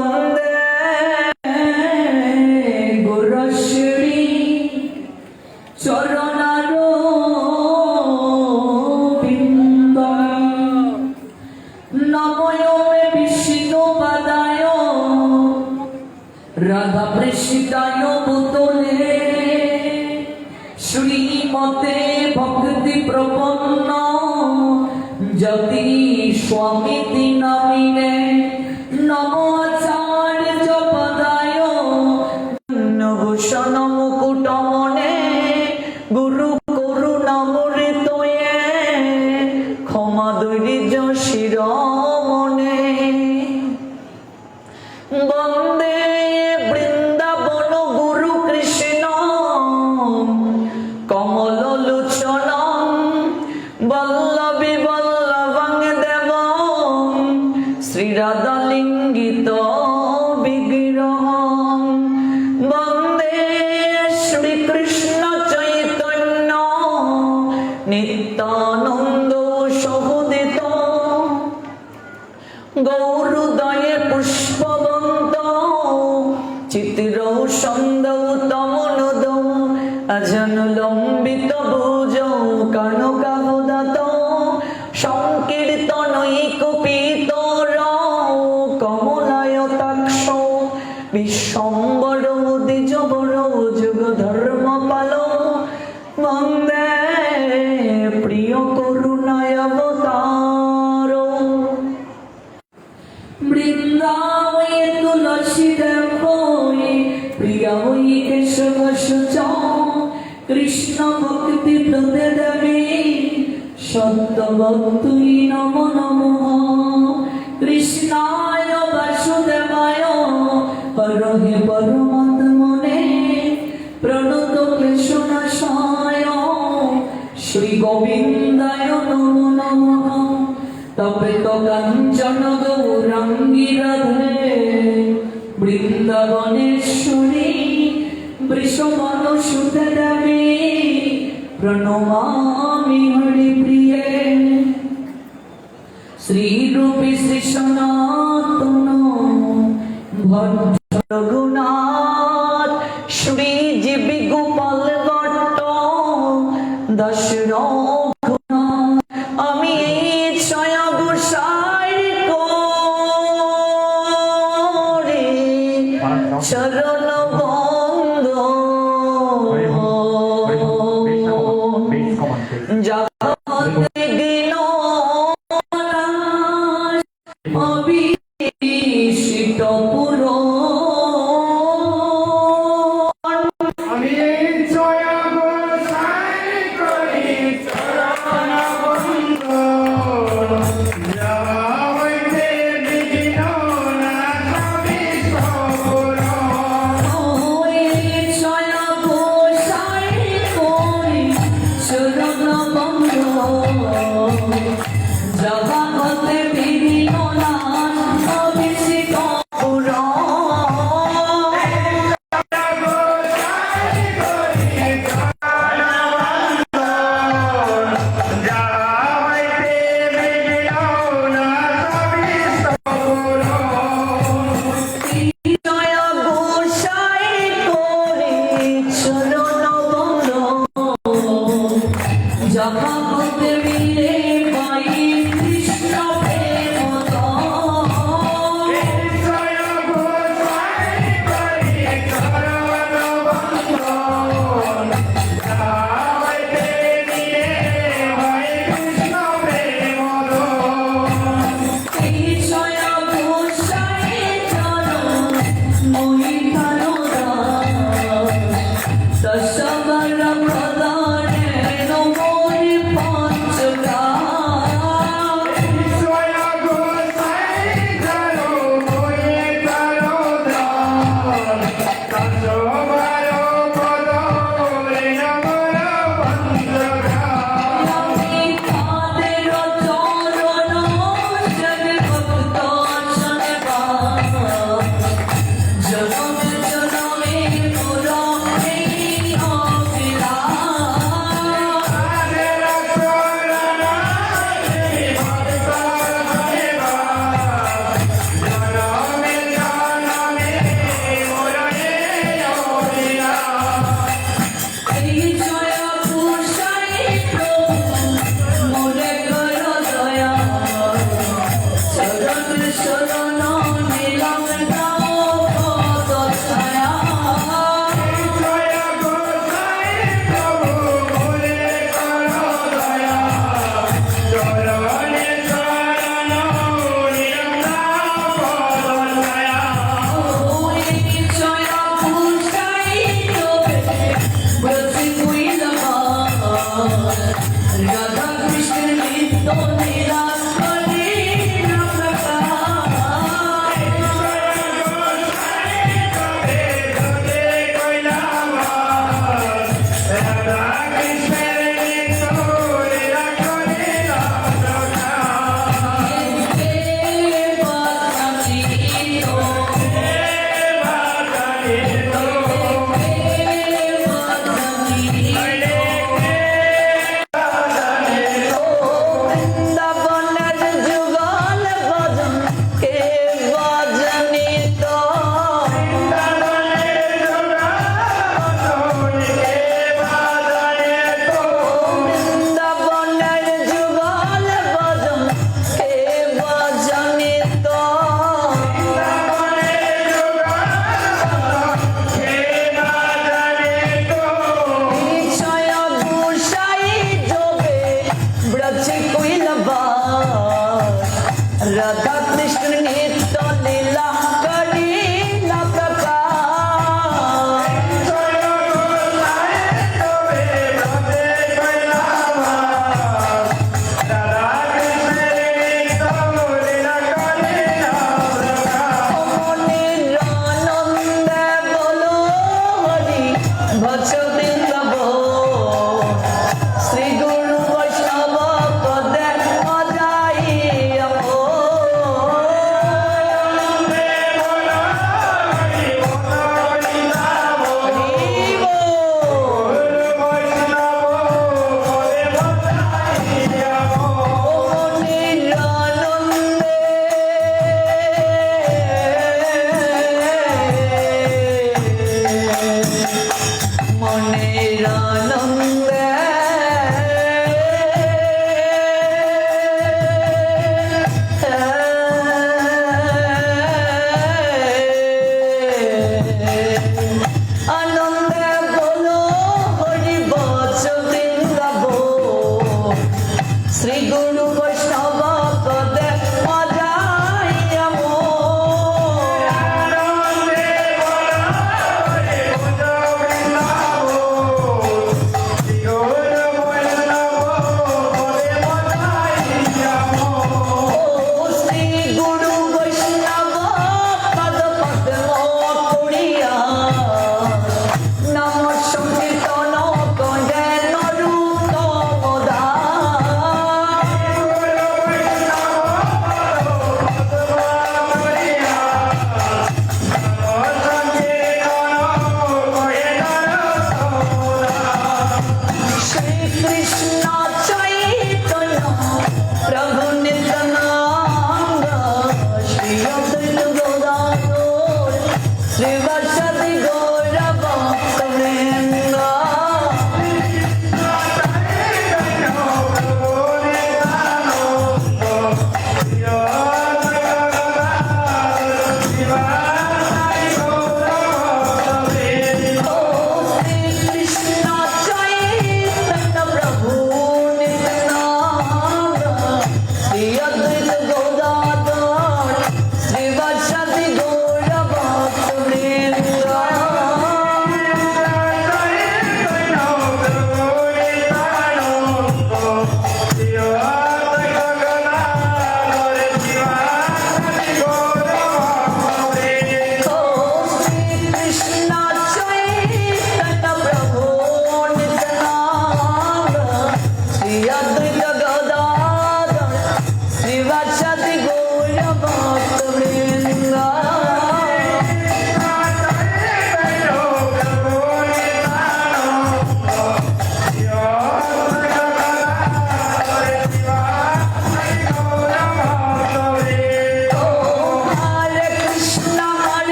বন্দে গুরুশ্রী চরণারো বিন্দম নমোমে বিষ্ণুপাদায় রাধা প্রেষিতায় ভূতলে শ্রীমতে ভক্তি প্রপন্ন যতি স্বামীতি নামিনে নমো আচার্য পদায় নভূষণ মুকুটমনে গুরু করুণামৃতয়ে ক্ষমা দৈর্য শিরোমণে বন্দে বৃন্দাবন গুরু কৃষ্ণ কমল লোচন বল্লভী বল্লভং দেব শ্রীরাধা লিঙ্গিত বিগ্রহ বন্দে শ্রীকৃষ্ণ চৈতন্য নিত্যানন্দ সহোদিত গৌরোদয়ে পুষ্পবন্ত চিত্রৌ সন্দৌ তমনোদ অজনুলম্বিত ভুজৌ কনকাবদাত সংকীর্তনৈকপিতর কমলায়তাক্ষ বিশ্বম্বর দ্বিজবর যুগ ধর্মপাল বন্দে প্রিয় করুণায় অবতার বৃন্দাবনে তুলসী দেবয়ে প্রিয়া হই কেশব সুচ কৃষ্ণ ভক্তি প্রদে দেবে সত্যবতুই নমো নমঃ কৃষ্ণায় বাসুদেবায় হরহে পরমাত্মনে প্রণত ক্লেশনাশায় শ্রী গোবিন্দায় নমো নমঃ তপেত কাঞ্চন গৌরাঙ্গী রাধে বৃন্দাবনেশ্বরী বৃষভান সুতে দেবী প্রণমামি হরিপ্রিয়ে শ্রীরূপী শ্রী সনাতন ভট্ট রঘুনাথ শ্রীজীবী গোপাল ভট্ট দশরথ আমি ছয় গোসাই করে চরণ বন্ধ জগতে দিন অভিষিক্ত পুর আমি ছয় গোসাই করি চরণ বন্ধ যাওয়াইতে বিঘ্ন নাশামি সবর ওই ছয় গোসাই করি চরণ বন্ধ श्रीवत्सदि गौरभक्तवृन्द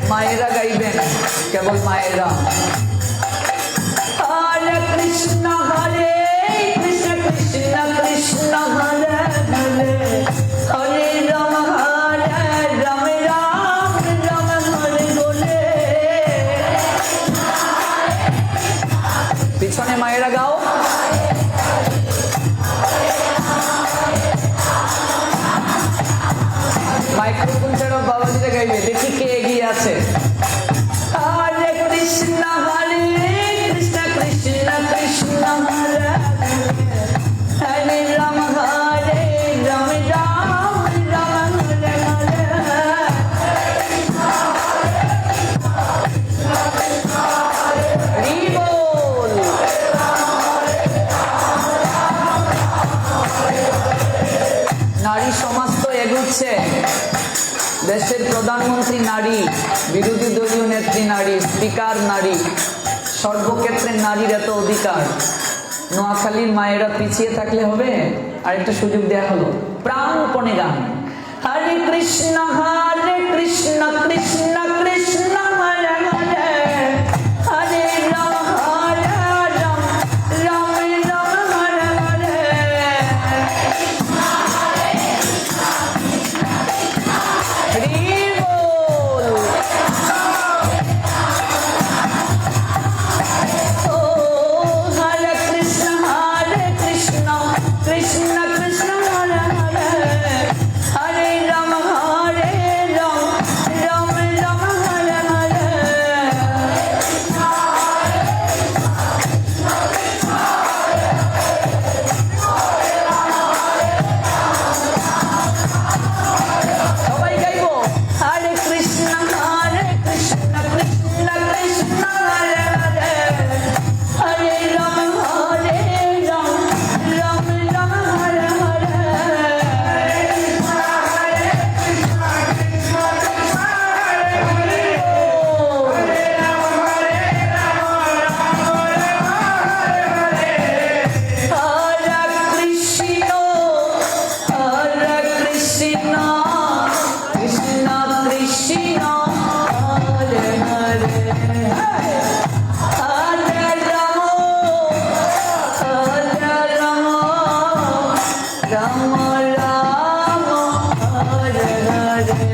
मायरा गाइबेन केवल मायरा हरे कृष्ण कृष्ण कृष्ण हरे हरे हरे राम राम राम हरे बोले पिछने मायरा गाओ माइक्रोफोन छाड़ो बाबा जी गाइबे देखी के एगिए आछे हरे कृष्ण कृष्ण कृष्ण हरे हरे राम राम राम हरे हरे हरि बोल नारी समाज तो एगुচ্ছে देशेर प्रधानमंत्री नारी विरोधी दलीय नेत्री नारी स्पीकार नारी सर्वक्षेत्रे नारीर एत अधिकार নোয়াখালীর মায়েরা পিছিয়ে থাকলে হবে আর একটা সুযোগ দেয়া হলো প্রাণপণে গান হরে কৃষ্ণ কৃষ্ণ কৃষ্ণ হরে হরে হরে রাম রাম রাম হরে হরে हरि बोल ओ हरे कृष्ण कृष्ण कृष्ण हरे हरे हरे राम राम राम हरे हरे সবাই গাইবো हरे कृष्ण कृष्ण कृष्ण हरे हरे हरे राम राम हरे हरे हरे कृष्ण कृष्ण कृष्ण हरे हरे हरे राम राम राम हरे हरे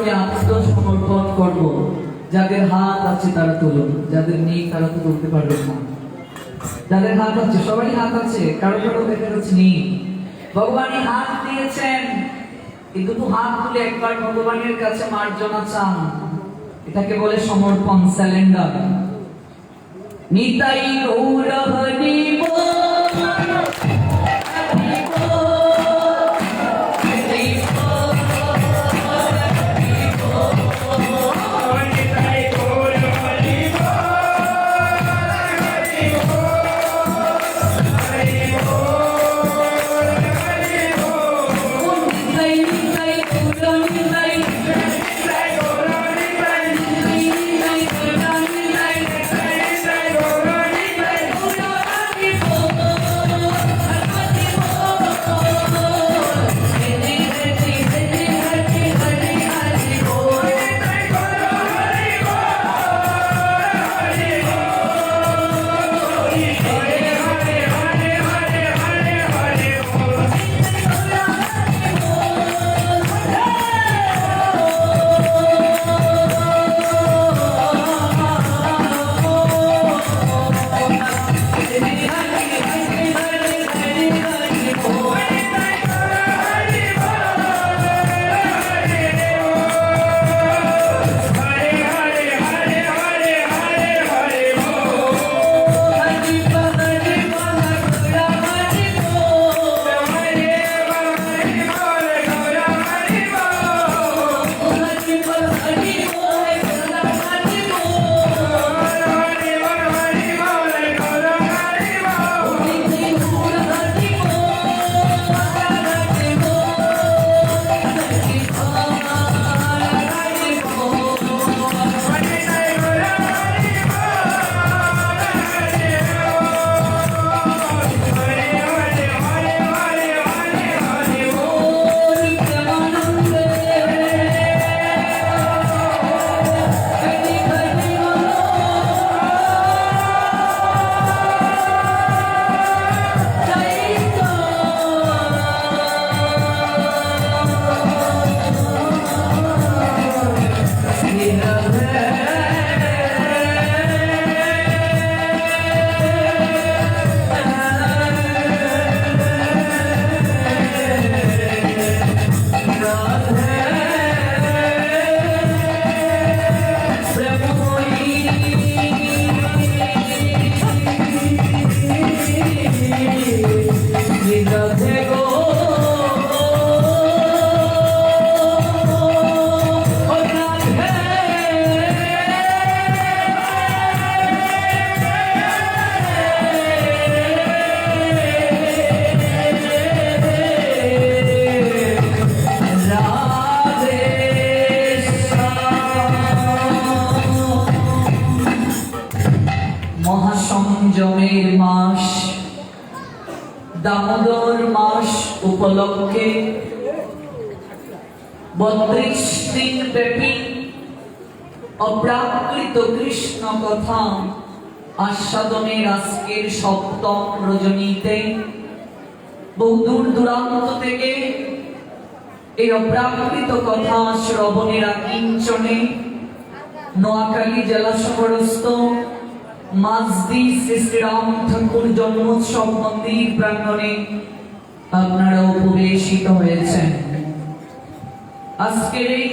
চরণে আত্মসমর্পণ করব। যাদের হাত আছে তারা তুলুন, যাদের নেই তারা তো তুলতে পারবেন না। যাদের হাত আছে, সবারই হাত আছে, কারো কারো দেখা যাচ্ছে নেই। ভগবানই হাত দিয়েছেন, এই দুটো হাত তুলে একবার ভগবানের কাছে মার্জনা চান। এটাকে বলে সমর্পণ, স্যালেন্ডার। নিতাই গৌর হরি বল। মহাসংযমের মাস দামোদর মাস উপলক্ষে 32 দিন ব্যাপী অপ্রাকৃত কৃষ্ণ কথা আস্বাদনের আজকের সপ্তম রজনীতে বহু দূর দূরান্ত থেকে এই অপ্রাকৃত কথা শ্রবণের আকিঞ্চনে নোয়াখালী জেলা শহরস্থ মাঝদি শ্রী শ্রীরাম ঠাকুর জন্মোৎসব মন্দির প্রাঙ্গণে আপনারা উপবেশিত হয়েছেন। আজকের এই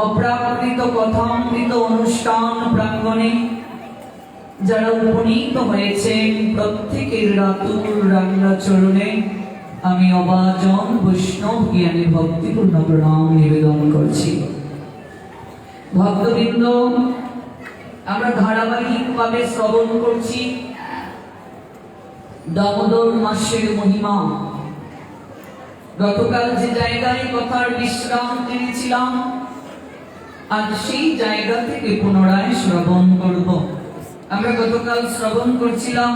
অপ্রাকৃত কথামৃত অনুষ্ঠান প্রাঙ্গণে যারা উপনীত হয়েছেন প্রত্যেকের রাতুল রাঙ্গা চরণে আমি অবাজন বৈষ্ণব জ্ঞানী ভক্তিপূর্ণ প্রণাম নিবেদন করছি। ভক্তবৃন্দ, আমরা ধারাবাহিকভাবে শ্রবণ করছি দামোদর মাসের মহিমা। গতকাল যে জায়গায় কথার বিশ্রাম টেনেছিলাম, আজ সেই জায়গা থেকে পুনরায় শ্রবণ করব। আমরা গতকাল শ্রবণ করছিলাম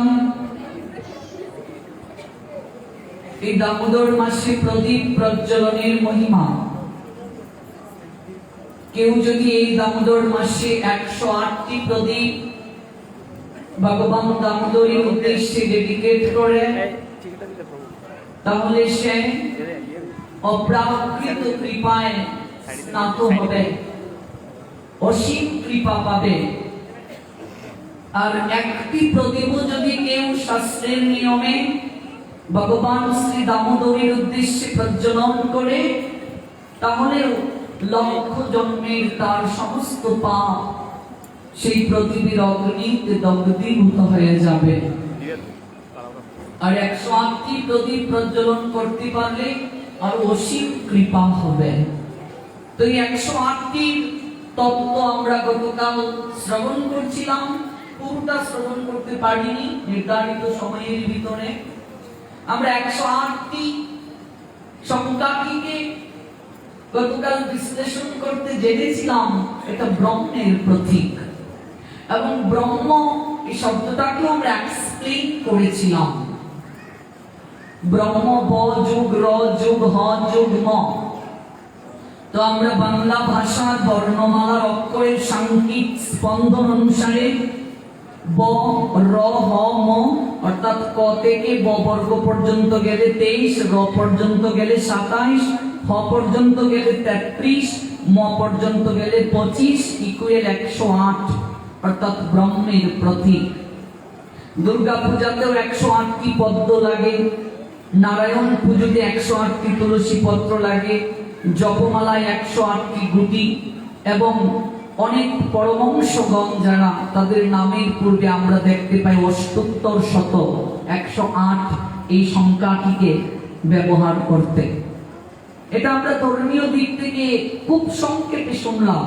এই দামোদর মাসে প্রদীপ প্রজ্বলনের মহিমা। কেউ যদি এই দামোদর মাসে 108টি প্রদীপ ভগবান দামোদরের উদ্দেশ্যে ডেডিকেট করে, তাহলে সে অপ্রাকৃত কৃপায় স্নাত হবে, অসীম কৃপা পাবে। আর একটি প্রদীপ যদি কেউ শাস্ত্রের নিয়মে ভগবান শ্রী দামোদরের উদ্দেশ্যে প্রজ্বলন করে, তাহলে লক্ষ জন্মের তার সমস্ত পাপ সেই প্রদীপের অগ্নিতে দগ্ধীভূত হয়ে যাবে। আর 108টি প্রদীপ প্রজ্বলন করতে পারলে আর অসীম কৃপা হবে। তো এই 108টির তত্ত্ব আমরা গতকাল শ্রবণ করছিলাম, পুরোটা শ্রবণ করতে পারিনি নির্ধারিত সময়ের ভিতরে। আমরা 108টি সংখ্যাটিকে গতকাল বিশ্লেষণ করতে জেনেছিলাম এটা ব্রহ্মের প্রতীক, এবং ব্রহ্ম এই শব্দটাকে আমরা এক্সপ্লেইন করেছিলাম। ব্রহ্ম ব যোগ র যোগ হ যোগ ম। তো আমরা বাংলা ভাষার বর্ণমালার অক্ষরের সাংখ্যিক স্পন্দন অনুসারে ব র হ ম, অর্থাৎ ক থেকে ব বর্গ পর্যন্ত গেলে 23, র পর্যন্ত গেলে 27, হ পর্যন্ত গেলে 33, ম পর্যন্ত গেলে 25 ইকুয়াল 108, অর্থাৎ ব্রহ্মের প্রতীক। দুর্গা পূজাতেও 108টি পদ্ম লাগে, নারায়ণ পুজোতে 108টি তুলসী পত্র লাগে, জপমালায় 108টি গুটি, এবং অনেক পরমহংসগণ যারা তাদের নামের পূর্বে আমরা দেখতে পাই 78 108 এই সংখ্যাটিকে ব্যবহার করতে। এটা আমরা ধর্মীয় দিক থেকে খুব সংক্ষেপে শুনলাম।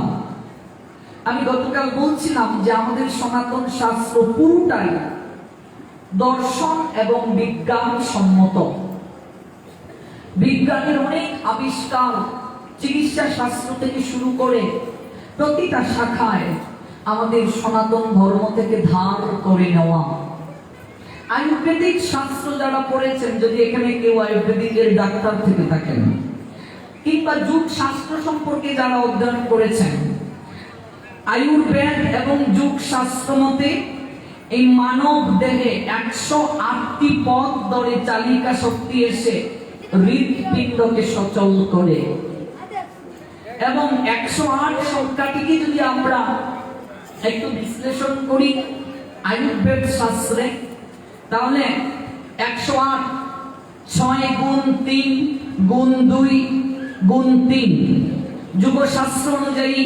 আমি গতকাল বলছিলাম যে আমাদের সনাতন শাস্ত্র পুরোটাই দর্শন এবং বিজ্ঞান সম্মত। বিজ্ঞানের অনেক আবিষ্কার, চিকিৎসা শাস্ত্র থেকে শুরু করে প্রতিটা শাখায় আমাদের সনাতন ধর্ম থেকে ধার করে নেওয়া। আয়ুর্বেদিক শাস্ত্র যারা পড়েছেন, যদি এখানে কেউ আয়ুর্বেদিকের ডাক্তার থেকে থাকেন, কিংবা যুগ শাস্ত্র সম্পর্কে যারা অধ্যয়ন করেছেন, আয়ুর্বেদ এবং যুগ শাস্ত্র মতে এই মানব দেহে 108টি পথ ধরে চালিকা শক্তি এসে হৃৎপিণ্ডকে সচল করে। এবং 108 সংখ্যাটিকে যদি আমরা একটু বিশ্লেষণ করি আয়ুর্বেদ শাস্ত্রে, তাহলে 108 6 গুণ 3 গুণ 2 গুণ 3। যুগ শাস্ত্র অনুযায়ী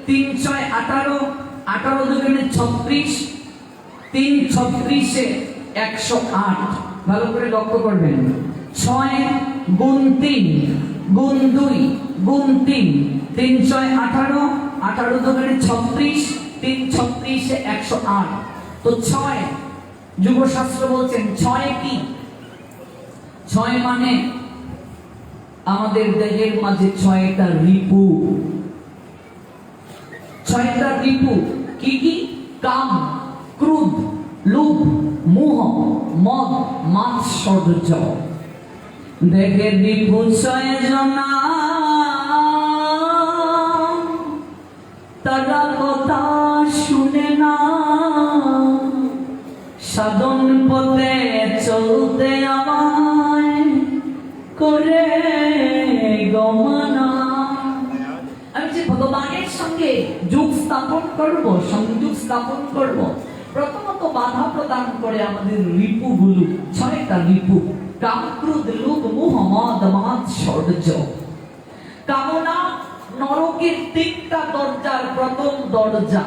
3 6 18, 18 দুগুণে 36, 3 36 108। ভালো করে লক্ষ্য করবেন, 6 গুণ 3 গুণ 2 গুণ 3, 3 6 18, 18 দুগুণে 36, 3 36 108। তো 6 যুগশাস্ত্র বলছেন 6 কি? 6 মানে আমাদের দেহের মাঝে 6টা রিপু। 6টা রিপু কি কি? কাম, ক্রোধ, লোভ, মোহ, মদ, মাৎসর্য। দেহের রিপু 6 জনা, তারা কথা শুনে না, সাধন পথে চলতে আমায় করে গমনা। আমি যে ভগবানের সঙ্গে যোগ স্থাপন করব, সংযোগ স্থাপন করব, প্রথমত বাধা প্রদান করে আমাদের রিপুগুলো। 6টা রিপু, কাম, ক্রোধ, লোভ, মোহ, মদ, মাৎসর্য। কামনা নরকের 3টা দরজার প্রথম দরজা।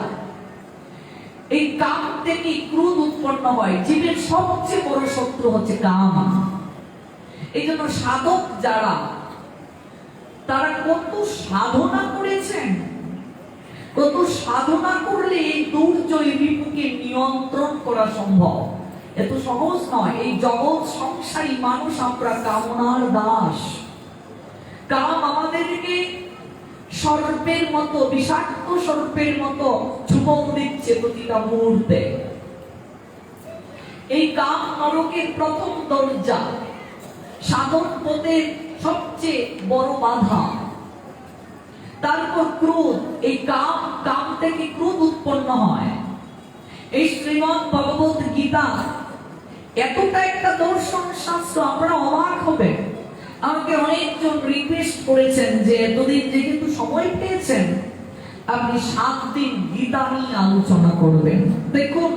এই কাম থেকে ক্রোধ উৎপন্ন হয়। জীবের সবচেয়ে বড় শত্রু হচ্ছে কাম। এই জন্য সাধক যারা, তারা কত সাধনা করেছেন, কত সাধনা করলে এই দুর্জয় রিপুকে নিয়ন্ত্রণ করা সম্ভব। এত সহজ নয়। এই জগৎ সংসারী মানুষ আমরা কামনার দাস। কাম আমাদেরকে সর্পের মতো, বিষাক্ত সর্পের মতো চুম্বন দিচ্ছে প্রতিটা মুহূর্তে। এই কাম নরকের প্রথম দরজা, সাধন পথের সবচেয়ে বড় বাধা। তারপর ক্রোধ, এই কাম থেকে ক্রোধ উৎপন্ন হয়। এই শ্রীমদ্ ভগবত গীতা এতটা একটা দর্শন শাস্ত্র, আমরা অবাক হবে। আমাকে অনেকজন রিকোয়েস্ট করেছেন যে এতদিন যেহেতু সময় পেয়েছেন আপনি 7 দিন গীতা নিয়ে আলোচনা করবেন। দেখুন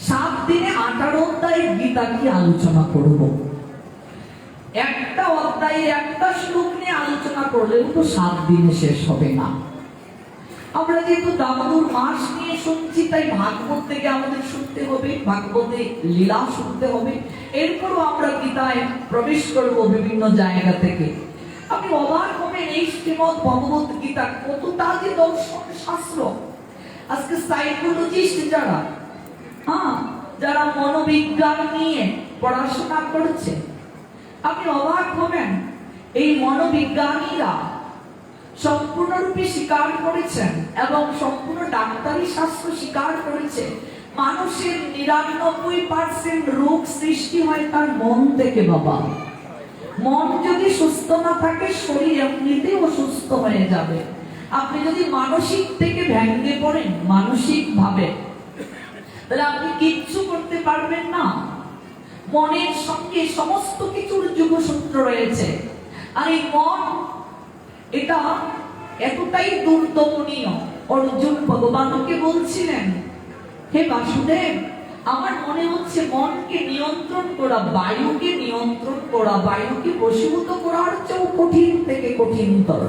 7 দিনে 18 অধ্যায়ের গীতা কি আলোচনা করব। একটা অধ্যায়ে একটা শ্লোক নিয়ে আলোচনা করলেও তো 7 দিনে শেষ হবে না। আমরা যেহেতু দামোদর মাস নিয়ে শুনছি তাই ভাগবত থেকে আমাদের শুনতে হবে, ভাগবতে লীলা শুনতে হবে, এরপরও আমরা গীতায় প্রবেশ করব বিভিন্ন জায়গা থেকে। আপনি অবাক হবেন এই শ্রীমদ্ ভগবত গীতা কতটা যে দর্শন শাস্ত্র। আজকে সাইকোলজিস্ট যারা মনোবিজ্ঞান নিয়ে পড়াশোনা করছে, আপনি অবাক হবেন এই মনোবিজ্ঞানীরা সম্পূর্ণরূপে স্বীকার করেছেন এবং সম্পূর্ণ ডাক্তারি শাস্ত্র স্বীকার করেছে মানুষের 99% রোগ সৃষ্টি হয় তার মন থেকে। বাবা, মন যদি সুস্থ না থাকে শরীর এমনিতেই অসুস্থ হয়ে যাবে। আপনি যদি মানসিক থেকে ভেঙে পড়েন মানসিক ভাবে, তাহলে আপনি কিচ্ছু করতে পারবেন না। মনের সঙ্গে সমস্ত কিছুর যোগসূত্র রয়েছে। আর এই মন এটা এতটাই দুর্দমনীয়, অর্জুন ভগবানকে বলছিলেন, হে বাসুদেব, আমার মনে হচ্ছে মনকে নিয়ন্ত্রণ করা, বায়ুকে নিয়ন্ত্রণ করা, বায়ুকে বশীভূত করার চেয়েও কঠিন থেকে কঠিনতর।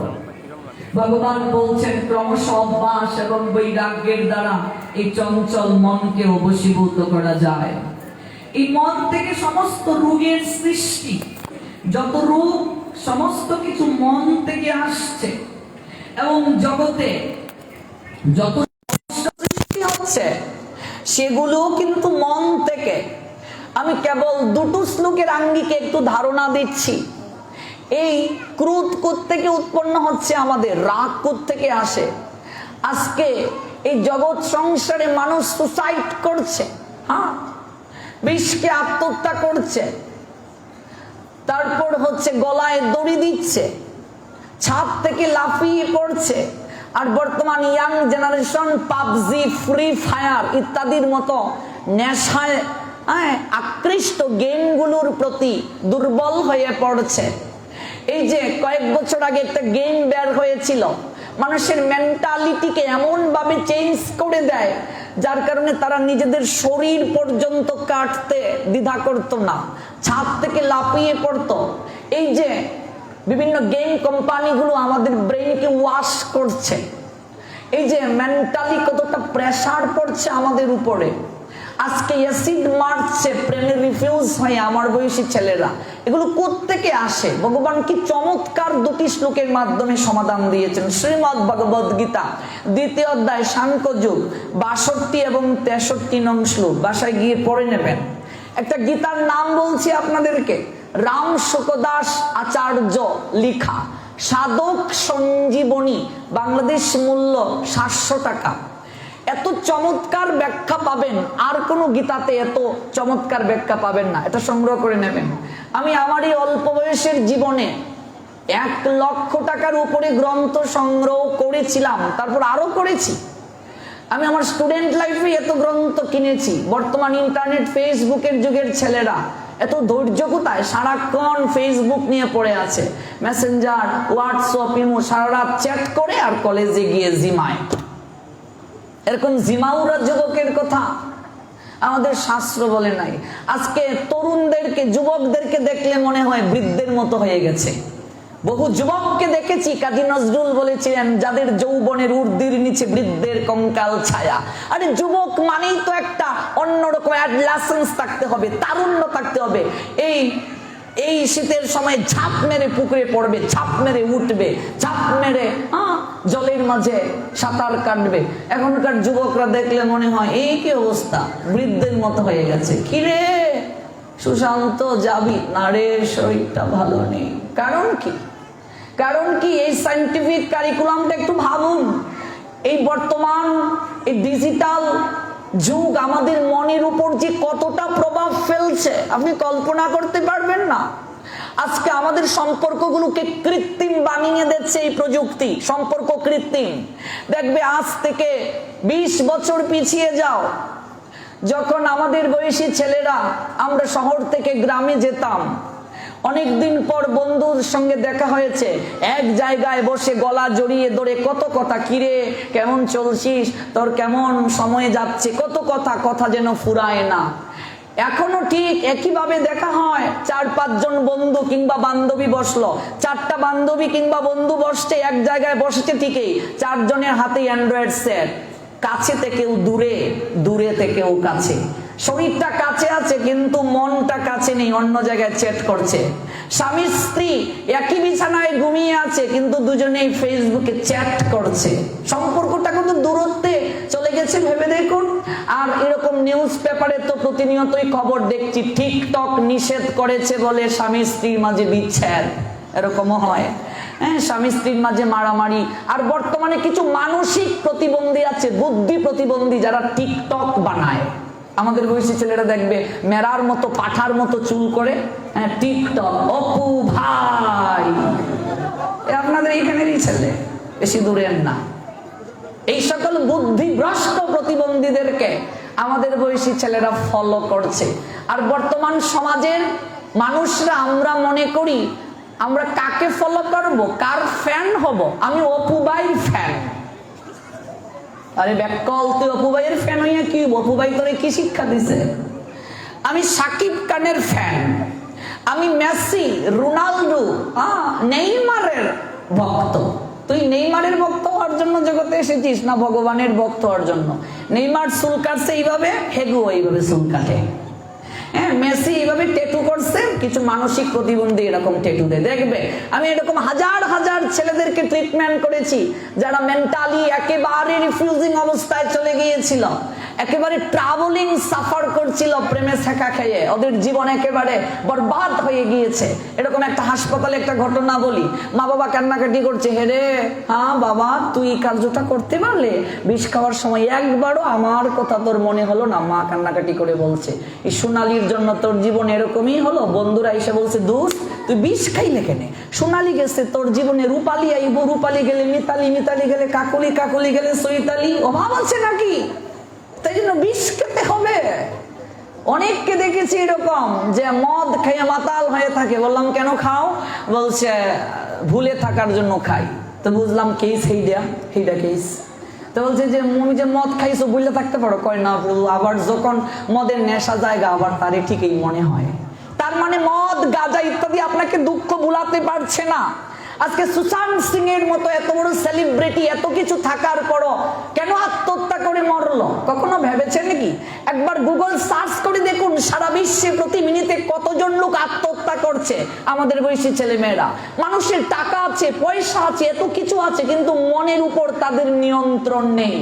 ভগবান বলছেন ক্রমশ অভ্যাস এবং বৈরাগ্যের দ্বারা এই চঞ্চল মনকে বশীভূত করা যায়। এই মন থেকে সমস্ত রোগের সৃষ্টি, যত রোগ সমস্ত কিছু মন থেকে আসছে এবং জগতে যত সৃষ্টি হচ্ছে সেগুলো কিন্তু মন থেকে। আমি কেবল দুটো শ্লোকের আঙ্গিকে একটু ধারণা দিচ্ছি। এই ক্রোধ কোত্থেকে উৎপন্ন হচ্ছে, আমাদের রাগ কোত্থেকে আসে। আজকে এই জগৎ সংসারে মানুষ সুসাইড করছে, বিষকে আত্মহত্যা করছে, তারপর হচ্ছে গলায় দড়ি দিচ্ছে, ছাদ থেকে লাফিয়ে পড়ছে। আর বর্তমান young generation PUBG, free fire ইত্যাদির মতো নেশায় আকৃষ্ট গেমগুলোর প্রতি দুর্বল হয়ে পড়ছে। এই যে কয়েক বছর আগে একটা গেম বের হয়েছিল, মানুষের মেন্টালিটিকে এমন ভাবে চেঞ্জ করে দেয় যার কারণে তারা নিজেদের শরীর পর্যন্ত কাটতে দ্বিধা করত না, ছাদ থেকে লাফিয়ে পড়তো। এই যে বিভিন্ন গেম কোম্পানিগুলো আমাদের ব্রেনকে ওয়াশ করছে, এই যে মেন্টালি কতটা প্রেসার পড়ছে আমাদের উপরে। আজকে অ্যাসিড মারছে প্রেমে রিফিউজ হয়ে আমার বয়সী ছেলেরা। এগুলো কোত্থেকে আসে? ভগবান কি চমৎকার দুটি শ্লোকের মাধ্যমে সমাধান দিয়েছেন। শ্রীমদ্ ভগবদ গীতা 2য় অধ্যায় সাংখ্যযোগ 62 এবং 63 নং শ্লোক, বাসায় গিয়ে পড়ে নেবেন। একটা গীতার নাম বলছি আপনাদেরকে, রাম শুকদাস আচার্য লিখা সাধক সঞ্জীবনী, বাংলাদেশ মূল্য 700 টাকা। এত চমৎকার ব্যাখ্যা পাবেন, আর কোন গীতাতে এত চমৎকার ব্যাখ্যা পাবেন না। এটা সংগ্রহ করে নেবেন। আমি আমার এই অল্প বয়সের জীবনে 1 লক্ষ টাকার উপরে গ্রন্থ সংগ্রহ করেছিলাম, তারপর আরো করেছি। আমি আমার স্টুডেন্ট লাইফে এত গ্রন্থ কিনেছি। বর্তমান ইন্টারনেট ফেসবুকের যুগের ছেলেরা এত ধৈর্য কোথায়? সারাক্ষণ ফেসবুক নিয়ে পড়ে আছে, মেসেঞ্জার, হোয়াটসঅ্যাপ, ইমো, সারা রাত চ্যাট করে আর কলেজে গিয়ে জিমায়। এরকম জিমাউরা যুবকের কথা আমাদের শাস্ত্র বলে নাই। আজকে তরুণদেরকে, যুবকদেরকে দেখলে মনে হয় বৃদ্ধের মতো হয়ে গেছে। বহু যুবককে দেখেছি, কাজী নজরুল বলেছিলেন, যাদের যৌবনের ঊর্ধ্বের নিচে বৃদ্ধের কঙ্কাল ছায়া। আরে যুবক মানেই তো একটা অন্যরকম অ্যাডলাসেন্স থাকতে হবে, তারুণ্য থাকতে হবে। এই শীতের সময় ঝাঁপ মেরে পুকুরে পড়বে, ঝাঁপ মেরে উঠবে, ঝাঁপ মেরে জলের মাঝে সাঁতার কাটবে। এখনকার যুবকরা দেখলে মনে হয় এই কি অবস্থা, বৃদ্ধের মতো হয়ে গেছে। কিরে সুশান্ত যাবি না রে, শরীরটা ভালো নেই। কারণ কি? কারণ কি? এই সায়েন্টিফিক কারিকুলামটা একটু ভাবুন। এই বর্তমান এই ডিজিটাল যুগ আমাদের মনের উপর যে কতটা প্রভাব ফেলছে আপনি কল্পনা করতে পারবেন না। আজকে আমাদের সম্পর্কগুলোকে কৃত্রিম বানিয়ে দিচ্ছে এই প্রযুক্তি। সম্পর্ক কৃত্রিম। দেখবে আজ থেকে 20 বছর পিছিয়ে যাও, যখন আমাদের বয়সী ছেলেরা আমরা শহর থেকে গ্রামে যেতাম, অনেকদিন পর বন্ধুর সঙ্গে দেখা হয়েছে, এক জায়গায় বসে গলা জড়িয়ে ধরে কত কথা, কিরে কেমন চলছিস, তোর কেমন সময় যাচ্ছে, কত কথা, কথা যেন ফুরায় না। এখনো ঠিক একইভাবে দেখা হয়, 4-5 জন বন্ধু কিংবা বান্ধবী বসলো, 4টা বান্ধবী কিংবা বন্ধু বসছে, এক জায়গায় বসেছে ঠিকই, 4 জনের হাতে অ্যান্ড্রয়েড সেট, কাছে থেকেও দূরে, দূরে থেকেও কাছে। শরীরটা কাছে আছে কিন্তু মনটা কাছে নেই, অন্য জায়গায় চ্যাট করছে। স্বামী স্ত্রী একই বিছানায় ঘুমিয়ে আছে কিন্তু দুজনেই ফেসবুকে চ্যাট করছে। সম্পর্কটা কিন্তু দূরত্বে চলে গেছে, ভেবে দেখুন। আর এরকম নিউজ পেপারে তো প্রতিনিয়তই খবর দেখছি, টিকটক নিষেধ করেছে বলে স্বামী স্ত্রীর মাঝে বিচ্ছেদ, এরকমও হয়। হ্যাঁ, স্বামী স্ত্রীর মাঝে মারামারি। আর বর্তমানে কিছু মানসিক প্রতিবন্ধী আছে, বুদ্ধি প্রতিবন্ধী, যারা টিকটক বানায়। আমাদের বয়সী ছেলেরা দেখবে মেরার মতো, পাঠার মতো চুল করে, হ্যাঁ টিকটক। অপু ভাই, আপনাদের এইখানেরই ছেলে, বেশি দূরের না। এই সকল বুদ্ধিভ্রষ্ট প্রতিবন্ধীদেরকে আমাদের বয়সী ছেলেরা ফলো করছে। আর বর্তমান সমাজের মানুষরা আমরা মনে করি আমরা কাকে ফলো করব, কার ফ্যান হব। আমি অপু ভাই ফ্যান। আরে ব্যাকল, তুই অপু ভাইয়ের ফ্যান হইয়া কি, অপু ভাই তোরে কি শিক্ষা দিছে? আমি সাকিব খানের ফ্যান, আমি মেসি, রোনাল্ডো, নেইমারের ভক্ত। তুই নেইমারের ভক্ত হওয়ার জন্য জগতে এসেছিস না ভগবানের ভক্ত হওয়ার জন্য? নেইমার চুল কাটছে এইভাবে, হেগু এইভাবে চুল কাটে। হ্যাঁ, মেসি এইভাবে ট্যাটু করছে, কিছু মানসিক প্রতিবন্ধী এরকম ট্যাটু দেয়। দেখবে আমি এরকম হাজার হাজার ছেলেদেরকে ট্রিটমেন্ট করেছি যারা মেন্টালি একেবারে রিফিউজিং অবস্থায় চলে গিয়েছিল, একেবারে ট্রাভেলিং সাফার করছিল প্রেমে শেখা খেয়ে, ওদের জীবন একেবারে বরবাদ হয়ে গিয়েছে। এরকম একটা হাসপাতালে একটা ঘটনা বলি, মা বাবা কান্নাকাটি করছে, হে রে হ্যাঁ বাবা তুই এই কার্যটা করতে পারলে, বিষ খাওয়ার সময় একবারও আমার কথা তোর মনে হলো না? মা কান্নাকাটি করে বলছে, এই সোনালির জন্য তোর জীবন এরকমই হলো। বন্ধুরা এসে বলছে, দূর তুই বিষ খাইলে কেনে? সোনালি গেছে তোর জীবনে, রূপালী আইব, রূপালী গেলে মিতালি, মিতালি গেলে কাকুলি, কাকুলি গেলে চৈতালি, অভাব আছে নাকি? তাই জন্য বিষ খেতে হবে। অনেককে দেখেছি এরকম যে মদ খেয়ে মাতাল হয়ে থাকে। বললাম কেন খাও? বলছে ভুলে থাকার জন্য খাই। তো বুঝলাম কেস সেইটা কেস। তো বলছে যে তুমি যে মদ খাইছো ভুলে থাকতে পারো? কয় না, আবার যখন মদের নেশা জায়গা আবার তারে ঠিকই মনে হয়। তার মানে মদ, গাঁজা ইত্যাদি আপনাকে দুঃখ ভুলাতে পারছে না। আজকে সুশান্ত সিং এর মতো এত বড় সেলিব্রিটি, এত কিছু থাকার পরও কেন আত্মহত্যা করে মরলো? কখনো ভেবেছেন নাকি? একবার গুগল সার্চ করে দেখুন, সারা বিশ্বে প্রতি মিনিটে কতজন লোক আত্মহত্যা করছে। আমাদের বয়সী ছেলে মেয়েরা। মানুষের টাকা আছে, পয়সা আছে, এত কিছু আছে, কিন্তু মনের উপর তাদের নিয়ন্ত্রণ নেই।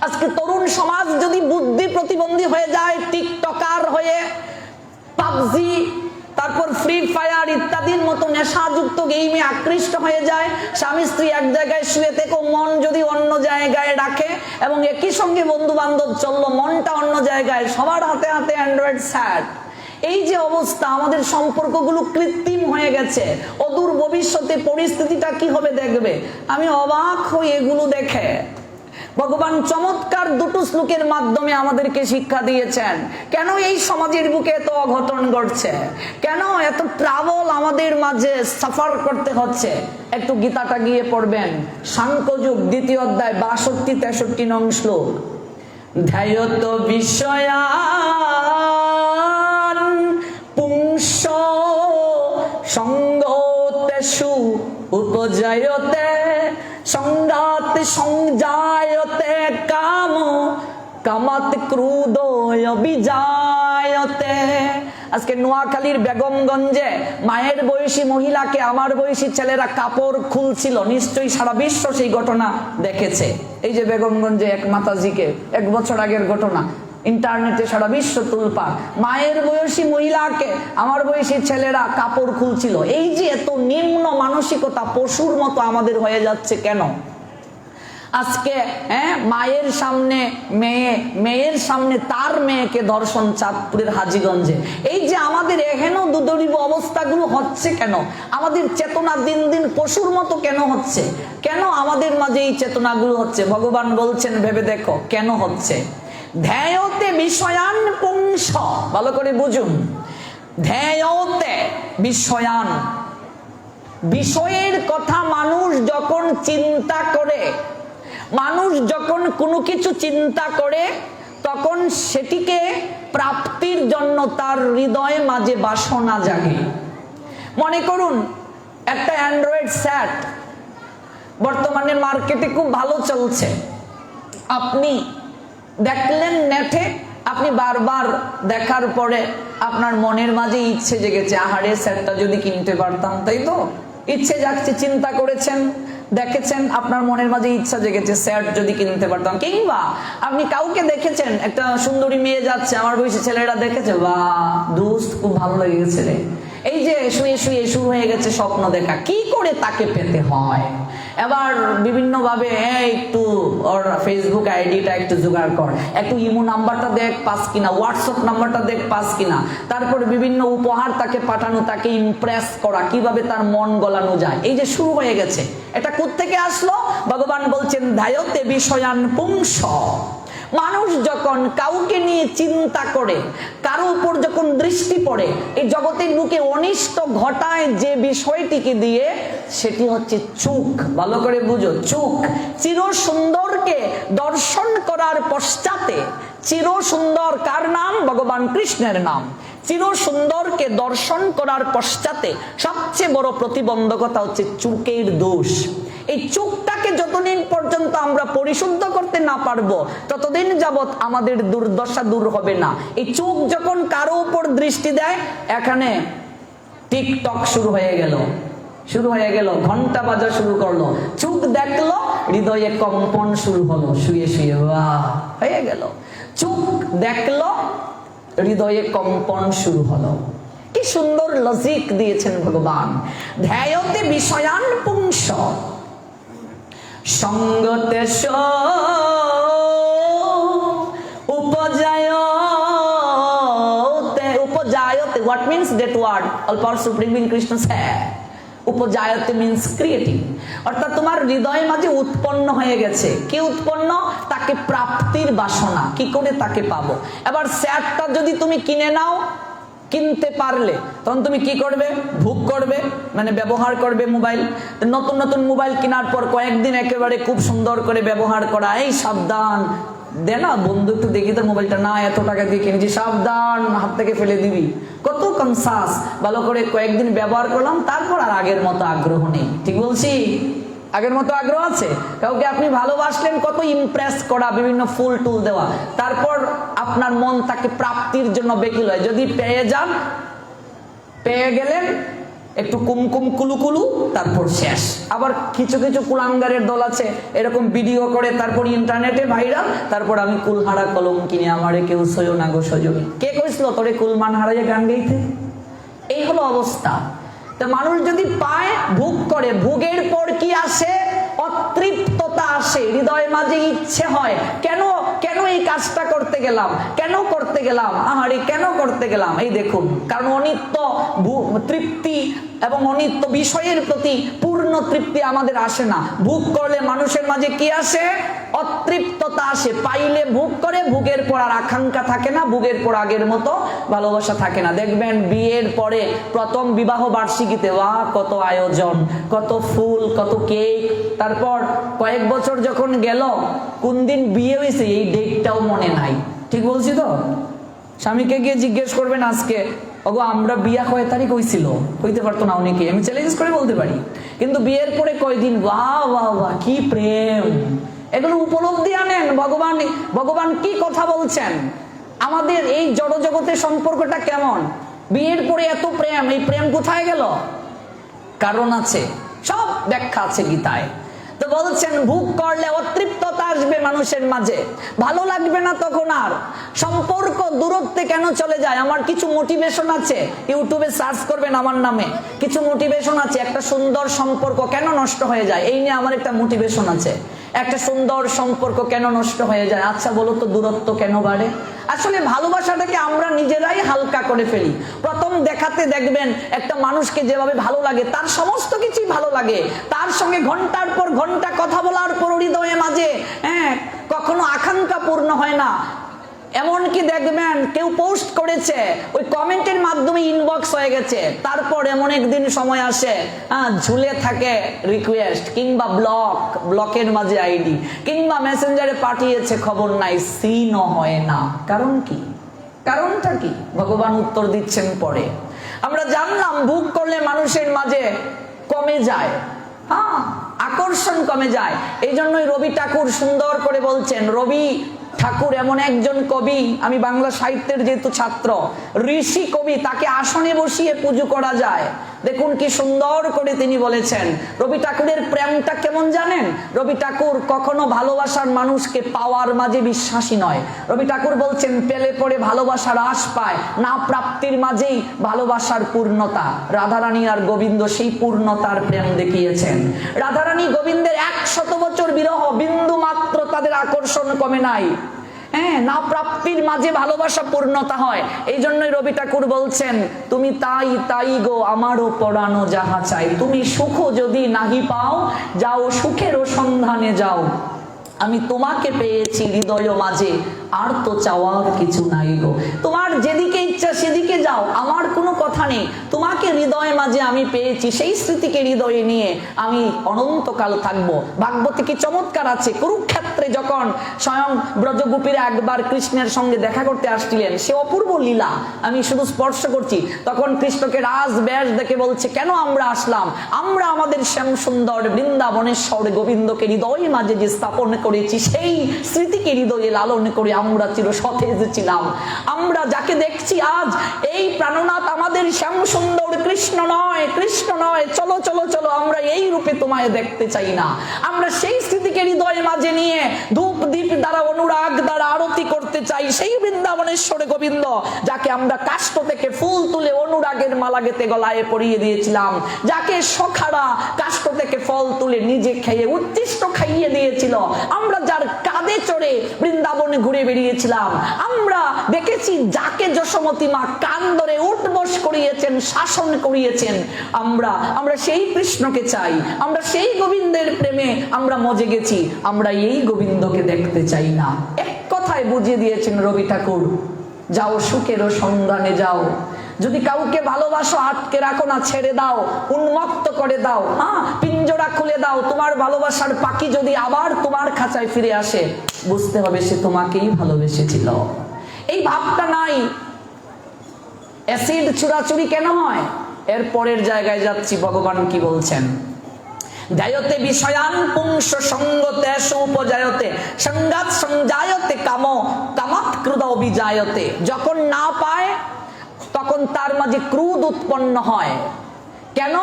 আজকে তরুণ সমাজ যদি বুদ্ধি প্রতিবন্ধী হয়ে যায়, টিকটকার হয়ে পাবজি, তারপর ফ্রি ফায়ার ইত্যাদির মতো নেশাযুক্ত গেমে আকৃষ্ট হয়ে যায়, স্বামী স্ত্রী এক জায়গায় শুয়ে থেকেও মন যদি অন্য জায়গায় রাখে, এবং একই সঙ্গে বন্ধু বান্ধব চললো, মনটা অন্য জায়গায়, সবার হাতে হাতে অ্যান্ড্রয়েড সেট। এই যে অবস্থা, আমাদের সম্পর্কগুলো কৃত্রিম হয়ে গেছে। অদূর ভবিষ্যতে পরিস্থিতিটা কি হবে দেখবে। আমি অবাক হই এগুলো দেখে। ভগবান চমৎকার দুটো শ্লোকের মাধ্যমে আমাদেরকে শিক্ষা দিয়েছেন। কেন এই সমাজের বুকে এত অঘটন ঘটছে, কেন এত ট্রাভেল আমাদের মাঝে সাফার করতে হচ্ছে। একটু গীতাটা গিয়ে পড়বেন, সাংখ্যযোগ 2য় অধ্যায় 62-63 নং শ্লোক। ধ্যায়ত বিষয়ান পুংস সঙ্গতেষু উপজায়তে সংঘাতে সংজায়তে কাম কামাত ক্রুধ অভিজায়তে। আজকে নোয়াখালীর বেগমগঞ্জে মায়ের বয়সী মহিলাকে আমার বয়সী ছেলেরা কাপড় খুলছিল, নিশ্চয়ই সারা বিশ্ব সেই ঘটনা দেখেছে। এই যে বেগমগঞ্জে এক মাতাজিকে 1 বছর আগের ঘটনা, ইন্টারনেটে সারা বিশ্ব তুলপাড়। মায়ের বয়সী মহিলাকে আমার বয়সী ছেলেরা কাপড় খুলছিল। এই যে এত নিম্ন মানসিকতা পশুর মতো আমাদের হয়ে যাচ্ছে কেন? আজকে মায়ের সামনে মেয়ে, মেয়ের সামনে তার মেয়েকে ধর্ষণ চাঁদপুরের হাজীগঞ্জে। এই যে আমাদের এহেন দুদরিব অবস্থাগুলো হচ্ছে কেন? আমাদের চেতনা দিন দিন পশুর মতো কেন হচ্ছে? কেন আমাদের মাঝে এই চেতনাগুলো হচ্ছে? ভগবান বলছেন ভেবে দেখো কেন হচ্ছে। ধ্যায়তে বিষয়ান পুংস, ভালো করে বুঝুন। ধ্যায়তে বিষয়ান, বিষয়ের কথা মানুষ যখন চিন্তা করে, মানুষ যখন কোনো কিছু চিন্তা করে, তখন সেটিকে প্রাপ্তির জন্য তার হৃদয়ে মাঝে বাসনা জাগে। মনে করুন একটা অ্যান্ড্রয়েড সেট বর্তমানে মার্কেটে খুব ভালো চলছে, আপনি দেখলেন নেটে, আপনি বারবার দেখার পরে আপনার মনের মাঝে ইচ্ছে জেগেছে, আহারে সেটটা যদি কিনতে পারতাম, তাই তো? ইচ্ছে জাগছে, চিন্তা করেছেন, দেখেছেন, আপনার মনের মাঝে ইচ্ছা জেগেছে সেট যদি কিনতে পারতাম। কিংবা আপনি কাউকে দেখেছেন, একটা সুন্দরী মেয়ে যাচ্ছে, আমার বয়সী ছেলেরা দেখেছে, বাহ দোস্ত খুব ভালো লেগে গেছে রে, এই যে শুয়ে শুয়ে শুরু হয়ে গেছে স্বপ্ন দেখা। কি করে তাকে পেতে হয়? এবার বিভিন্ন ভাবে একটু ওর ফেসবুক আইডিটা একটু জোগাড় কর, একটু ইমো নাম্বারটা দেখ পাস কিনা, হোয়াটসঅ্যাপ নাম্বারটা দেখ পাস কিনা, তারপর বিভিন্ন উপহার তাকে পাঠানো, তাকে ইমপ্রেস করা, কিভাবে তার মন গলানো যায়, এই যে শুরু হয়ে গেছে। এটা কোত্থেকে আসলো? ভগবান বলছেন ধায়তে বিষয়ান পুংস। মানুষ যখন কাউকে নিয়ে চিন্তা করে, কারো উপর যখন দৃষ্টি পড়ে, এই জগতের বুকে অনিষ্ট ঘটায় যে বিষয়টিকে দিয়ে, সেটি হচ্ছে চোখ। ভালো করে বুঝো, চোখ। চির সুন্দরকে দর্শন করার পশ্চাতে, চির সুন্দর কার নাম? ভগবান কৃষ্ণের নাম। চির সুন্দরকে দর্শন করার পশ্চাতে সবচেয়ে বড় প্রতিবন্ধকতা হচ্ছে চোখের দোষ। এই চোখটাকে যতদিন পর্যন্ত আমরা পরিশুদ্ধ করতে না পারবো, ততদিন যাবত আমাদের দুর্দশা দূর হবে না। এই চোখ যখন কারো উপর দৃষ্টি দেয়, এখানে টিকটক শুরু হয়ে গেল, ঘন্টা বাজা শুরু করলো, চোখ দেখলো, হৃদয়ে কম্পন শুরু হলো, শুয়ে শুয়ে বাহ হয়ে গেল। চোখ দেখলো, হৃদয়ে কম্পন শুরু হলো। কি সুন্দর লজিক দিয়েছেন ভগবান। ধ্যায়তে বিষয়ান পুংস সঙ্গতে উপজায়তে, what means that word? All power supreme being Krishna said. উপজায়তে means creating, অর্থাৎ তোমার হৃদয়ের মাঝে উৎপন্ন হয়ে গেছে। কি উৎপন্ন? তাকে প্রাপ্তির বাসনা। কি করে তাকে পাবো? এবার স্যাটটা যদি তুমি কিনে নাও, কিনতে পারলে তখন তুমি কি করবে? ভোগ করবে, মানে ব্যবহার করবে মোবাইল। নতুন নতুন মোবাইল কেনার পর কয়েকদিন একেবারে খুব সুন্দর করে ব্যবহার করা, এই সাবধান দে না বন্ধু, একটু দেখি তোর মোবাইলটা, না এত টাকা দিয়ে কিনেছি, সাবধান হাত থেকে ফেলে দিবি। কত কনসাস, ভালো করে কয়েকদিন ব্যবহার করলাম, তারপর আর আগের মতো আগ্রহ নেই। ঠিক বলছি? আগের মতো আগ্রহ আছে? কাউকে আপনি ভালোবাসলেন, কত ইমপ্রেস করা, বিভিন্ন ফুল টুল দেওয়া, তারপর আপনার মন তাকে প্রাপ্তির জন্য বেকিল হয়। যদি পেয়ে যান, পেয়ে গেলেন, একটু কুমকুম কুলুকুলু, তারপর শেষ। আবার কিছু কিছু কুলাঙ্গারের দল আছে, এরকম ভিডিও করে, তারপর ইন্টারনেটে ভাইরাল, তারপর আমি কুলহারা কলম কিনে আমারে কেউ সইও না গো সজনী। কে কইছিল তোরে কুলমান হারাইয়া গান গাইতে? এই হলো অবস্থা। তো মানুষ যদি পায়, ভোগ করে, ভোগের পর কি আসে? অতৃপ্ততা আসে, হৃদয়ের মাঝে ইচ্ছে হয়, কেন কেন এই কাজটা করতে গেলাম, কেন করতে গেলাম, আহারে কেন করতে গেলাম। এই দেখুন, কারণ অনিত্য তৃপ্তি এবং অনিত্য বিষয়ের প্রতি পূর্ণ তৃপ্তি আমাদের আসে না। ভোগ করলে মানুষের মাঝে কি আসে? অতৃপ্ততা আসে। পাইলে ভোগ করে, ভোগের পর আর আকাঙ্ক্ষা থাকে না, ভোগের পর আগের মতো ভালোবাসা থাকে না। দেখবেন বিয়ের পরে প্রথম বিবাহ বার্ষিকীতে বাহ কত আয়োজন, কত ফুল, কত কেক, তারপর কয়েক বছর যখন গেল, কোন দিন বিয়ে হয়েছে এই ডেটটাও মনে নাই। ঠিক বলছি তো? স্বামীকে গিয়ে জিজ্ঞেস করবেন আজকে, ওগো আমরা বিয়া কয় তারিখ হয়েছিল, হইতে পারতো না অনেকে, আমি চ্যালেঞ্জ করে বলতে পারি। কিন্তু বিয়ের পরে কয়দিন, বাহ বাহ বাহ কি প্রেম। এগুলো উপলব্ধি আনেন। ভগবান কি কথা বলছেন, আমাদের এই জড় জগতের সম্পর্কটা কেমন। বিয়ের পরে এত প্রেম, এই প্রেম কোথায় গেল? কারণ আছে, সব ব্যাখ্যা আছে গীতায়। তো বলছেন ভোগ করলে অতৃপ্ততা আসবে মানুষের মাঝে, ভালো লাগবে না তখন আর। সম্পর্ক দূরত্বে কেন চলে যায়? আমার কিছু মোটিভেশন আছে, ইউটিউবে সার্চ করবেন আমার নামে, কিছু মোটিভেশন আছে। একটা সুন্দর সম্পর্ক কেন নষ্ট হয়ে যায়, এই নিয়ে আমার একটা মোটিভেশন আছে। একটা সুন্দর সম্পর্ক কেন নষ্ট হয়ে যায়? আচ্ছা বলো তো, দূরত্ব কেন বাড়ে? আসলে ভালোবাসাটাকে আমরা নিজেরাই হালকা করে ফেলি। প্রথম দেখাতে দেখবেন একটা মানুষকে যেভাবে ভালো লাগে, তার সমস্ত কিছুই ভালো লাগে, তার সঙ্গে ঘন্টার পর ঘন্টা কথা বলার পর হৃদয়ে মাঝে কখনো আকাঙ্ক্ষা পূর্ণ হয় না। এমনকি দেখবেন কেউ পোস্ট করেছে, ওই কমেন্টের মাধ্যমে ইনবক্স হয়ে গেছে, তারপর এমন একদিন সময় আসে ঝুলে থাকে রিকোয়েস্ট কিংবা ব্লকের মাঝে আইডি কিংবা মেসেঞ্জারে পাঠিয়েছে, খবর নাই, সিনও হয় না। কারণ কি? কারণটা কি? ভগবান উত্তর দিচ্ছেন পরে। আমরা জানলাম ভোগ করলে মানুষের মাঝে কমে যায়, আকর্ষণ কমে যায়। এই জন্যই রবি ঠাকুর সুন্দর করে বলছেন, রবি ঠাকুর এমন একজন কবি, আমি বাংলা সাহিত্যের যেহেতু ছাত্র, ঋষি কবি, তাকে আসনে বসিয়ে পুজো করা যায়। দেখুন কি সুন্দর করে তিনি বলেছেন। রবি ঠাকুরের প্রেমটা কেমন জানেন? রবি ঠাকুর কখনো ভালোবাসার মানুষকে পাওয়ার মাঝে বিশ্বাসী নয়। রবি ঠাকুর বলছেন, পেলে পরে ভালোবাসার আশ পায়, না প্রাপ্তির মাঝেই ভালোবাসার পূর্ণতা। রাধারানী আর গোবিন্দ সেই পূর্ণতার প্রেম দেখিয়েছেন। রাধারানী গোবিন্দের 100 বছর বিরহ, বিন্দু মাত্র তাদের আকর্ষণ কমে নাই। না প্রাপ্তির মাঝে ভালোবাসা পূর্ণতা হয়। এই জন্যই রবি ঠাকুর বলছেন, তুমি তাই তাই গো আমারও পরানো যাহা চাই, তুমি সুখ যদি নাহি পাও, যাও সুখেরও সন্ধানে যাও, আমি তোমাকে পেয়েছি হৃদয় মাঝে, আর তো চাওয়ার কিছু নাই গো। তোমার যেদিকে ইচ্ছা সেদিকে যাও, আমার কোনো কথা নেই, তোমাকে হৃদয় মাঝে আমি পেয়েছি, সেই স্মৃতিকে হৃদয়ে নিয়ে আমি অনন্তকাল থাকবো। ভাগবতে কি চমৎকার আছে, কুরুক্ষেত্রে যখন স্বয়ং ব্রজগোপীরা একবার কৃষ্ণের সঙ্গে দেখা করতে আসছিলেন, সে অপূর্ব লীলা আমি শুধু স্পর্শ করছি, তখন কৃষ্ণকে রাজ ব্যাস দেখে বলছে, কেন আমরা আসলাম? আমরা আমাদের শ্যাম সুন্দর বৃন্দাবনেশ্বর গোবিন্দকে হৃদয় মাঝে যে স্থাপন করেছি, সেই স্মৃতিকে হৃদয়ে লালন করে আমরা চির সতেজ ছিলাম। আমরা যাকে দেখছি আজ, এই প্রাণনাথ আমাদের শ্যাম সুন্দর কৃষ্ণ নয়, কৃষ্ণ নয়, চলো চলো চলো, আমরা এই রূপে তোমায় দেখতে চাই না। আমরা সেই স্মৃতিকে হৃদয়ের মাঝে নিয়ে ধূপ দীপ দ্বারা, অনুরাগ দ্বারা আরতি করতে চাই, সেই বৃন্দাবনেশ্বরে গোবিন্দ যাকে আমরা কাষ্ঠ থেকে ফুল তুলে অনুরাগের মালা গেতে গলায় পরিয়ে দিয়েছিলাম, যাকে সখারা কাষ্ঠ থেকে ফল তুলে নিজে খেয়ে উচ্ছিষ্ট খাইয়ে দিয়েছিল, আমরা যার কাঁধে চড়ে বৃন্দাবনে ঘুরে বেরিয়েছিলাম, আমরা দেখেছি যাকে যশোমতী মা কান ধরে উঠবস করিয়েছেন, শাসন করিয়েছেন, আমরা সেই কৃষ্ণকে চাই, আমরা সেই গোবিন্দের প্রেমে আমরা মজে গেছি, আমরা এই গোবিন্দকে দেখতে চাই না। এক কথায় বুঝিয়ে দিয়েছেন রবি ঠাকুর, যাও সুখেরও সন্ধানে যাও। যদি কাউকে ভালোবাসো, আটকে রাখো না, ছেড়ে দাও, উন্মুক্ত করে দাও, পিঞ্জরা খুলে দাও। তোমার ভালোবাসার পাখি যদি আবার তোমার খাঁচায় ফিরে আসে, বুঝতে হবে সে তোমাকেই ভালোবেসেছিল। এই ভাবটা নাই। অ্যাসিড চুরাচুরি কেন হয়? এর পরের জায়গায় যাচ্ছি, ভগবান কি বলছেন। জায়তে বিষয়ান পুংস সঙ্গতে উপজায়তে সংগাত সংজায়তে কাম কামাত ক্রোধ অভিজায়তে। যখন না পায় তখন তার মাঝে ক্রোধ উৎপন্ন হয়। কেন?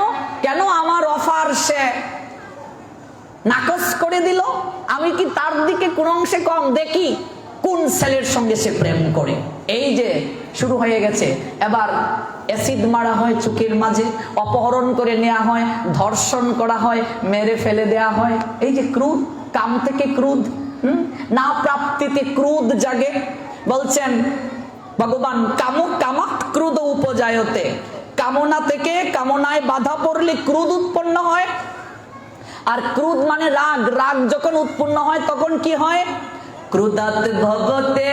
কেন আমার অফার সে নাকচ করে দিল? আমি কি তার দিকে কোন অংশে কম? দেখি কোন ছেলের সঙ্গে সে প্রেম করে। এই যে শুরু হয়ে গেছে। এবার অ্যাসিড মারা হয় চোখের মাঝে, অপহরণ করে নেওয়া হয়, ধর্ষণ করা হয়, মেরে ফেলে দেয়া হয়। এই যে ক্রোধ, কাম থেকে ক্রোধ, না প্রাপ্তিতে ক্রোধ জাগে। বলছেন ভগবান, কামাত ক্রোধ উপজায়তে, কামনা থেকে, কামনায় বাধা পড়লে ক্রোধ উৎপন্ন হয়। আর ক্রোধ মানে রাগ। রাগ যখন উৎপন্ন হয় তখন কি হয়? ক্রোধাৎ ভবতে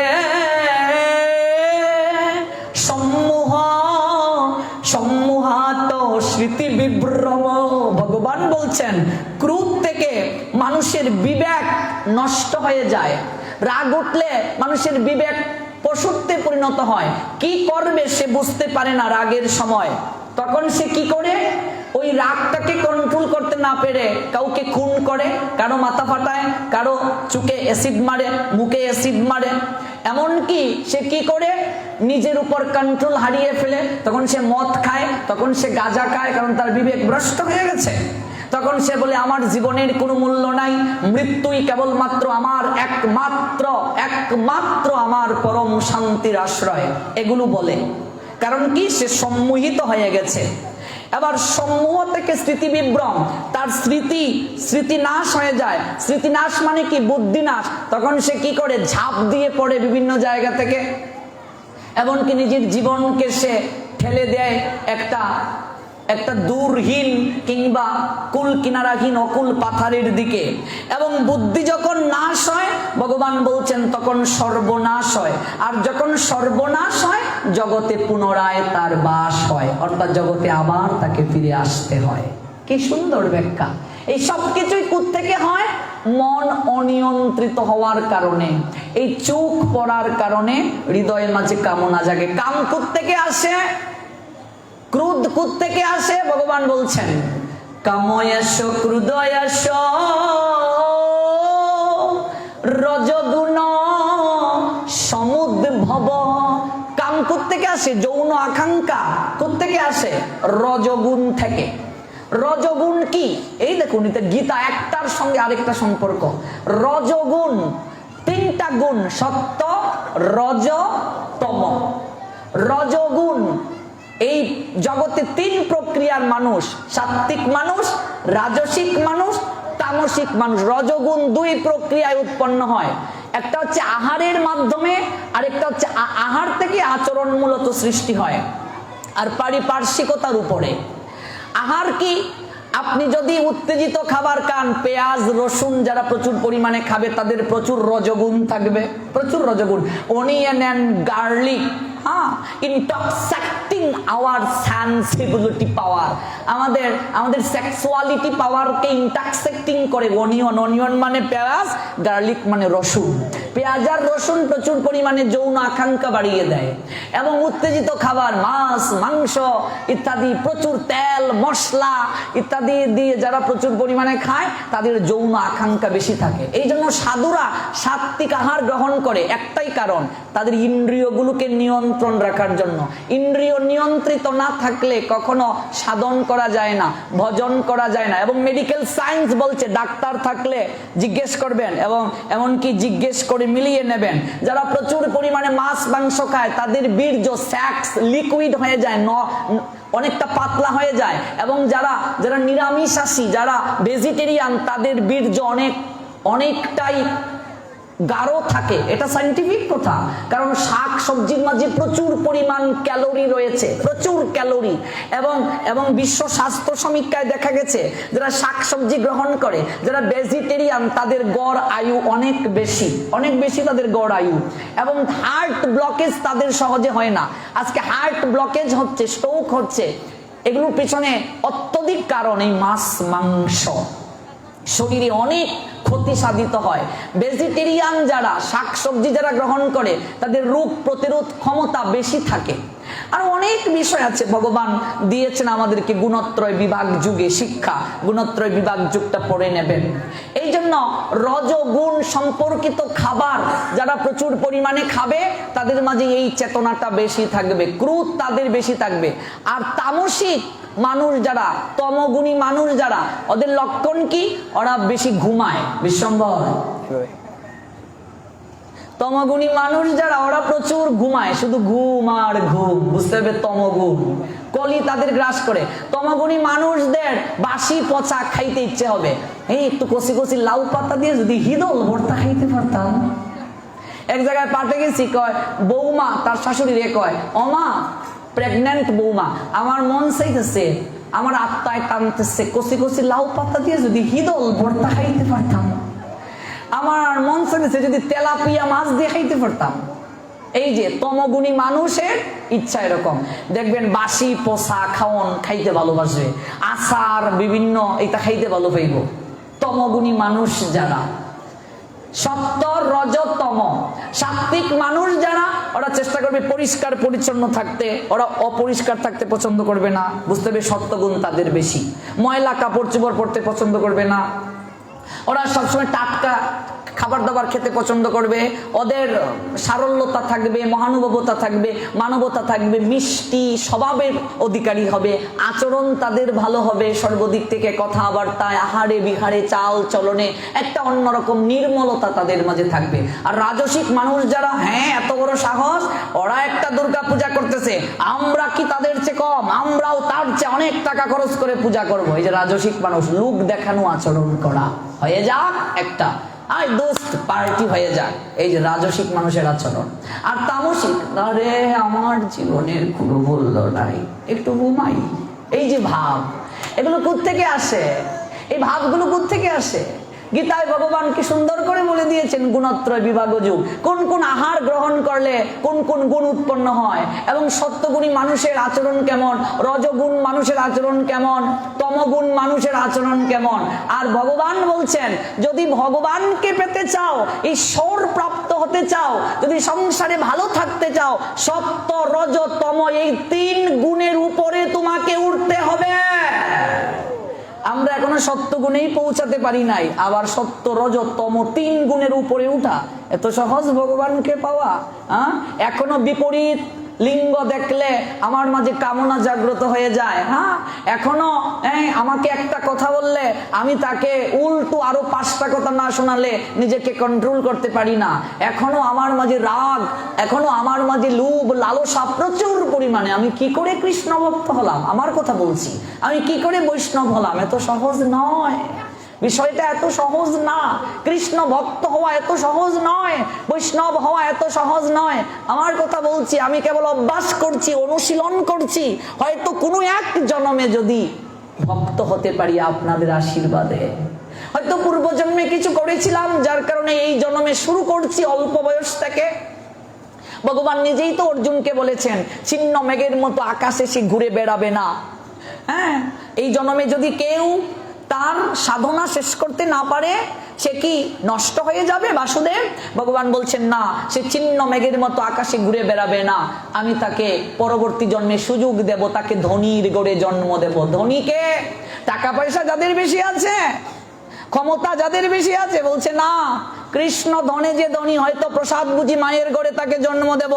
সম্মোহ সম্মোহাত স্মৃতি বিভ্রম। ভগবান বলছেন ক্রোধ থেকে মানুষের বিবেক নষ্ট হয়ে যায়। রাগ উঠলে মানুষের বিবেক পশুত্বে পরিণত হয়। কি করবে সে বুঝতে পারে না রাগের সময়। তখন সে কি করে? ওই রাগটাকে কন্ট্রোল করতে না পেরে কাউকে খুন করে, কারো মাথা ফাটায়, কারো চোখে অ্যাসিড মারে, মুখে অ্যাসিড মারে। এমনকি সে কি করে? নিজের উপর কন্ট্রোল হারিয়ে ফেলে। তখন সে মদ খায়, তখন সে গাঁজা খায়, কারণ তার বিবেক ভ্রষ্ট হয়ে গেছে। তখন সে বলে আমার জীবনের কোনো মূল্য নাই, মৃত্যুই কেবলমাত্র আমার একমাত্র আমার পরম শান্তির আশ্রয়, এগুলো বলে। কারণ কি? সে সম্মোহিত হয়ে গেছে। এবার সম্মোহ থেকে স্মৃতি বিভ্রম, তার স্মৃতি নাশ হয়ে যায়। স্মৃতি নাশ মানে কি? বুদ্ধি নাশ। তখন সে কি করে? ঝাঁপ দিয়ে পড়ে বিভিন্ন জায়গা থেকে, এমনকি নিজের জীবনকে সে ঠেলে দেয় একটা দুর্হীন কিংবা কুল কিনারাহীন অকুল পাথারের দিকে। এবং বুদ্ধি যখন নাশ হয় ভগবান বলছেন তখন সর্বনাশ হয়, আর যখন সর্বনাশ হয় জগতে পুনরায় তার বাস হয়, অর্থাৎ জগতে আবার তাকে ফিরে আসতে হয়। কি সুন্দর ব্যাখ্যা। এই সব কিছুই কোত্থেকে হয়? মন অনিয়ন্ত্রিত হওয়ার কারণে, এই চোখ পড়ার কারণে হৃদয়ের মাঝে কামনা জাগে। কাম কোত্থেকে আসে? ক্রোধ কোত্থেকে আসে? ভগবান বলছেন কাময়েশ ক্রোধয়েশ রজগুণ সমুদ্ভব। কাম কোত্থেকে আসে? যৌন আকাঙ্ক্ষা কোত্থেকে আসে? রজগুণ থেকে। রজগুণ কি? এই দেখুন, এটা গীতা একটার সঙ্গে আরেকটা সম্পর্ক। রজগুণ তিনটা গুণ, সত্য, রজ, তম। রজগুণ এই জগতে তিন প্রক্রিয়ার মানুষ, সাত্ত্বিক মানুষ, রাজসিক মানুষ, তামসিক মানুষ। রজগুণ দুই প্রক্রিয়ায় উৎপন্ন হয়। একটা হচ্ছে আহারের মাধ্যমে, আরেকটা হচ্ছে আহার থেকে আচরণ মূলত সৃষ্টি হয়, আর পারিপার্শ্বিকতার উপরে। আহার কি? আপনি যদি উত্তেজিত খাবার খান, পেঁয়াজ রসুন যারা প্রচুর পরিমাণে খাবে তাদের প্রচুর রজগুণ থাকবে, প্রচুর রজগুণ। Onion and garlic intoxicating our sensibility power, আমাদের সেক্সুয়ালিটি পাওয়ারকে ইনটক্সিকেটিং করে। অনিয়ন মানে পেঁয়াজ, গার্লিক মানে রসুন। পেঁয়াজ আর রসুন প্রচুর পরিমাণে যৌন আকাঙ্ক্ষা বাড়িয়ে দেয়। এবং উত্তেজিত খাবার, মাছ মাংস ইত্যাদি, প্রচুর তেল মশলা ইত্যাদি দিয়ে যারা প্রচুর পরিমাণে খায় তাদের যৌন আকাঙ্ক্ষা বেশি থাকে। এই জন্য সাধুরা সাত্ত্বিক আহার গ্রহণ করে, একটাই কারণ, তাদের ইন্দ্রিয়গুলোকে নিয়ন্ত্রণ রাখার জন্য। ইন্দ্রিয় নিয়ন্ত্রিত না থাকলে কখনো সাধন করা যায় না, ভজন করা যায় না। এবং মেডিকেল সায়েন্স বলছে, ডাক্তার থাকলে জিজ্ঞেস করবেন এবং এমনকি জিজ্ঞেস করে মিলিয়ে নেবেন, যারা প্রচুর পরিমাণে মাছ মাংস খায় তাদের বীর্য সেক্স লিকুইড হয়ে যায়, অনেকটা পাতলা হয়ে যায়। এবং যারা নিরামিষাশী, যারা ভেজিটেরিয়ান, তাদের বীর্য অনেকটাই গাঢ় থাকে। এটা সায়েন্টিফিক কথা, কারণ শাক সবজির মাঝে প্রচুর পরিমাণ ক্যালোরি রয়েছে, প্রচুর ক্যালোরি। এবং বিশ্ব স্বাস্থ্য সমীক্ষায় দেখা গেছে যারা শাক সবজি গ্রহণ করে, যারা ভেজিটেরিয়ান, তাদের গড় আয়ু অনেক বেশি তাদের গড় আয়ু। এবং হার্ট ব্লকেজ তাদের সহজে হয় না। আজকে হার্ট ব্লকেজ হচ্ছে, স্ট্রোক হচ্ছে, এগুলোর পিছনে অত্যধিক কারণ এই মাছ মাংস। শরীরে অনেক ক্ষতি সাধিত হয়। ভেজিটেরিয়ান যারা, শাকসবজি যারা গ্রহণ করে তাদের রোগ প্রতিরোধ ক্ষমতা বেশি থাকে। আর অনেক বিষয় আছে ভগবান দিয়েছেন আমাদেরকে গুণত্রয় বিভাগ যুগে শিক্ষা। গুণত্রয় বিভাগ যুগটা পড়ে নেবেন। এই জন্য রজগুণ সম্পর্কিত খাবার যারা প্রচুর পরিমাণে খাবে তাদের মাঝে এই চেতনাটা বেশি থাকবে, ক্রোধ তাদের বেশি থাকবে। আর তামসিক মানুষ যারা, তমগুণী মানুষ যারা, ওদের লক্ষণ কি? ওরা বেশি ঘুমায়। বিশ্বম্ভর, তমগুণী মানুষ যারা, ওরা প্রচুর ঘুমায়, শুধু ঘুম আর ঘুম। বুঝতে হবে, তমগুণ কলি তাদের গ্রাস করে। তমগুণী মানুষদের বাসি পচা খাইতে ইচ্ছে হবে। এই একটু কষি কষি লাউ পাতা দিয়ে যদি হিদল ভর্তা খাইতে পারতাম। এক জায়গায় পাঠে গেছি, কয় বৌমা তার শাশুড়ি রে কয়, অমা প্রেগন্যান্ট বৌমা, আমার মন চাইতেছে, আমার আত্মায় টানতেছে, কষি কষি লাউ পাতা দিয়ে যদি হিদল ভর্তা খাইতে পারতাম। আমার মন চাইতেছে যদি তেলাপিয়া মাছ দিয়ে খাইতে পারতাম। এই যে তমগুণী মানুষের ইচ্ছা এরকম। দেখবেন বাসি পোষা খাওয়ন খাইতে ভালোবাসবে, আচার বিভিন্ন এটা খাইতে ভালো পাইব তমগুণী মানুষ যারা। সত্য রজতম সাত্ত্বিক মানুষ যারা, ওরা চেষ্টা করবে পরিষ্কার পরিচ্ছন্ন থাকতে, ওরা অপরিষ্কার থাকতে পছন্দ করবে না। বুঝতে হবে, সত্যগুণ তাদের বেশি। ময়লা কাপড় চোপড় পরতে পছন্দ করবে না, ওরা সবসময় টাটকা খাবার দাবার খেতে পছন্দ করবে। ওদের সারল্যতা থাকবে, মহানুভবতা থাকবে, মানবতা থাকবে, মিষ্টি স্বভাবের অধিকারী হবে, আচরণ তাদের ভালো হবে সর্বদিক থেকে, কথাবার্তায়, আহারে বিহারে, চাল চলনে একটা অন্যরকম নির্মলতা তাদের মাঝে থাকবে। আর রাজসিক মানুষ যারা, হ্যাঁ এত বড় সাহস, ওরা একটা দুর্গা পূজা করতেছে, আমরা কি তাদের চেয়ে কম? আমরাও তার চেয়ে অনেক টাকা খরচ করে পূজা করব। এই যে রাজসিক মানুষ, লোক দেখানো আচরণ করা, হয়ে যাক একটা আই দোস্ত পার্টি হয়ে যায়, এই যে রাজসিক মানুষের আচরণ। আর তামসিক, আরে আমার জীবনের কোনো মূল্য নাই, একটু ঘুমাই, এই যে ভাব। এগুলো কোত্থেকে আসে? এই ভাবগুলো কোত্থেকে আসে? গীতায় ভগবান কি সুন্দর করে বলে দিয়েছেন গুণত্রয় বিভাগ যুগ, কোন কোন আহার গ্রহণ করলে কোন কোন গুণ উৎপন্ন হয়, এবং সত্যগুণী মানুষের আচরণ কেমন, রজগুণ মানুষের আচরণ কেমন, তমগুণ মানুষের আচরণ কেমন। আর ভগবান বলছেন যদি ভগবানকে পেতে চাও, ঈশ্বর প্রাপ্ত হতে চাও, যদি সংসারে ভালো থাকতে চাও, সত্য রজ তম এই 3 গুণের উপরে তোমাকে উঠতে হবে। আমরা এখনো সত্য গুণেই পৌঁছাতে পারি নাই, আবার সত্য রজ তম 3 গুণের উপরে উঠা এত সহজ ভগবানকে পাওয়া? এখনো বিপরীত লিঙ্গ দেখলে আমার মাঝে কামনা জাগ্রত হয়ে যায়। এখনো আমাকে একটা কথা বললে আমি তাকে উল্টো আরো 5টা কথা না শোনালে নিজেকে কন্ট্রোল করতে পারি না। এখনো আমার মাঝে রাগ, এখনো আমার মাঝে লোভ লালসা প্রচুর পরিমাণে। আমি কি করে কৃষ্ণ ভক্ত হলাম? আমার কথা বলছি, আমি কি করে বৈষ্ণব হলাম? এত সহজ নয়, বিষয়টা এত সহজ না। কৃষ্ণ ভক্ত হওয়া এত সহজ নয়, বৈষ্ণব হওয়া এত সহজ নয়। আমার কথা বলছি, আমি কেবল অভ্যাস করছি, অনুশীলন করছি। হয়তো কোনো এক জন্মে যদি ভক্ত হতে পারি আপনাদের আশীর্বাদে, হয়তো পূর্বজন্মে কিছু করেছিলাম যার কারণে এই জন্মে শুরু করছি অল্প বয়স থেকে। ভগবান নিজেই তো অর্জুনকে বলেছেন ছিন্ন মেঘের মতো আকাশে সে ঘুরে বেড়াবে না। এই জন্মে যদি কেউ তার সাধনা শেষ করতে না পারে সে কি নষ্ট হয়ে যাবে? বাসুদেব ভগবান বলছেন না, সে ছিন্ন মেঘের মতো আকাশে ঘুরে বেড়াবে না। আমি তাকে পরবর্তী জন্মে সুযোগ দেব, তাকে ধনীর গড়ে জন্ম দেব। ধনীকে, টাকা পয়সা যাদের বেশি আছে, ক্ষমতা যাদের বেশি আছে, বলছে না কৃষ্ণ ধনে যে ধনী, হয়তো প্রসাদ বুঝি মায়ের ঘরে তাকে জন্ম দেব।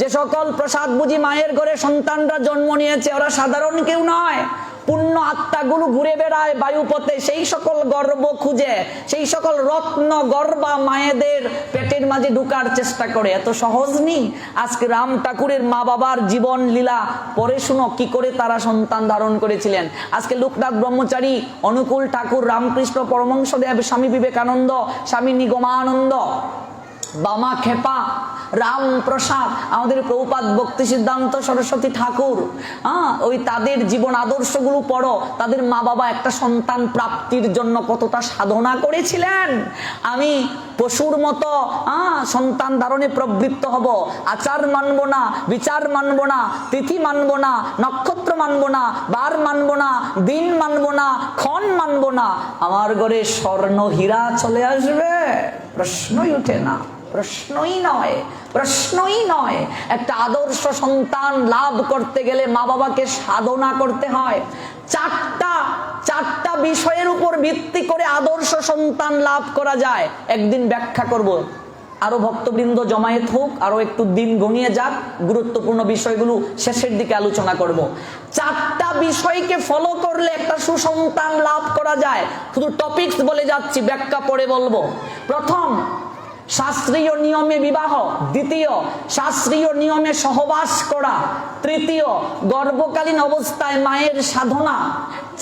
যে সকল প্রসাদ বুঝি মায়ের ঘরে সন্তানরা জন্ম নিয়েছে ওরা সাধারণ কেউ নয়, পুণ্য আত্মাগুলো ঘুরে বেড়ায় বায়ুপথে, সেই সকল গর্ব খুঁজে, সেই সকল রত্ন গর্বা মায়েদের পেটের মাঝে ঢুকার চেষ্টা করে। এত সহজ নেই। আজকে রাম ঠাকুরের মা বাবার জীবন লীলা পরে শুনো কি করে তারা সন্তান ধারণ করেছিলেন। আজকে লোকনাথ ব্রহ্মচারী, অনুকূল ঠাকুর, রামকৃষ্ণ পরমহংসদেব, স্বামী বিবেকানন্দ, স্বামী নিগমানন্দ, বামা খেপা, রাম প্রসাদ, আমাদের প্রভুপাদ ভক্তি সিদ্ধান্ত সরস্বতী ঠাকুর, ওই তাদের জীবন আদর্শগুলো পড়ো। তাদের মা বাবা একটা সন্তান প্রাপ্তির জন্য কতটা সাধনা করেছিলেন। আমি পশুর মতো সন্তান ধারণে প্রবৃত্ত হব, আচার মানব না, বিচার মানব না, তিথি মানব না, নক্ষত্র মানব না, বার মানব না, দিন মানব না, ক্ষণ মানব না, আমার ঘরে স্বর্ণ হীরা চলে আসবে? প্রশ্নই উঠে না, প্রশ্নই নয়, প্রশ্নই নয়। একটা আদর্শ সন্তান লাভ করতে গেলে মা বাবাকে সাধনা করতে হয়। চারটা বিষয়ের উপর ভিত্তি করে আদর্শ সন্তান লাভ করা যায়। একদিন ব্যাখ্যা করব, আরো ভক্তবৃন্দ জমায়েত হোক, আরো একটু দিন গনিয়ে যাক, গুরুত্বপূর্ণ বিষয়গুলো শেষের দিকে আলোচনা করব। 4টা বিষয়কে ফলো করলে একটা সুসন্তান লাভ করা যায়। শুধু টপিকস বলে যাচ্ছি, ব্যাখ্যা পরে বলবো। প্রথম, শাস্ত্রীয় নিয়মে বিবাহ। দ্বিতীয়, শাস্ত্রীয় নিয়মে সহবাস করা। তৃতীয়, গর্ভকালীন অবস্থায় মায়ের সাধনা।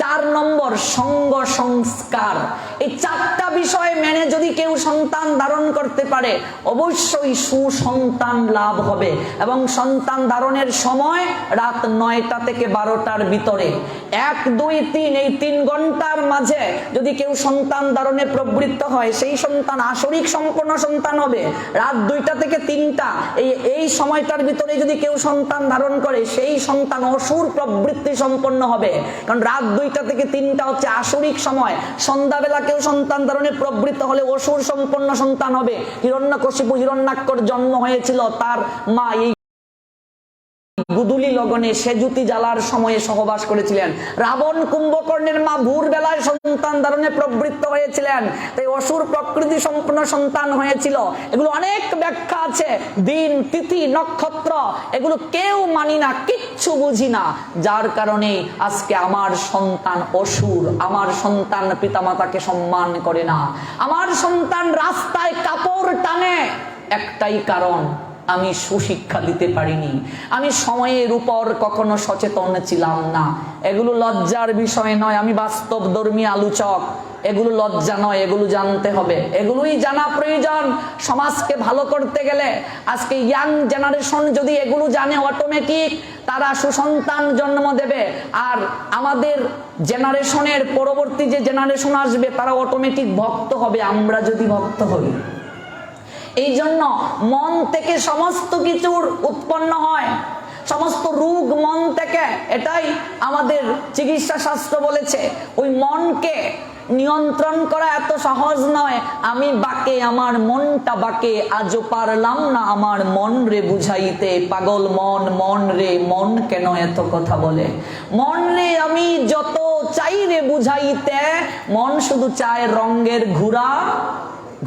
4 নম্বর, সঙ্গ সংস্কার। এই 4টা বিষয় মেনে যদি কেউ সন্তান ধারণ করতে পারে অবশ্যই সুসন্তান লাভ হবে। এবং সন্তান ধারণের সময় রাত 9টা থেকে 12টার ভিতরে। 1, 2, 3 এই 3 ঘন্টার মাঝে যদি কেউ সন্তান ধারণে প্রবৃত্ত হয় সেই সন্তান আসরিক সম্পন্ন সন্তান হবে। রাত 2টা থেকে 3টা এই সময়টার ভিতরে যদি কেউ সন্তান ধারণ করে সেই সন্তান অসুর প্রবৃত্তি সম্পন্ন হবে। কারণ রাত 2টা থেকে 3টা হচ্ছে আসরিক সময়। সন্ধ্যাবেলা কেউ সন্তান ধারণে প্রবৃত্ত হলে অসুর সম্পন্ন সন্তান হবে। হিরণ্যকশিপু হিরণ্যাক্ষর জন্ম হয়েছিল, তার মা এই গুদুলি লগনে সেজুতি জ্বালার সময়ে সহবাস করেছিলেন। রাবণ কুম্ভকর্ণের মা ভোর বেলায় সন্তান ধারণে প্রবৃত্ত হয়েছিলেন, তাই অসুর প্রকৃতি সম্পন্ন সন্তান হয়েছিল। এগুলো অনেক ব্যাখ্যা আছে। দিন, তিথি, নক্ষত্র এগুলো কেউ মানি না, কিচ্ছু বুঝি না, যার কারণে আজকে আমার সন্তান অসুর, আমার সন্তান পিতামাতাকে সম্মান করে না, আমার সন্তান রাস্তায় কাপড় টানে। একটাই কারণ, আমি সুশিক্ষা দিতে পারিনি, আমি সময়ের উপর কখনো সচেতন ছিলাম না। এগুলো লজ্জার বিষয় নয়, আমি বাস্তব ধর্মী আলোচক। এগুলো লজ্জা নয়, এগুলো জানতে হবে, এগুলোই জানা প্রয়োজন সমাজকে ভালো করতে গেলে। আজকে ইয়াং জেনারেশন যদি এগুলো জানে, অটোমেটিক তারা সুসন্তান জন্ম দেবে। আর আমাদের জেনারেশনের পরবর্তী যে জেনারেশন আসবে তারা অটোমেটিক ভক্ত হবে, আমরা যদি ভক্ত হই। এই জন্য মন থেকে সমস্ত কিছুর উৎপন্ন হয়, সমস্ত রোগ মন থেকে, এটাই আমাদের চিকিৎসা শাস্ত্র বলেছে। ওই মনকে নিয়ন্ত্রণ করা এত সহজ নয়। আমি বাকে, আমার মনটা বাকে, আজও পারলাম না আমার মন রে বুঝাইতে। পাগল মন, মন রে মন কেন এত কথা বলে? মন রে আমি যত চাই রে বুঝাইতে, মন শুধু চায় রঙের ঘোড়া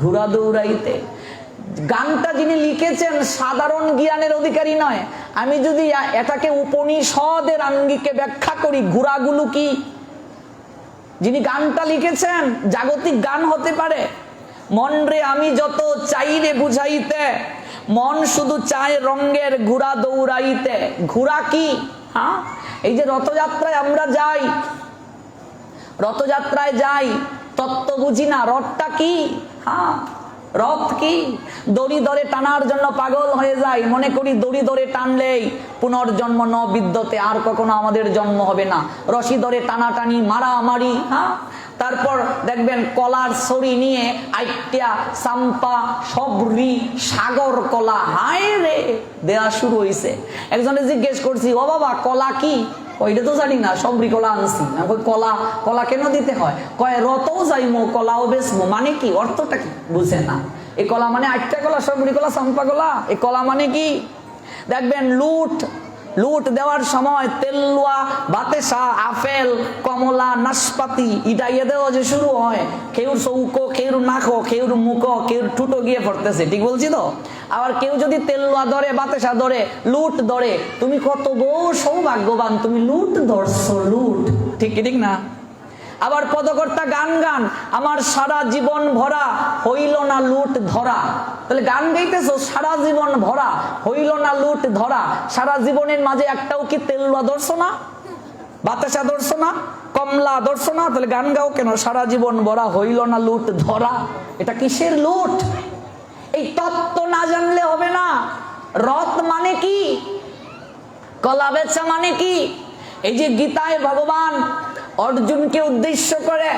ঘোড়া দৌড়াইতে। গানটা যিনি লিখেছেন সাধারণ জ্ঞানের অধিকারী নয়। আমি যদি এটাকে উপনিষদের আঙ্গিকে ব্যাখ্যা করি, ঘোড়াগুলো কি? যিনি গানটা লিখেছেন জাগতিক গান হতে পারে। মন রে আমি যত চাই রে বুঝাইতে, মন শুধু চায় রঙের ঘোড়া দৌড়াইতে। ঘোড়া কি? হ্যাঁ, এই যে রথযাত্রায় আমরা যাই, রথযাত্রায় যাই, তত্ত্ব বুঝি না রথটা কি। হ্যাঁ, রথ কি? দড়ি ধরে টানার জন্য পাগল হয়ে যায়, মনে করি দড়ি ধরে টানলেই পুনর্জন্ম ন বিদ্যতে, আর কখনো আমাদের জন্ম হবে না। রশি ধরে টানাটানি, মারামারি। হ্যাঁ, তারপর দেখবেন কলার ছড়ি নিয়ে আইটিয়া চাম্পা সবরি সাগর কলা হায় রে দেয়া শুরু হয়েছে। একজনে জিজ্ঞেস করছি, ও বাবা কলা কি? ওইটা তো জানি না, সবরি কলা আনছি। কলা কলা কেন দিতে হয়? কয় রতও যাইমো কলাও বেচমো, মানে কি? অর্থটা কি বুঝে না। এই কলা মানে আটটা কলা, সবরি কলা, চাম্পা কলা, এই কলা মানে কি? দেখবেন লুট লুট দেওয়ার সময় তেলুয়া, বাতেসা, আপেল, কমলা, নাশপাতি ইটা ইয়ে দেওয়া যে শুরু হয়, কেউর চৌকো, কেউর নাকো, কেউর মুখো, কেউর ঠুটো গিয়ে পড়তেছে। ঠিক বলছি তো? আবার কেউ যদি তেলুয়া ধরে, বাতেসা ধরে, লুট ধরে, তুমি কত বড় সৌভাগ্যবান, তুমি লুট ধরছো, লুট। ঠিক কি ঠিক না? আবার পদকর্তা গান গান, আমার সারা জীবন ভরা হইল না লুট ধরা। তাহলে গান গাইতেছো সারা জীবন ভরা হইল না লুট ধরা। সারা জীবনের মাঝে একটাও কি তেলুয়া ধরছো না, বাতাসা ধরছো না, কমলা ধরছো না? তাহলে গান গাও কেন? সারা জীবন ভরা হইল না লুট ধরা। এটা কিসের লুট? এই তত্ত্ব না জানলে হবে না। রথ মানে কি? কলা বেচা মানে কি? এই যে গীতায় ভগবান অর্জুনকে উদ্দেশ্য করে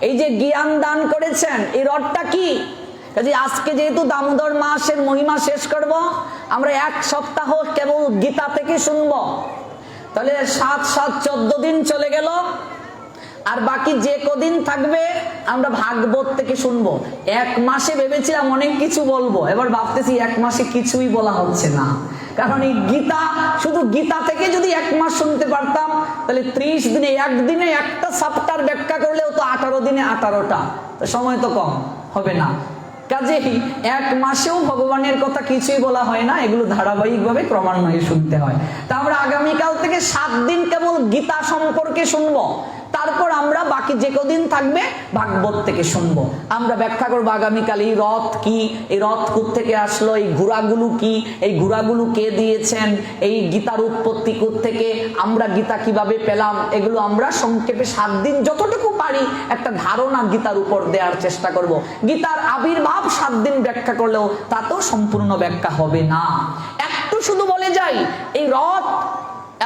এই যে জ্ঞান দান করেছেন, এই রথটা কি? আজকে যেহেতু দামোদর মাসের মহিমা শেষ করব, আমরা এক সপ্তাহ কেবল গীতা থেকে শুনবো। তাহলে 7-7-14 দিন চলে গেল। আর বাকি যে কদিন থাকবে আমরা ভাগবত থেকে শুনবো। এক মাসে ভেবেছিলাম অনেক কিছু বলবো, এবার ভাবতেছি এক মাসে কিছুই বলা হচ্ছে না। কারণ এই গীতা, শুধু গীতা থেকে যদি এক মাস শুনতে পারতাম, তাহলে 30 দিনে, একদিনে একটা চ্যাপ্টার ব্যাখ্যা করলেও তো 18 দিনে 18টা, তো সময় তো কম হবে না। কাজেই এক মাসেও ভগবানের কথা কিছুই বলা হয় না, এগুলো ধারাবাহিকভাবে ক্রমান্বয়ে শুনতে হয়। তা আমরা আগামীকাল থেকে 7 দিন কেবল গীতা সম্পর্কে শুনবো। তারপর আমরা বাকি যে কদিন থাকবে ভাগবত থেকে শুনবো। আমরা ব্যাখ্যা করবো আগামীকাল এই রথ কি, এই রথ কোত্থেকে আসলো, এই ঘোড়াগুলো কি, এই ঘোড়াগুলো কে দিয়েছেন, এই গীতার উৎপত্তি কোত্থেকে, আমরা গীতা কিভাবে পেলাম, এগুলো আমরা সংক্ষেপে 7 দিন যতটুকু পারি একটা ধারণা গীতার উপর দেওয়ার চেষ্টা করব। গীতার আবির্ভাব 7 দিন ব্যাখ্যা করলেও তাতেও সম্পূর্ণ ব্যাখ্যা হবে না। একটু শুধু বলে যাই, এই রথ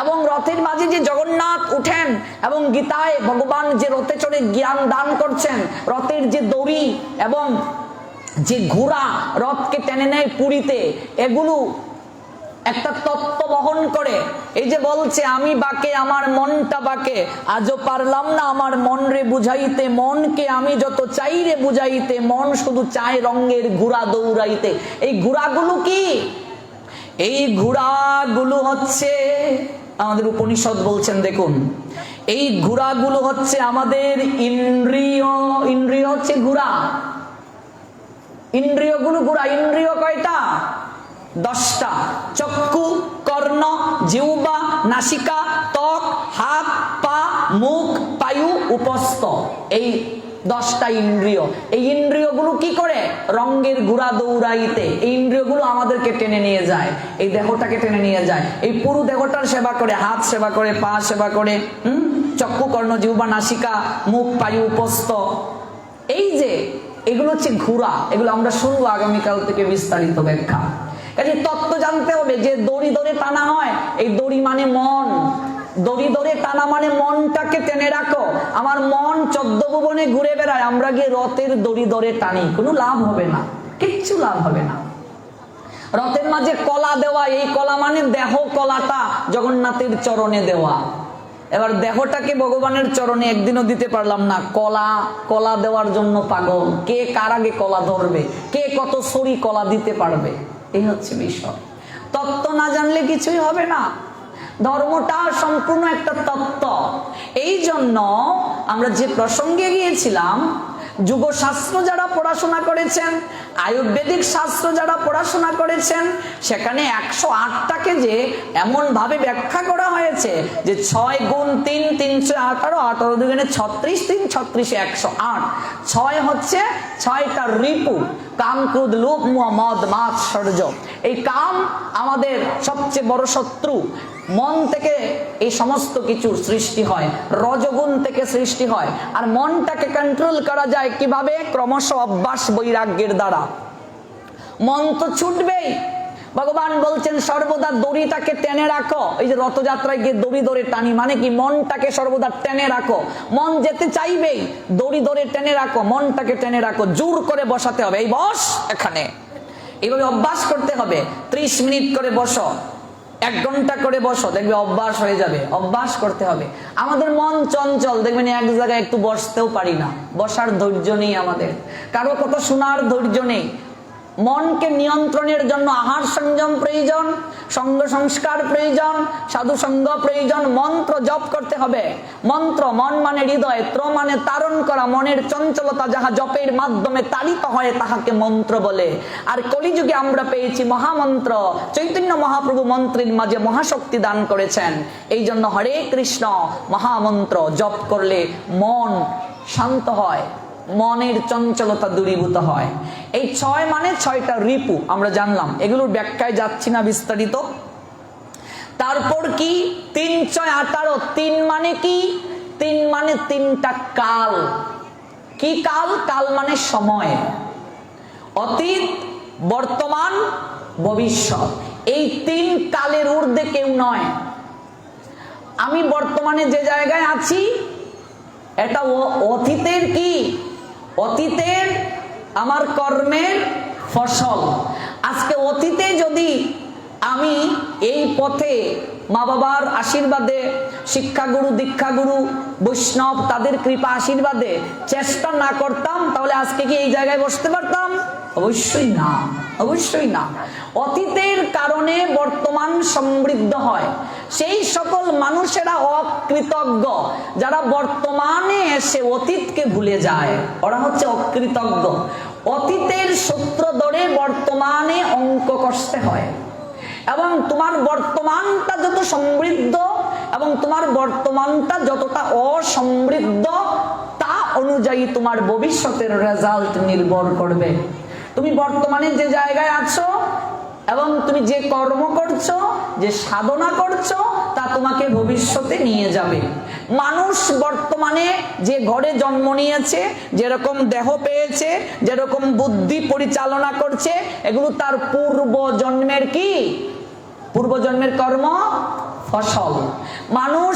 এবং রথের মাঝে যে জগন্নাথ উঠেন এবং গীতায় ভগবান যে রথে চড়ে জ্ঞান দান করছেন, রথের যে দড়ি এবং যে ঘোড়া রথকে টেনে নেয় পুরীতে, এগুলো একটা তত্ত্ব বহন করে। এই যে বলছে আমি বাকে, আমার মনটা বাকে, আজও পারলাম না আমার মন রে বুঝাইতে। মনকে আমি যত চাই রে বুঝাইতে, মন শুধু চায় রঙের ঘোড়া দৌড়াইতে। এই ঘোড়াগুলো কি? এই ঘোড়াগুলো হচ্ছে, আমাদের উপনিষদ বলছেন, দেখুন এই ঘোড়াগুলো হচ্ছে আমাদের ইন্দ্রিয়। ইন্দ্রিয় হচ্ছে ঘোড়া, ইন্দ্রিয়গুলো ঘোড়া। ইন্দ্রিয় কয়টা? 10টা। চক্ষু, কর্ণ, জিহ্বা, নাসিকা, ত্বক, হাত, পা, মুখ, পায়ু, উপস্থ, এই 10টা ইন্দ্রিয়। এই ইন্দ্রিয়গুলো কি করে? রঙের ঘোড়া দৌড়াইতে। এই ইন্দ্রিয়গুলো আমাদেরকে টেনে নিয়ে যায়, এই দেহটাকে টেনে নিয়ে যায়। এই পুরো দেহটার সেবা করে, হাত সেবা করে, পা সেবা করে, চক্ষু চক্ষু, কর্ণ, জিহ্বা, নাসিকা, মুখ, পায়ু, উপস্থ, এই যে এগুলো হচ্ছে ঘোড়া। এগুলো আমরা শুনবো আগামীকাল থেকে বিস্তারিত ব্যাখ্যা। কাজে তত্ত্ব জানতে হবে যে দড়ি ধরে টানা হয়, এই দড়ি মানে মন। দড়ি ধরে টানা মানে মনটাকে টেনে রাখো। আমার মন 14 ভুবনে ঘুরে বেড়ায়, আমরা গিয়ে রথের দড়ি ধরে টানি, কোনো লাভ হবে না, কিচ্ছু লাভ হবে না। রথের মাঝে কলা দেওয়া, এই কলা মানে দেহ, কলাটা জগন্নাথের চরণে দেওয়া। এবার দেহটাকে ভগবানের চরণে একদিনও দিতে পারলাম না, কলা দেওয়ার জন্য পাগল। কে কার আগে কলা ধরবে, কে কত সরি কলা দিতে পারবে, এই হচ্ছে বিষয়। তত্ত্ব না জানলে কিছুই হবে না। ধর্মটা সম্পূর্ণ একটা তত্ত্ব। এই জন্য আমরা যে প্রসঙ্গে গিয়েছিলাম, যুগশাস্ত্র যারা পড়াশোনা করেছেন, আয়ুর্বেদিক শাস্ত্র যারা পড়াশোনা করেছেন, সেখানে 108টাকে যে এমন ভাবে ব্যাখ্যা করা হয়েছে যে 6 গুণ 3 318, 18 দুগুণে 36, 3 36 108। 6 হচ্ছে 6টা রিপু, কাম, ক্রোধ, লোভ, মোহ, মদ, মাৎসর্য। এই কাম আমাদের সবচেয়ে বড় শত্রু। মন থেকে এই সমস্ত কিছুর সৃষ্টি হয়, রজগুণ থেকে সৃষ্টি হয়। আর মনটাকে কন্ট্রোল করা যায় কিভাবে? ক্রমশ অভ্যাস বৈরাগ্যের দ্বারা। মন তো ছুটবেই। ভগবান বলছেন সর্বদা দড়িটাকে টেনে রাখো। এই যে রথযাত্রায় গিয়ে দড়ি ধরে টানি মানে কি? মনটাকে সর্বদা টেনে রাখো। মন যেতে চাইবেই, দড়ি ধরে টেনে রাখো, মনটাকে টেনে রাখো। জোর করে বসাতে হবে, এই বস এখানে, এইভাবে অভ্যাস করতে হবে। 30 মিনিট করে বসো, 1 ঘন্টা করে বসো, দেখবে অভ্যাস হয়ে যাবে। অভ্যাস করতে হবে। আমাদের মন চঞ্চল, দেখবেন এক জায়গায় একটু বসতেও পারি না, বসার ধৈর্য নেই আমাদের, কারো কথা শোনার ধৈর্য নেই। মনকে নিয়ন্ত্রণের জন্য আহার সংযম প্রয়োজন, সঙ্গ সংস্কার প্রয়োজন, সাধু সঙ্গ প্রয়োজন। মন্ত্র জপ করতে হবে। মন্ত্র, মন মানে হৃদয়, ত্র মানে তারণ করা, মনের চঞ্চলতা যাহা জপের মাধ্যমে তাড়িত হয় তাহাকে মন্ত্র বলে। আর কলিযুগে আমরা পেয়েছি মহামন্ত্র। চৈতন্য মহাপ্রভু মন্ত্রের মাঝে মহাশক্তি দান করেছেন। এই জন্য হরে কৃষ্ণ মহামন্ত্র জপ করলে মন শান্ত হয়, মনের চঞ্চলতা দূরীভূত হয়। এই 6 মানে 6টা রিপু আমরা জানলাম, এগুলোর ব্যাখ্যায় যাচ্ছি না বিস্তারিত। তারপর কি? 3 6 18। 3 মানে কি? 3 মানে 3টা কাল। কি কাল? কাল মানে সময়, অতীত, বর্তমান, ভবিষ্যৎ। এই 3 কালের ঊর্ধ্বে কেউ নয়। আমি বর্তমানে যে জায়গায় আছি, এটা অতীতের কি? অতীতের আমার কর্মের ফসল। আজকে অতীতে যদি আমি এই পথে মা বাবার আশীর্বাদে, শিক্ষাগুরু, দীক্ষাগুরু, বৈষ্ণব তাদের কৃপা আশীর্বাদে চেষ্টা না করতাম, তাহলে আজকে কি এই জায়গায় বসতে পারতাম? অবশ্যই না, অবশ্যই না। অতীতের কারণে বর্তমান সমৃদ্ধ হয়। সেই সকল মানুষেরা অকৃতজ্ঞ যারা বর্তমানে এসে অতীতকে ভুলে যায়, ওরা হচ্ছে অকৃতজ্ঞ। অতীতের সূত্র ধরে বর্তমানে অঙ্ক কষতে হয়। এবং তোমার বর্তমানটা যত সমৃদ্ধ এবং তোমার বর্তমানটা যতটা অসমৃদ্ধ, তা অনুযায়ী তোমার ভবিষ্যতের রেজাল্ট নির্ভর করবে। তুমি বর্তমানে যে জায়গায় আছো এবং তুমি যে কর্ম করছো, যে সাধনা করছো, তা তোমাকে ভবিষ্যতে নিয়ে যাবে। মানুষ বর্তমানে যে ঘরে জন্ম নিয়েছে, যেরকম দেহ পেয়েছে, যেরকম বুদ্ধি পরিচালনা করছে, এগুলো তার পূর্ব জন্মের কি? পূর্বজন্মের কর্ম ফসল। মানুষ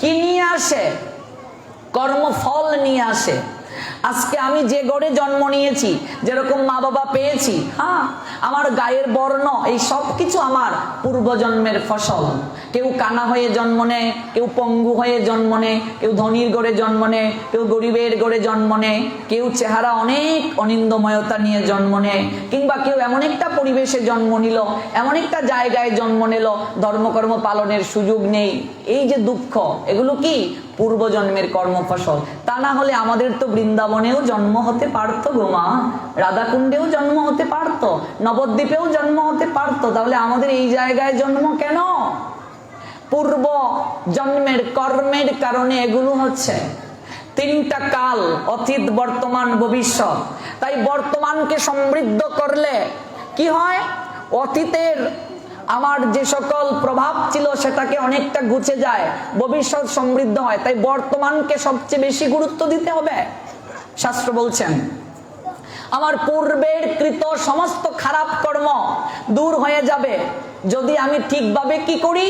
কি নিয়ে আসে? কর্মফল নিয়ে আসে। আজকে আমি যে ঘরে জন্ম নিয়েছি, যেরকম মা বাবা পেয়েছি, হ্যাঁ, আমার গায়ের বর্ণ, এই সব কিছু আমার পূর্বজন্মের ফসল। কেউ কানা হয়ে জন্ম নেয়, কেউ পঙ্গু হয়ে জন্ম নেয়, কেউ ধনীর ঘরে জন্ম নেয়, কেউ গরিবের ঘরে জন্ম নেয়, কেউ চেহারা অনেক অনিন্দময়তা নিয়ে জন্ম নেয়, কিংবা কেউ এমন একটা পরিবেশে জন্ম নিল, এমন একটা জায়গায় জন্ম নিল, ধর্মকর্ম পালনের সুযোগ নেই। এই যে দুঃখ, এগুলো কি? পূর্বজন্মের কর্মফসল। তা না হলে আমাদের তো বৃন্দাবনেও জন্ম হতে পারত গো মা, রাধাকুণ্ডেও জন্ম হতে পারত, নবদ্বীপেও জন্ম হতে পারত। তাহলে আমাদের এই জায়গায় জন্ম কেন? পূর্ব জন্মের কর্মের কারণে এগুলো হচ্ছে। 3টা কাল, অতীত, বর্তমান, ভবিষ্যৎ। তাই বর্তমানকে সমৃদ্ধ করলে কি হয়? অতীতের আমার যে সকল প্রভাব ছিল সেটাকে অনেকটা ঘুচে যায়, ভবিষ্যৎ সমৃদ্ধ হয়। তাই বর্তমানকে সবচেয়ে বেশি গুরুত্ব দিতে হবে। শাস্ত্র বলছেন আমার পূর্বের কৃত সমস্ত খারাপ কর্ম দূর হয়ে যাবে যদি আমি ঠিকভাবে কি করি,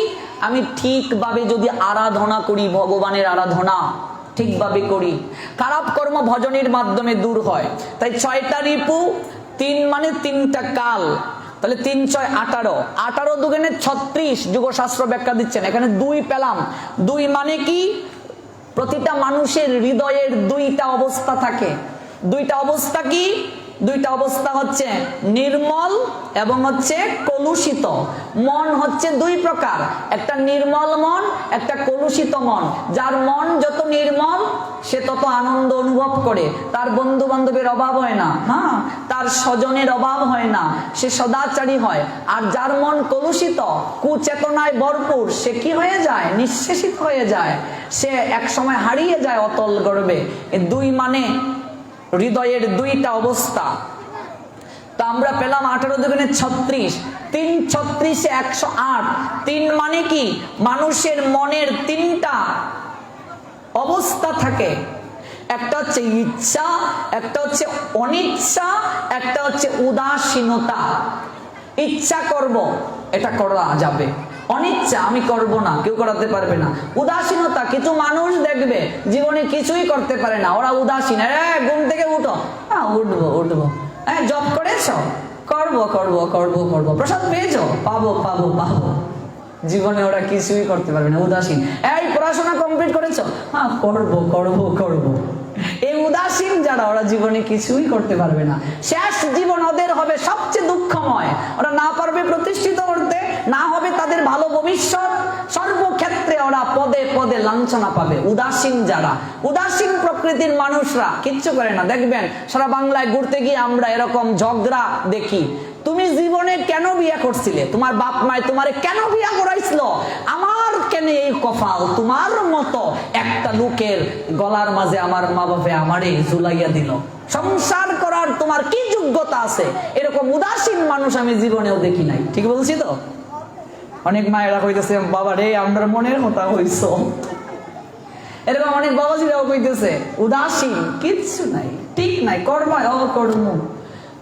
আমি ঠিকভাবে যদি আরাধনা করি, ভগবানের আরাধনা ঠিকভাবে করি। খারাপ কর্ম ভজনের মাধ্যমে দূর হয়। তাই 6টা রিপু, 3 মানে 3টা কাল, তাহলে 3 6 18, 18 দুগুণে 36 যুগশাস্ত্র ব্যাখ্যা দিচ্ছেন। এখানে 2 পেলাম। 2 মানে কি? প্রতিটা মানুষের হৃদয়ের 2টা অবস্থা থাকে। 2টা অবস্থা কি? 2টা অবস্থা হচ্ছে নির্মল এবং হচ্ছে কলুষিত। মন হচ্ছে 2 প্রকার, একটা নির্মল মন, একটা কলুষিত মন। যার মন যত নির্মল সে তত আনন্দ অনুভব করে, তার বন্ধু বান্ধবের অভাব হয় না, হ্যাঁ, তার স্বজনের অভাব হয় না, সে সদাচারী হয়। আর যার মন কলুষিত, কুচেতনায় ভরপুর, সে কি হয়ে যায়? নিঃশেষিত হয়ে যায়, সে এক সময় হারিয়ে যায় অতল গর্বে। এই 2 মানে হৃদয়ের 2টা অবস্থা। তো আমরা পেলাম 18 দুগুণে 36, 3 36 108। 3 মানে কি? মানুষের মনের 3টা অবস্থা থাকে। একটা হচ্ছে ইচ্ছা, একটা হচ্ছে অনিচ্ছা, একটা হচ্ছে উদাসীনতা। ইচ্ছা করব, এটা করা যাবে। অনিচ্ছা, আমি করব না, কেউ করাতে পারবে না। উদাসীনতা, কিছু মানুষ দেখবে জীবনে কিছুই করতে পারে না, ওরা উদাসীন। ঘুম থেকে উঠো, হ্যাঁ উঠবো উঠবো। জব করেছো, করবো করবো করবো করবো। প্রসাদ পেয়েছো, পাবো পাবো পাবো। জীবনে ওরা কিছুই করতে পারবে না, উদাসীন। পড়াশোনা কমপ্লিট করেছো, হ্যাঁ করবো করবো করবো। এই উদাসীন যারা, ওরা জীবনে কিছুই করতে পারবে না। শেষ জীবন ওদের হবে সবচেয়ে দুঃখময়। ওরা না পারবে প্রতিষ্ঠিত করতে, না হবে তাদের ভালো ভবিষ্যৎ। সর্বক্ষেত্রে ওরা পদে পদে লাঞ্ছনা পাবে। উদাসীন যারা, উদাসীন প্রকৃতির মানুষরা কিচ্ছু করে না। দেখবেন সারা বাংলায় ঘুরতে গিয়ে আমরা এরকম ঝগড়া দেখি। তুমি জীবনে কেন বিয়ে করছিলে? তোমার বাপ মায় তোমারে কেন বিয়ে করাইছিল? আমার কেন এই কপাল? তোমার মতো একটা লোকের গলার মাঝে আমার মা বাপে আমারে ঝুলাইয়া দিল। সংসার করার তোমার কি যোগ্যতা আছে? এরকম উদাসীন মানুষ আমি জীবনেও দেখি নাই। ঠিক বলছি তো? অনেক মায়েরা কইতেছে বাবা রে আমরা মনের কথা হইছ। এরকম অনেক বাবাজিরাও কইতেছে উদাসীন, কিচ্ছু নাই, ঠিক নাই, কর্মায় অকর্ম।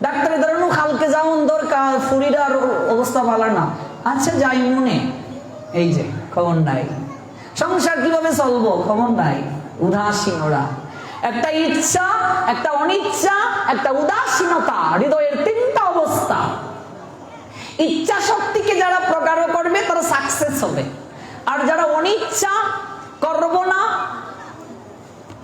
ডাক্তারের ধরুন কালকে যাওন দরকার, ফুরিরার অবস্থা ভালো না, আচ্ছা যাই মনে, এই যে খবর নাই। সংসার কিভাবে চলবো খবর নাই। উদাসীন ওরা। একটা ইচ্ছা, একটা অনিচ্ছা, একটা উদাসীনতা, হৃদয়ের 3টা অবস্থা। ইচ্ছা শক্তিকে যারা প্রগাঢ় করবে তারা সাকসেস হবে। আর যারা অনিচ্ছা করব না,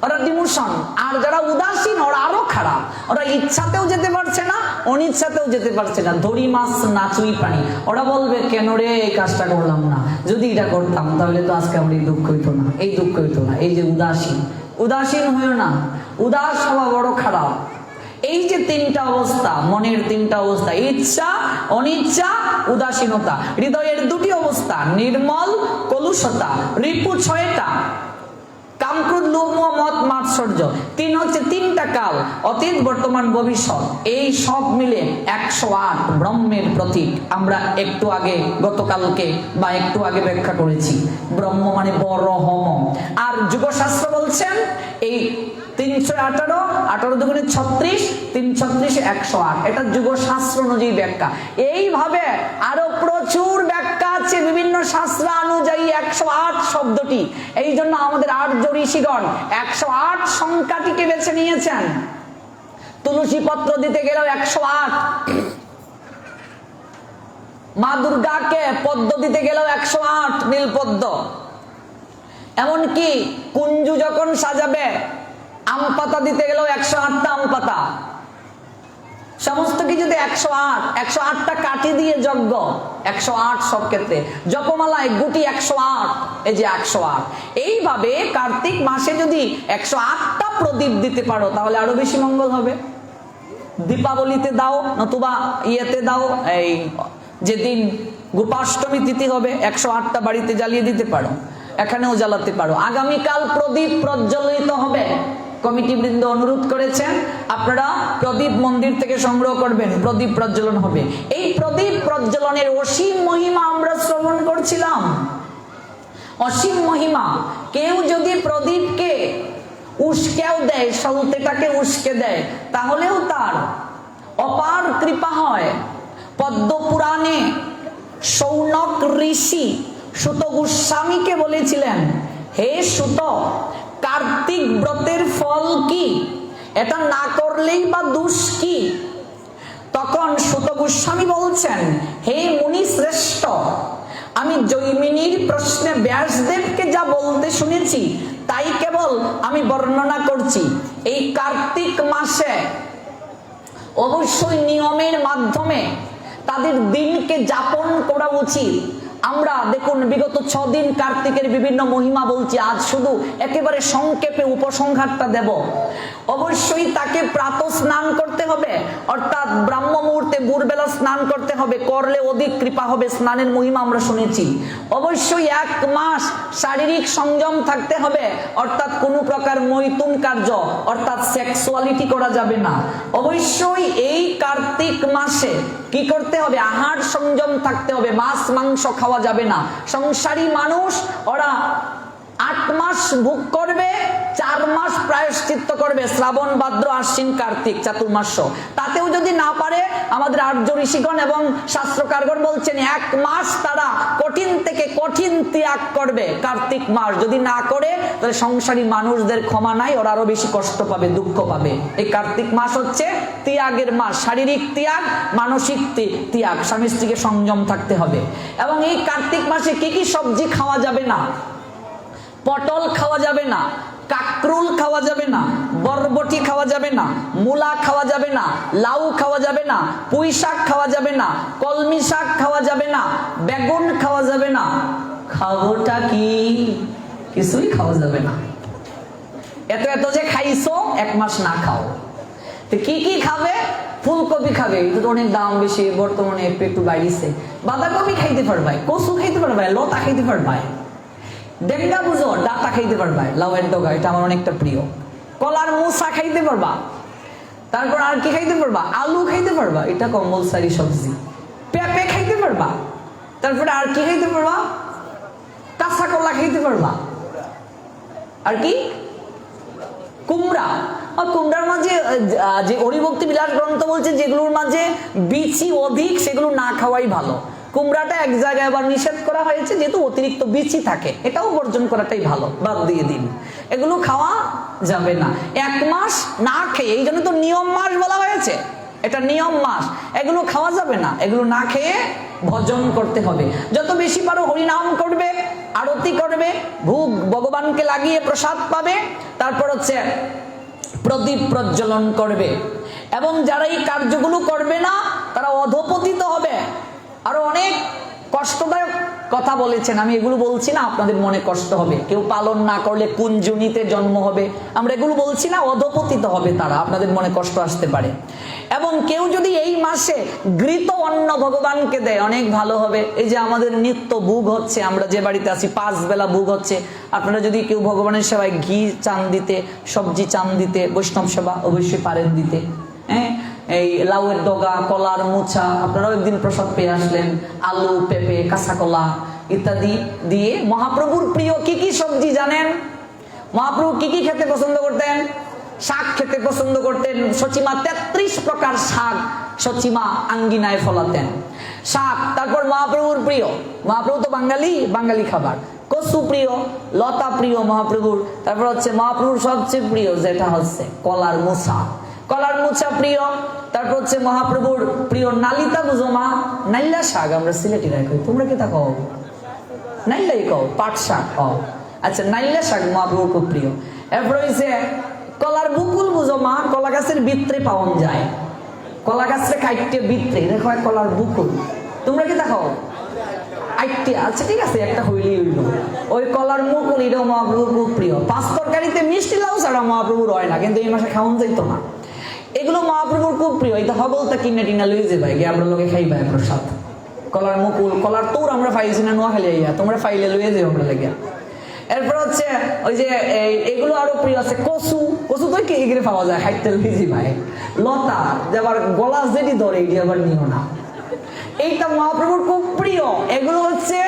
ওরা ডিমোশন। আর যারা উদাসীন ওরা আরো খারাপ। ওরা ইচ্ছাতেও যেতে পারছে না, অনিচ্ছাতেও যেতে পারছে না। ধরি মাছ নাচুই পানি। ওরা বলবে কেন রে এই কাজটা করলাম না, যদি এটা করতাম তাহলে তো আজকে আমার এই দুঃখ হইতো না, এই দুঃখ হইতো না। এই যে উদাসীন, উদাসীন হইও না। উদাস হওয়া বড় খারাপ। এই যে 3টা অবস্থা, মনের 3টা অবস্থা, ইচ্ছা, অনিচ্ছা, উদাসীনতা। হৃদয়ের 2টি অবস্থা, নির্মল, কলুষতা। রিপু 6টা, কামক্রোধ, লোভ, মোহ, মদ, মাৎসর্য। 3 হচ্ছে 3টা কাল, অতীত, বর্তমান, ভবিষ্যৎ। এই সব মিলে 108 ব্রহ্মের প্রতীক। আমরা একটু আগে, গতকালকে বা একটু আগে ব্যাখ্যা করেছি। ব্রহ্ম মানে বরহম। আর যুগশাস্ত্র বলছেন এই 318, 18 দুগুণে 36, 3 36 108। এটা যুগশাস্ত্র অনুযায়ী ব্যাখ্যা। এইভাবে আরো প্রচুর ব্যাখ্যা আছে বিভিন্ন শাস্ত্র অনুযায়ী 108 শব্দটি। এই জন্য আমাদের আর্য ঋষিগণ 108 সংখ্যাটিকে বেছে নিয়েছেন। তুলসী পত্র দিতে গেলেও 108, মা দুর্গাকে পদ্ম দিতে গেলেও 108 নীলপদ্ম। এমনকি কুঞ্জু যখন সাজাবে আম পাতা দিতে গেলেও 108টা আম পাতা। সমস্ত কিছুতে 108টা কাঠি দিয়ে যজ্ঞ, 108 সব ক্ষেত্রে। জপমালায় গুটি 108, এই যে 108। এইভাবে কার্তিক মাসে যদি 108টা প্রদীপ দিতে পারো তাহলে আরো বেশি মঙ্গল হবে। দীপাবলিতে দাও, নতুবা ইয়েতে দাও, এই যেদিন গোপাষ্টমী তিথি হবে 108টা বাড়িতে জ্বালিয়ে দিতে পারো, এখানেও জ্বালাতে পারো। আগামীকাল প্রদীপ প্রজ্বলিত হবে কমিটি বৃন্দ অনুরোধ করেছেন আপনারা প্রদীপ মন্দির থেকে সংগ্রহ করবেন, প্রদীপ প্রজ্বলন হবে। এই প্রদীপ প্রজ্বলনের অসীম মহিমা আমরা শ্রবণ করছিলাম, অসীম মহিমা। কেউ যদি প্রদীপকে উস্কেও দেয়, সলতেটাকে উস্কে দেয়, তাহলেও তার অপার কৃপা হয়। পদ্ম পুরাণে শৌনক ঋষি সুত গোস্বামীকে বলেছিলেন, হে সুত, কার্তিক ব্রতের ফল কি? এটা না করলেই বা দোষ কি? তখন সুত গোস্বামী বলছেন, হে মুনি শ্রেষ্ঠ, আমি জৈমিনীর প্রশ্নে ব্যাসদেবকে যা বলতে শুনেছি তাই কেবল আমি বর্ণনা করছি। এই কার্তিক মাসে অবশ্যই নিয়মের মাধ্যমে তাদের দিনকে যাপন করা উচিত। আমরা দেখুন বিগত 6 দিন কার্তিকের বিভিন্ন মহিমা বলছি, আজ শুধু একেবারে সংক্ষেপে উপসংহারটা দেব। অবশ্যই তাকে প্রাতঃ স্নান করতে হবে, অর্থাৎ ব্রাহ্ম মুহূর্তে ভোরবেলা স্নান করতে হবে, করলে অধিক কৃপা হবে। স্নানের মহিমা আমরা শুনেছি। অবশ্যই 1 মাস শারীরিক সংযম থাকতে হবে, অর্থাৎ কোনো প্রকার মৈথুন কার্য অর্থাৎ সেক্সুয়ালিটি করা যাবে না। অবশ্যই এই কার্তিক মাসে কি করতে হবে? আহার সংযম থাকতে হবে, মাছ মাংস খাওয়া যাবে না। সংসারী মানুষ ওরা 8 মাস ভোগ করবে, 4 মাস প্রায়শ্চিত্ত করবে, শ্রাবণ ভাদ্র আশ্বিন কার্তিক চাতুর্মাস্য। তাতেও যদি না পারে, আমাদের আর্য ঋষিগণ এবং শাস্ত্রকারগণ বলছেন 1 মাস তারা কঠিন থেকে কঠিন ত্যাগ করবে কার্তিক মাস। যদি না করে তাহলে সংসারী মানুষদের ক্ষমা নাই, ওরা আরো বেশি কষ্ট পাবে, দুঃখ পাবে। এই কার্তিক মাস হচ্ছে ত্যাগের মাস, শারীরিক ত্যাগ, মানসিক ত্যাগ, স্বামী স্ত্রীকে সংযম থাকতে হবে। এবং এই কার্তিক মাসে কি কি সবজি খাওয়া যাবে না? পটল খাওয়া যাবে না, কাকরুল খাওয়া যাবে না, বরবটি খাওয়া যাবে না, মূলা খাওয়া যাবে না, লাউ খাওয়া যাবে না, পুঁই শাক খাওয়া যাবে না, কলমি শাক খাওয়া যাবে না, বেগুন খাওয়া যাবে না। খাওয়াটা কি? কিছুই খাওয়া যাবে না। এত এত যে খাইছো, 1 মাস না খাও। তো কি কি খাবে? ফুলকপি খাবে, এটা অনেক দাম বেশি, বর্তমানে একটু বাড়িছে। বাঁধাকপি খাইতে পারবাই, কচু খাইতে পারবাই, লতা খাইতে পারবাই, ডেঙ্গা বুঝো ডাটা খাইতে পারবা, লাউয়ের ডগা, এটা আমার অনেকটা প্রিয়। কলার মুসা খাইতে পারবা। তারপর আর কি খাইতে পারবা? আলু খাইতে পারবা, এটা কম্পালসারি সবজি। পেঁপে খাইতে পারবা। তারপরে আর কি খাইতে পারবা? কাঁচা কলা খাইতে পারবা। আর কি? কুমড়া। আর কুমড়ার মাঝে যে হরিভক্তি বিলাস গ্রন্থ বলছে যেগুলোর মাঝে বিচি অধিক সেগুলো না খাওয়াই ভালো। কুমড়াটা এক জায়গায় আবার নিষেধ করা হয়েছে, যেহেতু অতিরিক্ত বিচি থাকে, এটাও বর্জন করাটাই ভালো, বাদ দিয়ে দিন। এগুলো খাওয়া যাবে না 1 মাস না খেয়ে, এই জন্য তো নিয়ম মাস বলা হয়েছে, এটা নিয়ম মাস। এগুলো খাওয়া যাবে না, এগুলো না খেয়ে ভজন করতে হবে। যত বেশি পারো হরিনাম করবে, আরতি করবে, ভোগ ভগবানকে লাগিয়ে প্রসাদ পাবে, তারপর হচ্ছে প্রদীপ প্রজ্বলন করবে। এবং যারা এই কার্যগুলো করবে না তারা অধপতিত হবে। আরো অনেক কষ্টদায়ক কথা বলেছেন, আমি এগুলো বলছি না, আপনাদের মনে কষ্ট হবে। কেউ পালন না করলে কোন জনিতে জন্ম হবে, আমরা এগুলো বলছি না, অধপতিত হবে তারা, আপনাদের মনে কষ্ট আসতে পারে। এবং কেউ যদি এই মাসে ঘৃত অন্ন ভগবানকে দেয়, অনেক ভালো হবে। এই যে আমাদের নিত্য ভোগ হচ্ছে, আমরা যে বাড়িতে আছি 5 বেলা ভোগ হচ্ছে, আপনারা যদি কেউ ভগবানের সেবায় ঘি চান দিতে, সবজি চান দিতে, বৈষ্ণব সেবা অবশ্যই পারেন দিতে। হ্যাঁ, এই লাউয়ের ডগা, কলার মুছা, আপনারাও একদিন প্রসাদ পেয়ে আসলেন, আলু, পেঁপে, কাঁচা কলা ইত্যাদি দিয়ে। মহাপ্রভুর প্রিয় কি কি সবজি জানেন? মহাপ্রভু কি কি খেতে পছন্দ করতেন? শাক খেতে পছন্দ করতেন। সচিমা 33 প্রকার শাক সচিমা আঙ্গিনায় ফলাতেন, শাক। তারপর মহাপ্রভুর প্রিয়, মহাপ্রভু তো বাঙালি, বাঙালি খাবার, কচু প্রিয়, লতা প্রিয় মহাপ্রভুর। তারপর হচ্ছে মহাপ্রভুর সবচেয়ে প্রিয় যেটা হচ্ছে কলার মুছা, কলার মুছা প্রিয়। তারপর হচ্ছে মহাপ্রভুর প্রিয় নালিতা, বুঝো মা? নাইলা শাক, আমরা সিলেটিরা কই, তোমরা কি তা কও? নাইলাই কও, পাট শাক কও। আচ্ছা, নাইলা শাক মহাপ্রভুর খুব প্রিয়। এরপর হচ্ছে কলার বুকুল, বুঝো মা? কলা গাছের ভিতরে পাওয়া যায়, কলা গাছের কাইটে ভিতরে দেখো কলার বুকুল, তোমরা কি তা খাও? আইটে, আচ্ছা ঠিক আছে, একটা হইলেই হইল। ওই কলার মুকুল, এটাও মহাপ্রভুর খুব প্রিয়। 5 তরকারিতে মিষ্টি লাউ ছাড়া মহাপ্রভুর হয় না, কিন্তু এই মাসে খাওয়ান যাইতো না। এগুলো মহাপ্রভুর খুব প্রিয়। এটা হবলতা কিনে টিনা লইয়ে যে ভাই, আমরা লোকে খাই ভাই প্রসাদ। কলার মুকুল, কলার তোর আমরা পাইছি না, নোয়া খালি আইয়া, তোমরা ফাইলে লইয়ে যাও আমরা লেগে। এরপর হচ্ছে ওই যে এগুলো আরো প্রিয় আছে, কচু, কচু তো এগুলো পাওয়া যায়, হাইতেল ভিজি ভাই লতা যে আবার গলা যেটি ধরে এটি আবার নিও না। এইটা মহাপ্রভুর খুব প্রিয়, এগুলো হচ্ছে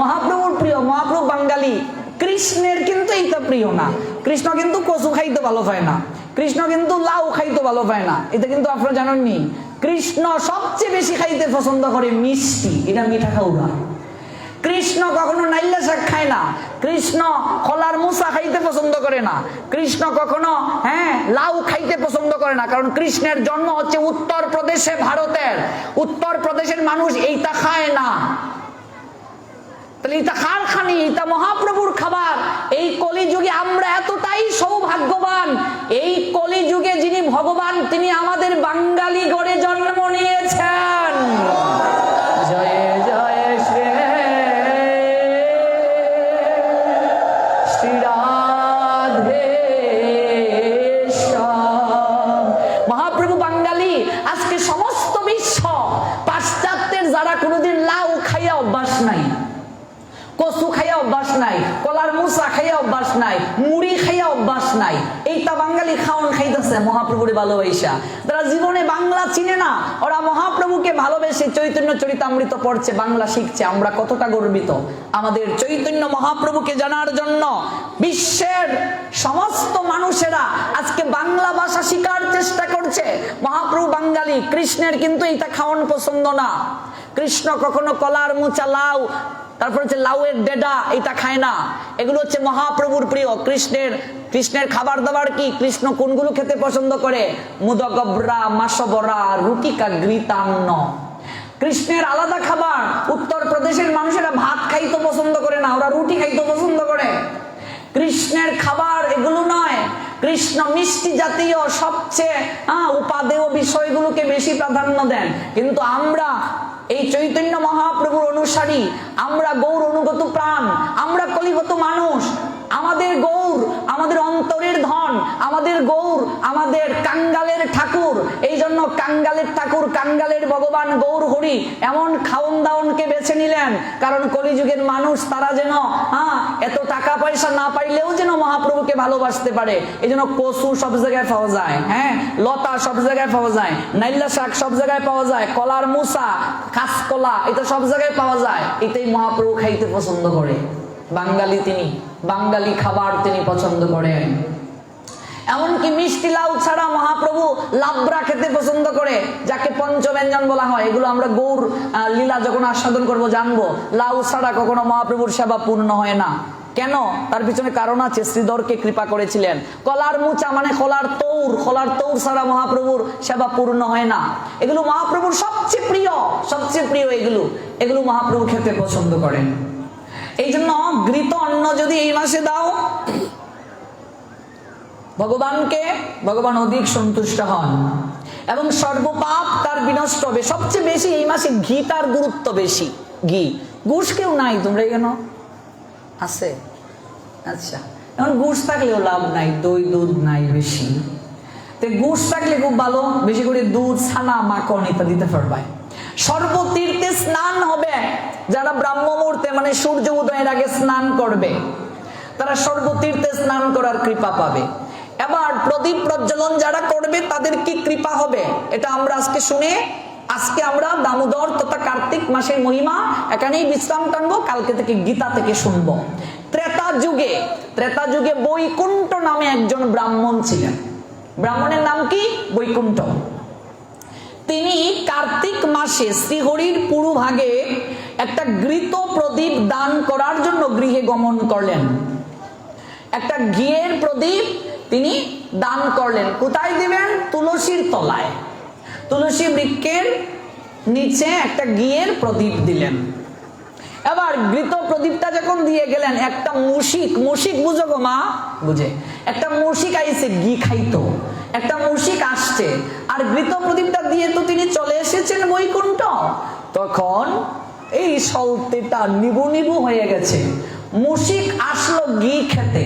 মহাপ্রভুর প্রিয়। মহাপ্রভু বাঙালি, কৃষ্ণের কিন্তু এইটা প্রিয় না। কৃষ্ণ কিন্তু কচু খাইতে ভালো পায় না, কৃষ্ণ কিন্তু লাউ খাইতে ভালো পায় না, এটা কিন্তু আপনারা জানেননি। কৃষ্ণ সবচেয়ে বেশি খাইতে পছন্দ করে মিষ্টি, এটা মিঠা খাওয়া। কৃষ্ণ কখনো নাইলা শাক খায় না, কৃষ্ণ কলার মুসা খাইতে পছন্দ করে না, কৃষ্ণ কখনো লাউ খাইতে পছন্দ করে না, কারণ কৃষ্ণের জন্ম হচ্ছে উত্তর প্রদেশে, ভারতের উত্তর প্রদেশের মানুষ এইটা খায় না। তাহলে এটা কার খানি? এটা মহাপ্রভুর খাবার। এই কলিযুগে আমরা এতটাই সৌভাগ্যবান, এই কলিযুগে যিনি ভগবান তিনি আমাদের বাঙালি গড়ে জন্ম নিয়েছেন। জয় জয় শ্রী রাধে শ্যাম। মহাপ্রভু বাঙালি। আজকে সমস্ত বিশ্ব পাশ্চাত্যের যারা কোনোদিন লাউ খাইয়া অভ্যাস নাই, কচু খাইয়া অভ্যাস নাই, কলার মুসা খাইয়া অভ্যাস নাই, মুড়ি খাইয়া অভ্যাস নাই, এইটা বাঙালি খাওন খাইতেছে মহাপ্রভুরে ভালোবাসা। তারা জীবনে বাংলা চিনে না, ওরা মহাপ্রভুকে ভালোবেসে চৈতন্য চরিতামৃত পড়ছে, বাংলা শিখছে। আমরা কতটা গর্বিত আমাদের চৈতন্য মহাপ্রভুকে জানার জন্য। বিশ্বের সমস্ত মানুষেরা আজকে বাংলা ভাষা শিখার চেষ্টা করছে। মহাপ্রভু বাঙালি, কৃষ্ণের কিন্তু এইটা খাওয়ান পছন্দ না। কৃষ্ণ কখনো কলার মুচা, লাউ, তারপর হচ্ছে লাউয়ের ডেডা, এটা খায় না। এগুলো হচ্ছে মহাপ্রভুর প্রিয়। কৃষ্ণের খাবার দাবার কি? কৃষ্ণ কোনগুলো খেতে পছন্দ করে? মুদগব্রা, মাসবরা, রুটিকা, ঘৃতান্ন। কৃষ্ণের আলাদা খাবার। উত্তর প্রদেশের মানুষেরা ভাত খাইতে পছন্দ করে না, ওরা রুটি খাইতে পছন্দ করে। কৃষ্ণের খাবার এগুলো নয়। কৃষ্ণ মিষ্টি জাতীয় সবচেয়ে উপাদেয় বিষয়গুলোকে বেশি প্রাধান্য দেন। কিন্তু আমরা এই চৈতন্য মহাপ্রভুর অনুসারী, আমরা গৌর অনুগত প্রাণ, আমরা কলিগত মানুষ। আমাদের গৌর আমাদের অন্তরের ধন, আমাদের গৌর আমাদের কাঙ্গালের ঠাকুর। এই জন্য কাঙ্গালের ঠাকুর, কাঙ্গালের ভগবান গৌর হরি এমন খাওন দাওনকে বেছে নিলেন, কারণ কলিযুগের মানুষ তারা যেন এত টাকা পয়সা না পাইলেও যেন মহাপ্রভুকে ভালোবাসতে পারে। এই জন্য কচু সব জায়গায় পাওয়া যায়, লতা সব জায়গায় পাওয়া যায়, নাইলা শাক সব জায়গায় পাওয়া যায়, কলার মুসা, কাঁচকলা, এটা সব জায়গায় পাওয়া যায়। এটাই মহাপ্রভু খাইতে পছন্দ করে। বাঙালি তিনি, বাঙালি খাবার তিনি পছন্দ করেন। এমনকি মিষ্টি লাউ ছাড়া মহাপ্রভু লাবড়া খেতে পছন্দ করে, যাকে পঞ্চব্যঞ্জন বলা হয়। এগুলো আমরা গৌর লীলা যখন আস্বাদন করব জানবো। লাউ ছাড়া কখনো মহাপ্রভুর সেবা পূর্ণ হয় না। কেন? তার পিছনে কারণ আছে। শ্রীধরকে কৃপা করেছিলেন। কলার মুচা মানে কলার তৌর, কলার তৌর ছাড়া মহাপ্রভুর সেবা পূর্ণ হয় না। এগুলো মহাপ্রভুর সবচেয়ে প্রিয়, সবচেয়ে প্রিয় এগুলো মহাপ্রভু খেতে পছন্দ করেন। এই জন্য ঘৃত অন্ন যদি এই মাসে দাও ভগবানকে, ভগবান অধিক সন্তুষ্ট হন এবং সর্বপাপ তার বিনষ্ট হবে। সবচেয়ে বেশি এই মাসে ঘিটার গুরুত্ব বেশি। ঘি, গুড় কেউ নাই তোমরা এখানে আছে? আচ্ছা, এখন গুড় থাকলেও লাভ নাই, দই দুধ নাই বেশি। তো গুড় থাকলে খুব ভালো, বেশি করে দুধ, ছানা, মাখন ইত্যাদি দিতে পারবে। সর্বতীর্থে স্নান হবে। যারা ব্রাহ্ম মুহূর্তে মানে সূর্য উদয়ের আগে স্নান করবে তারা সর্বতীর্থে স্নান করার কৃপা পাবে। এবার প্রদীপ প্রজ্বলন যারা করবে তাদের কি কৃপা হবে এটা আমরা আজকে শুনে, আজকে আমরা দামোদর তথা কার্তিক মাসের মহিমা এখানেই বিশ্রাম টানবো। কালকে থেকে গীতা থেকে শুনবো। ত্রেতা যুগে বৈকুণ্ঠ নামে একজন ব্রাহ্মণ ছিলেন। ব্রাহ্মণের নাম কি? বৈকুণ্ঠ। তিনি কার্তিক মাসে শ্রীহরির পুরু ভাগে একটা ঘৃত প্রদীপ দান করার জন্য গৃহে গমন করলেন। একটা ঘিয়ের প্রদীপ তিনি দান করলেন। কোথায় দিবেন? তুলসীর তলায়, তুলসী বৃক্ষের নিচে একটা ঘিয়ের প্রদীপ দিলেন। এবার ঘৃত প্রদীপটা যখন দিয়ে গেলেন, একটা মুশিক বুঝো গো মা? বুঝে। একটা মুশিক আইছে ঘি খাইতো, একটা মুশিক আসছে, আর ঘৃত প্রদীপটা দিয়ে তো তিনি চলে এসেছেন বৈকুণ্ঠ। তখন এই সলতেটা নিবু হয়ে গেছে। মুশিক আসলো ঘি খেতে।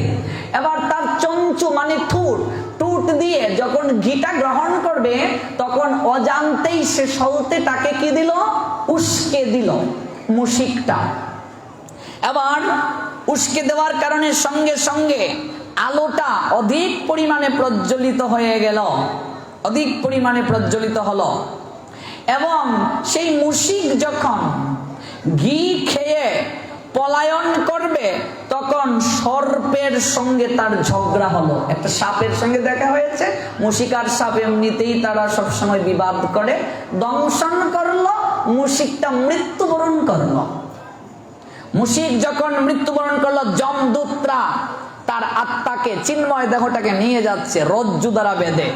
এবার তার চঞ্চু মানে ঠুট দিয়ে যখন ঘিটা গ্রহণ করবে তখন অজান্তেই সে সলতেটাকে কি দিল? উস্কে দিল মুশিকটা। এবার উস্কে দেওয়ার কারণে সঙ্গে সঙ্গে আলোটা অধিক পরিমাণে প্রজ্বলিত হয়ে গেল, অধিক পরিমাণে প্রজ্বলিত হলো। এবং সেই মুশিক যখন ঘি খেয়ে পলায়ন করবে তখন সর্পের সঙ্গে তার ঝগড়া হলো। একটা সাপের সঙ্গে দেখা হয়েছে, মুশিক আর সাপ এমনিতেই তারা সবসময় বিবাদ করে, দংশন করলো, মুশিকটা মৃত্যুবরণ করলো। মুশিক যখন মৃত্যুবরণ করলো, যমদূতরা তার আত্মাকে, চিন্ময় দেহটাকে নিয়ে যাচ্ছে রজ্জু দ্বারা বেঁধে।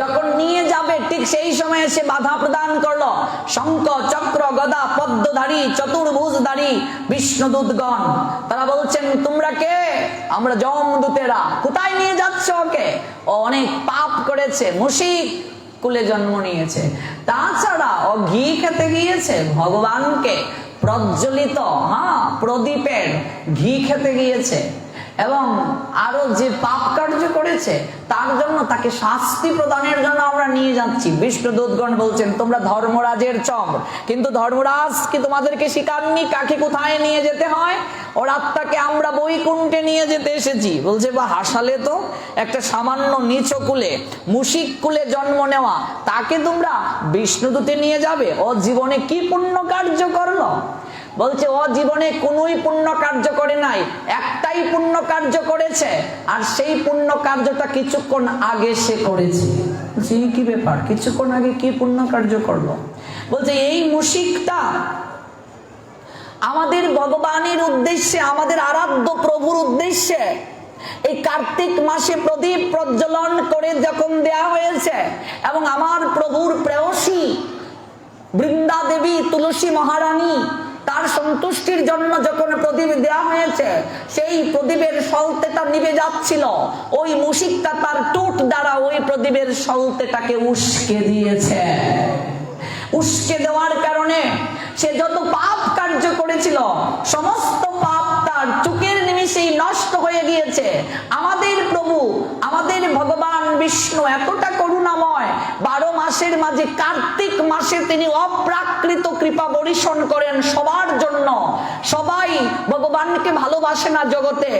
যখন নিয়ে যাবে ঠিক সেই সময় সে বাধা প্রদান করলো। শঙ্খ চক্র গদা পদ্মধারী চতুর্ভুজধারী বিষ্ণুদূতগণ তারা বলছেন, তোমরা কে? আমরা যমদূতেরা। কোথায় নিয়ে যাচ্ছ ওকে? ও অনেক পাপ করেছে, মুশিক কুলে জন্ম নিয়েছে। তাছাড়া ও ঘি খেতে গিয়েছে, ভগবানকে প্রজ্বলিত প্রদীপের ঘি খেতে গিয়েছে, এবং আরো যে পাপ কার্য করেছে তার জন্য তাকে শাস্তি প্রদানের জন্য আমরা নিয়ে যাচ্ছি। বিষ্ণুদূতগণ বলছেন, তোমরা ধর্মরাজের চর, কিন্তু ধর্মরাজ কি তোমাদেরকে শিখাননি কাকে কোথায় নিয়ে যেতে হয়? ওর আত্মাকে আমরা বৈকুণ্ঠে নিয়ে যেতে এসেছি। বলছে, বা হাসালে তো, একটা সামান্য নিচ কুলে মুশিক কুলে জন্ম নেওয়া তাকে তোমরা বিষ্ণুদূতে নিয়ে যাবে? ও জীবনে কি পুণ্য কার্য করলো? বলছে, ও জীবনে কোনোই পুণ্য কার্য করে নাই, একটাই পুণ্য কার্য করেছে, আর সেই পুণ্য কার্যটা কিছুক্ষণ আগে সে করেছে। কি ব্যাপার, কিছুক্ষণ আগে কি পুণ্য কার্য করলো? বলছে, এই মুশিকটা আমাদের ভগবানের উদ্দেশ্যে, আমাদের আরাধ্য প্রভুর উদ্দেশ্যে এই কার্তিক মাসে প্রদীপ প্রজ্বলন করে যখন দেয়া হয়েছে, এবং আমার প্রভুর প্রেয়সী বৃন্দা দেবী তুলসী মহারানী তার সন্তুষ্টির জন্য যখন প্রদীপ দেওয়া হয়েছে, সেই প্রদীপের সলতেটা নিভে যাচ্ছিল, ওই মুশিকটা তার ঠোঁট দ্বারা ওই প্রদীপের সলতেটাকে উস্কে দিয়েছে। উস্কে দেওয়ার কারণে সে যত পাপ কার্য করেছিল সমস্ত পাপ তার চোখের নিমেষেই নষ্ট হয়ে গিয়েছে। আমাদের প্রভু, আমাদের ভগবান বিষ্ণু এতটা করুণাময়, 12 মাসের মাঝে কার্তিক মাসে তিনি অপ্রাকৃত কৃপা বর্ষণ করেন সবার জন্য। সবাই ভগবানকে ভালোবাসে না জগতে,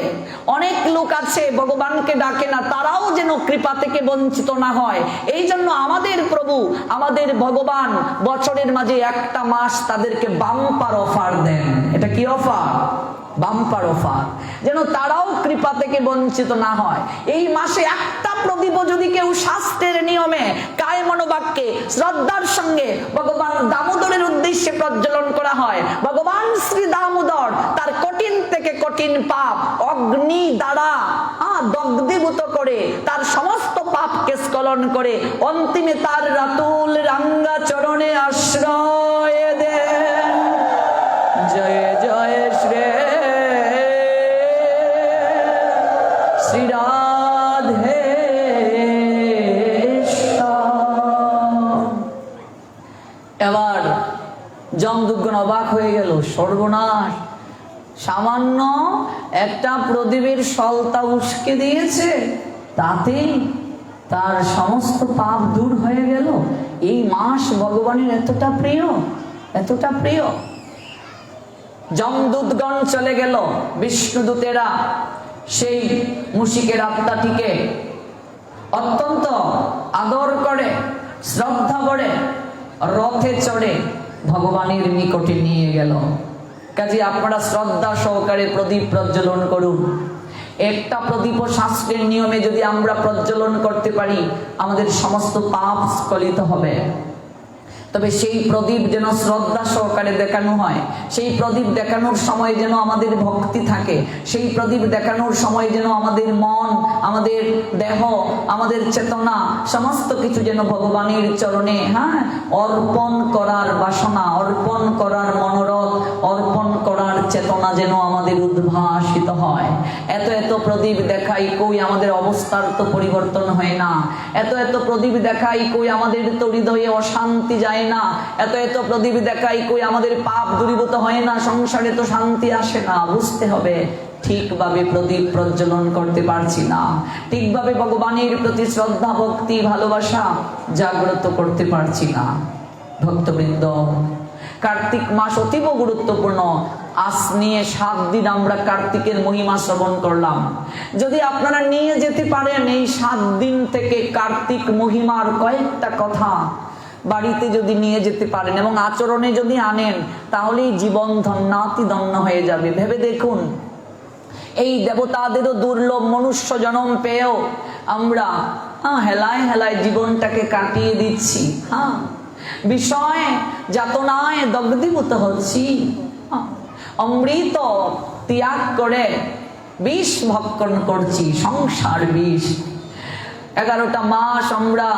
অনেক লোক আছে ভগবানকে ডাকে না, তারাও যেন কৃপা থেকে বঞ্চিত না হয়। এই জন্য আমাদের প্রভু, আমাদের ভগবান বছরের মাঝে একটা মাস তাদেরকে বাম্পার অফার দেন। এটা কি অফার? বাম্পার অফার, যেন তারাও কৃপা থেকে বঞ্চিত না হয়। এই মাসে একটা প্রদীপ যদি কেউ শাস্ত্রের নিয়মে কায় মনোবাক্যে শ্রদ্ধার সঙ্গে ভগবান দামোদরের উদ্দেশ্যে প্রজ্বলন করা হয়, ভগবান শ্রী দামোদর তার কঠিন থেকে কঠিন পাপ অগ্নি দ্বারা দগ্ধীভূত করে তার সমস্ত পাপকে স্খলন করে অন্তিমে তার রাতুল রাঙ্গা চরণে আশ্রয় দেন। জয় জয় শ্রী শ্রী রাধে। এবার যমদূতগণ অবাক হয়ে গেল, সর্বনাশ, সামান্য একটা প্রদীপের সলতা উস্কে দিয়েছে, তাতেই তার সমস্ত পাপ দূর হয়ে গেল। এই মাস ভগবানের এতটা প্রিয়, এতটা প্রিয়। যমদূতগণ চলে গেল, বিষ্ণুদূতেরা সেই মুশিকের আত্মাটিকে অত্যন্ত আদর করে, শ্রদ্ধা করে রথে চড়ে ভগবানের নিকটে নিয়ে গেল। কাজে আপনারা শ্রদ্ধা সহকারে প্রদীপ প্রজ্বলন করুন। একটা প্রদীপ শাস্ত্রের নিয়মে যদি আমরা প্রজ্বলন করতে পারি, আমাদের সমস্ত পাপ স্খলিত হবে। তবে সেই প্রদীপ যেন শ্রদ্ধা সহকারে দেখানো হয়, সেই প্রদীপ দেখানোর সময় যেন আমাদের ভক্তি থাকে, সেই প্রদীপ দেখানোর সময় যেন আমাদের মন, আমাদের দেহ, আমাদের চেতনা সমস্ত কিছু যেন ভগবানের চরণে অর্পণ করার বাসনা, অর্পণ করার মনোরথ, অর্পণ করার চেতনা যেন আমাদের উদ্ভাসিত হয়। এত এত প্রদীপ দেখাই, কই আমাদের অবস্থার তো পরিবর্তন হয় না। এত এত প্রদীপ দেখাই, কই আমাদের তো হৃদয়ে অশান্তি যায় না। এত এত প্রদীপ দেখাই, কই আমাদের পাপ দূরীভূত হয় না, সংসারে তো শান্তি আসে না। বুঝতে হবে, ঠিকভাবে প্রদীপ প্রজ্বলন করতে পারছি না, ঠিকভাবে ভগবানের প্রতি শ্রদ্ধা ভক্তি ভালোবাসা জাগ্রত করতে পারছি না। ভক্তবৃন্দ, কার্তিক মাস অতীব গুরুত্বপূর্ণ। আজ নিয়ে 7 দিন আমরা কার্তিকের মহিমা শ্রবণ করলাম। যদি আপনারা নিয়ে যেতে পারেন এই 7 দিন থেকে কার্তিক মহিমার কয়েকটা কথা বাড়িতে যদি নিয়ে যেতে পারেন এবং আচরণে যদি আনেন, তাহলেই জীবন ধন্যাতি ধন্য হয়ে যাবে। ভেবে দেখুন, এই দেবতাদেরও দুর্লভ মনুষ্য জন্ম পেয়েও আমরা হেলায় হেলায় জীবনটাকে কাটিয়ে দিচ্ছি, বিষয় যাতনায় দগ্ধীভূত হচ্ছি, অমৃত ত্যাগ করে বিষ ভক্ষণ করছি, সংসার বিষ। 11টা মাস আমরা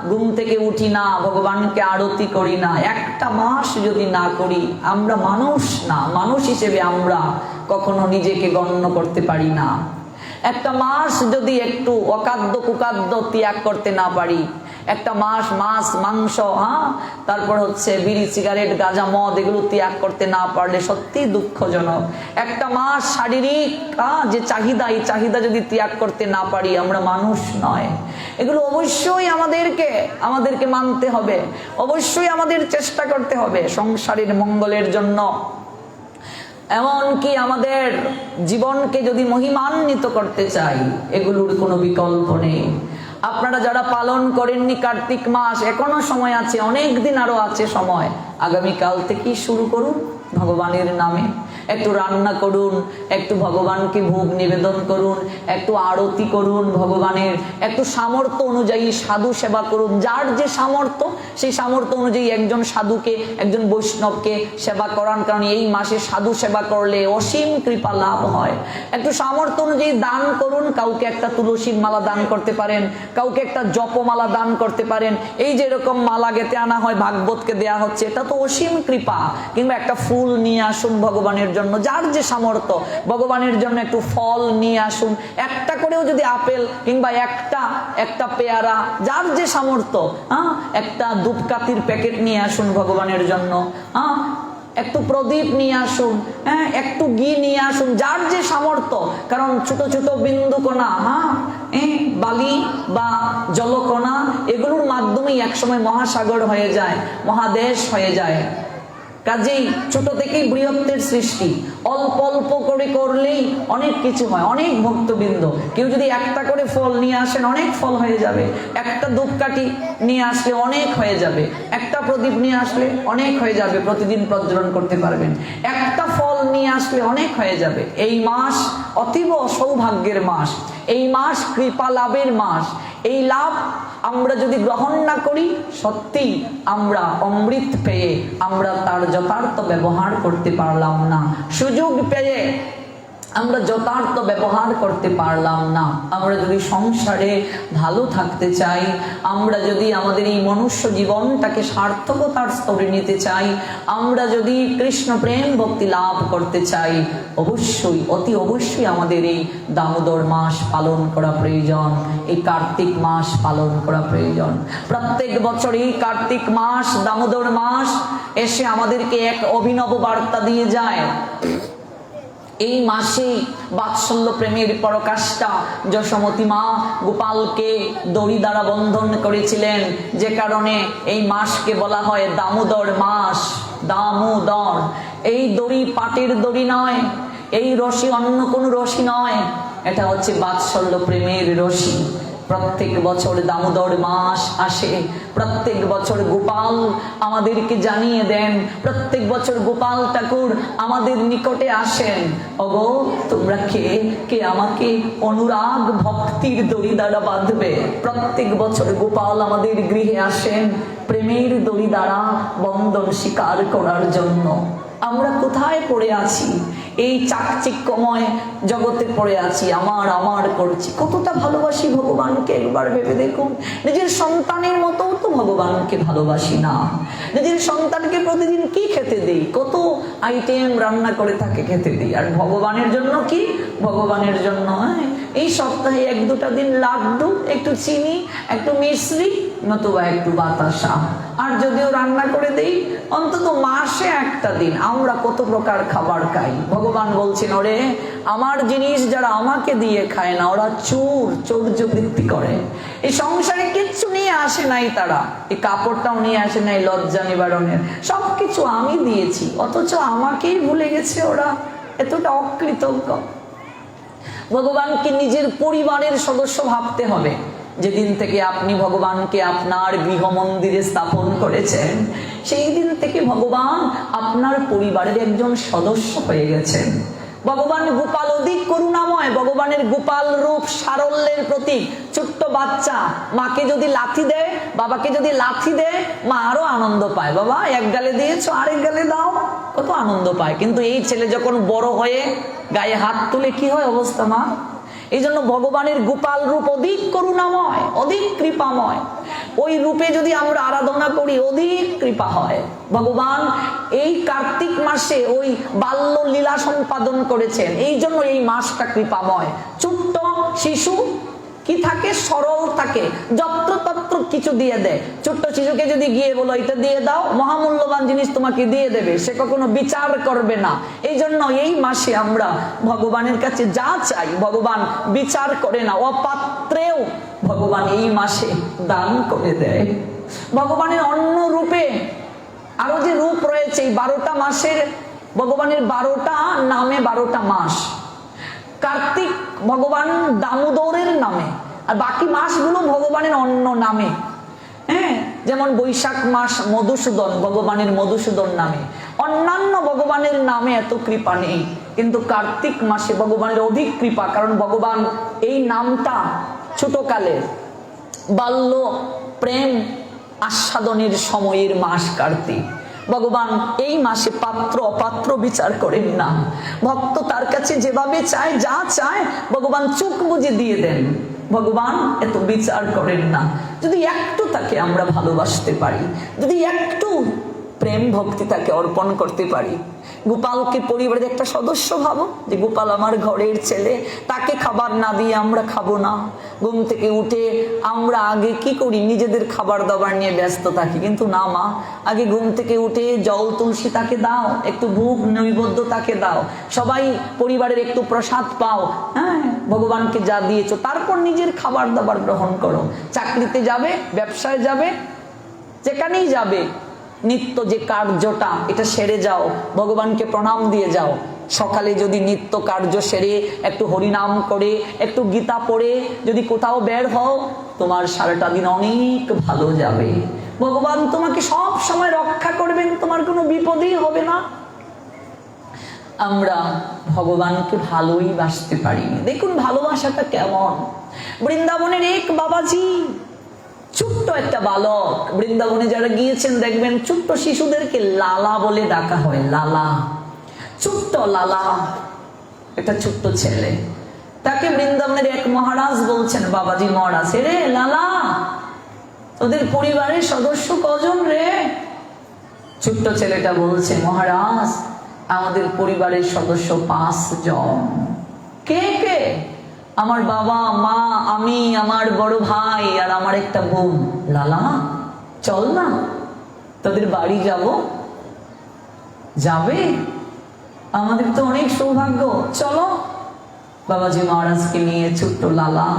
ঘুম থেকে উঠি না, ভগবানকে আরতি করি না। একটা মাস যদি না করি, আমরা মানুষ না, মানুষ হিসেবে আমরা কখনো নিজেকে গণ্য করতে পারি না। একটা মাস যদি একটু অখাদ্য কুখাদ্য ত্যাগ করতে না পারি, একটা মাস মাছ মাংস তারপর হচ্ছে বিড়ি সিগারেট গাঁজা মদ এগুলো ত্যাগ করতে না পারলে সত্যি দুঃখজনক। একটা মাস শারীরিক যে চাহিদা, এই চাহিদা যদি ত্যাগ করতে না পারি, আমরা মানুষ নয়। এগুলো অবশ্যই আমাদেরকে মানতে হবে, অবশ্যই আমাদের চেষ্টা করতে হবে সংসারের মঙ্গলের জন্য। এমনকি আমাদের জীবনকে যদি মহিমান্বিত করতে চাই, এগুলোর কোনো বিকল্প নেই। আপনারা যারা পালন করেননি কার্তিক মাস, এখনো সময় আছে, অনেক দিন আরো আছে সময়। আগামীকাল থেকেই শুরু করুন ভগবানের নামে। একটু রান্না করুন, একটু ভগবানকে ভোগ নিবেদন করুন, একটু আরতি করুন ভগবানের, একটু সামর্থ্য অনুযায়ী সাধু সেবা করুন। যার যে সামর্থ্য, সেই সামর্থ্য অনুযায়ী একজন সাধুকে, একজন বৈষ্ণবকে সেবা করান, কারণ এই মাসে সাধু সেবা করলে অসীম কৃপা লাভ হয়। একটু সামর্থ্য অনুযায়ী দান করুন, কাউকে একটা তুলসীর মালা দান করতে পারেন, কাউকে একটা জপমালা দান করতে পারেন। এই যে এরকম মালা গেঁথে আনা হয়, ভাগবতকে দেয়া হচ্ছে, এটা তো অসীম কৃপা। কিংবা একটা ফুল নিয়ে আসুন ভগবানের জন্য, যার যে সামর্থ্য। ভগবানের জন্য একটু ফল নিয়ে আসুন, একটা করেও যদি আপেল কিংবা একটা পেয়ারা, যার যে সামর্থ্য। একটা ধূপকাঠির প্যাকেট নিয়ে আসুন ভগবানের জন্য, একটু প্রদীপ নিয়ে আসুন, একটু ঘি নিয়ে আসুন, যার যে সামর্থ্য। কারণ ছোট ছোট বিন্দুকণা, বালি বা জলকণা, এগুলোর মাধ্যমেই একসময় মহাসাগর হয়ে যায়, মহাদেশ হয়ে যায়। কাজেই ছোট থেকেই বৃহত্তের সৃষ্টি। অল্প অল্প করে করলেই অনেক কিছু হয়। অনেক ভক্তবৃন্দ, কেউ যদি একটা করে ফল নিয়ে আসেন, অনেক ফল হয়ে যাবে। একটা ধূপকাঠি নিয়ে আসলে অনেক হয়ে যাবে, একটা প্রদীপ নিয়ে আসলে অনেক হয়ে যাবে, প্রতিদিন প্রজ্বলন করতে পারবেন। একটা ফল নিয়ে আসলে অনেক হয়ে যাবে। এই মাস অতীব সৌভাগ্যের মাস, এই মাস কৃপা লাভের মাস। এই লাভ আমরা যদি গ্রহণ না করি, সত্যি আমরা অমৃত পেয়ে আমরা তার যথার্থ ব্যবহার করতে পারলাম না। সুযোগ পেয়ে আমরা যথার্থ ব্যবহার করতে পারলাম না। আমরা যদি সংসারে ভালো থাকতে চাই, আমরা যদি আমাদের এই মনুষ্য জীবনটাকে সার্থকতার স্তরে নিতে চাই, আমরা যদি কৃষ্ণ প্রেম ভক্তি লাভ করতে চাই, অবশ্যই অতি অবশ্যই আমাদের এই দামোদর মাস পালন করা প্রয়োজন, এই কার্তিক মাস পালন করা প্রয়োজন। প্রত্যেক বছর এই কার্তিক মাস, দামোদর মাস এসে আমাদেরকে এক অভিনব বার্তা দিয়ে যায়। এই মাসে বাৎসল্য প্রেমের পরাকাষ্ঠা যশোমতী মা গোপালকে দড়ি দ্বারা বন্ধন করেছিলেন, যে কারণে এই মাসকে বলা হয় দামোদর মাস। দামোদর, এই দড়ি পাটের দড়ি নয়, এই রশি অন্য কোনো রশি নয়, এটা হচ্ছে বাৎসল্য প্রেমের রশি। প্রত্যেক বছর দামোদর মাস আসে, প্রত্যেক বছর গোপাল আমাদেরকে জানিয়ে দেন, প্রত্যেক বছর গোপাল ঠাকুর আমাদের নিকটে আসেন, ওগো তোমরা কে আমাকে অনুরাগ ভক্তির দড়ি দ্বারা বাঁধবে। প্রত্যেক বছর গোপাল আমাদের গৃহে আসেন প্রেমের দড়ি দ্বারা বন্ধন স্বীকার করার জন্য। আমরা কোথায় পড়ে আছি? এই চাকচিক্যময় জগতে পড়ে আছি, আমার আমার করছি। কতটা ভালোবাসি ভগবানকে একবার ভেবে দেখুন। নিজের সন্তানের মতো তো ভগবানকে ভালোবাসি না। নিজের সন্তানকে প্রতিদিন কি খেতে দেই, কত আইটেম রান্না করে তাকে খেতে দিই, আর ভগবানের জন্য কি? ভগবানের জন্য এই সপ্তাহে 1-2টা দিন লাড্ডু, একটু চিনি, একটু মিশ্রি, নতুবা একটু বাতাসা। আর যদিও রান্না করে দেই অন্তত মাসে একটা দিন। আমরা কত প্রকার খাবার খাই। ভগবান বলছেন, ওরে আমার জিনিস যারা আমাকে দিয়ে খায় না ওরা চোর, চৌর্যবৃত্তি করে। এই সংসারে কিচ্ছু নিয়ে আসে নাই তারা, এই কাপড়টাও নিয়ে আসে নাই লজ্জা নিবারণের, সবকিছু আমি দিয়েছি, অথচ আমাকেই ভুলে গেছে ওরা। এতটা অকৃতজ্ঞ। ভগবানকে নিজের পরিবারের সদস্য ভাবতে হবে। যেদিন থেকে আপনি ভগবানকে আপনার গৃহ মন্দিরে স্থাপন করেছেন সেই দিন থেকে ভগবান আপনার পরিবারের একজন সদস্য হয়ে গেছেন। ভগবান গোপাল অধিক করুণাময়। ভগবানের গোপাল রূপ সারল্যের প্রতীক। ছোট্ট বাচ্চা মাকে যদি লাথি দেয়, বাবাকে যদি লাথি দেয়, মা আরো আনন্দ পায়। বাবা এক গালে দিয়েছো আরেক গালে দাও, কত আনন্দ পায়। কিন্তু এই ছেলে যখন বড় হয়ে গায়ে হাত তুলে কি হয় অবস্থা মা? এই জন্য ভগবানের গোপাল রূপ অধিক করুণাময়, অধিক কৃপাময়। ওই রূপে যদি আমরা আরাধনা করি অধিক কৃপা হয়। ভগবান এই কার্তিক মাসে ওই বাল্য লীলা সম্পাদন করেছেন, এই জন্য এই মাসটা কৃপাময়। ছোট্ট শিশু কি থাকে, সরল থাকে, যত্রতত্র কিছু দিয়ে দেয়। ছোট্ট শিশুকে যদি গিয়ে বলো এটা দিয়ে দাও, মহামূল্যবান জিনিস তোমাকে দিয়ে দেবে, সে কখনো বিচার করবে না। এই জন্য এই মাসে আমরা ভগবানের কাছে যা চাই ভগবান বিচার করে না। অপাত্রেও ভগবান এই মাসে দান করে দেয়। ভগবানের অন্য রূপে আরো যে রূপ রয়েছে, এই 12টা মাসের ভগবানের 12টা নামে 12টা মাস। কার্তিক ভগবান দামোদরের নামে, আর বাকি মাসগুলো ভগবানের অন্য নামে। হ্যাঁ, যেমন বৈশাখ মাস মধুসূদন, ভগবানের মধুসূদন নামে। অন্যান্য ভগবানের নামে এত কৃপা নেই, কিন্তু কার্তিক মাসে ভগবানের অধিক কৃপা। কারণ ভগবান এই নামটা ছোটকালে বাল্য প্রেম আস্বাদনের সময়ের মাস কার্তিক। ভগবান এই মাসে পাত্র অপাত্র বিচার করেন না। ভক্ত তার কাছে যেভাবে চায়, যা চায় ভগবান চোখ বুজে দিয়ে দেন। ভগবান এত বিচার করেন না। যদি একটু তাকে আমরা ভালোবাসতে পারি, যদি একটু প্রেম ভক্তি তাকে অর্পণ করতে পারি। গোপালকে পরিবারের একটা সদস্য ভাবো, যে গোপাল আমার ঘরের ছেলে, তাকে খাবার না দিয়ে আমরা খাবো না। ঘুম থেকে উঠে আমরা আগে কি করি, নিজেদের খাবার দাবার নিয়ে ব্যস্ত থাকি। কিন্তু না মা, আগে ঘুম থেকে উঠে জল তুলসী তাকে দাও, একটু ভোগ নৈবেদ্য তাকে দাও, সবাই পরিবারের একটু প্রসাদ পাও। হ্যাঁ, ভগবানকে যা দিয়েছো, তারপর নিজের খাবার দাবার গ্রহণ করো। চাকরিতে যাবে, ব্যবসায় যাবে, যেখানেই যাবে, নিত্য যে কার্যটা এটা সেরে যাও, ভগবানকে প্রণাম দিয়ে যাও। সকালে যদি নিত্য কার্য সেরে একটু হরিনাম করে, একটু গীতা পড়ে যদি কোথাও বের হও, তোমার সারাটা দিন অনেক ভালো যাবে। ভগবান তোমাকে সব সময় রক্ষা করবেন, তোমার কোনো বিপদই হবে না। আমরা ভগবানকে ভালোই বাসতে পারি। দেখুন ভালোবাসাটা কেমন। বৃন্দাবনের এক বাবাজি, ছোট্ট একটা বালক। বৃন্দাবনে যারা গিয়েছেন দেখবেন ছোট্ট শিশুদেরকে লালা বলে ডাকা হয়। লালা, ছোট্ট লালা, একটা ছোট্ট ছেলে। তাকে বৃন্দাবনের এক মহারাজ বলছেন, বাবাজি মহারাজ, রে লালা, তোদের পরিবারের সদস্য কজন রে? ছোট্ট ছেলেটা বলছে, মহারাজ আমাদের পরিবারের সদস্য 5 জন। কে কে? আমার বাবা, মা, আমি, আমার বড় ভাই আর আমার একটা বোন। লালা চল না, তোদের বাড়ি যাব। যাবে? আমাদের তো অনেক সৌভাগ্য, চলো। বাবাজি মহারাজকে নিয়ে ছোট্ট লালা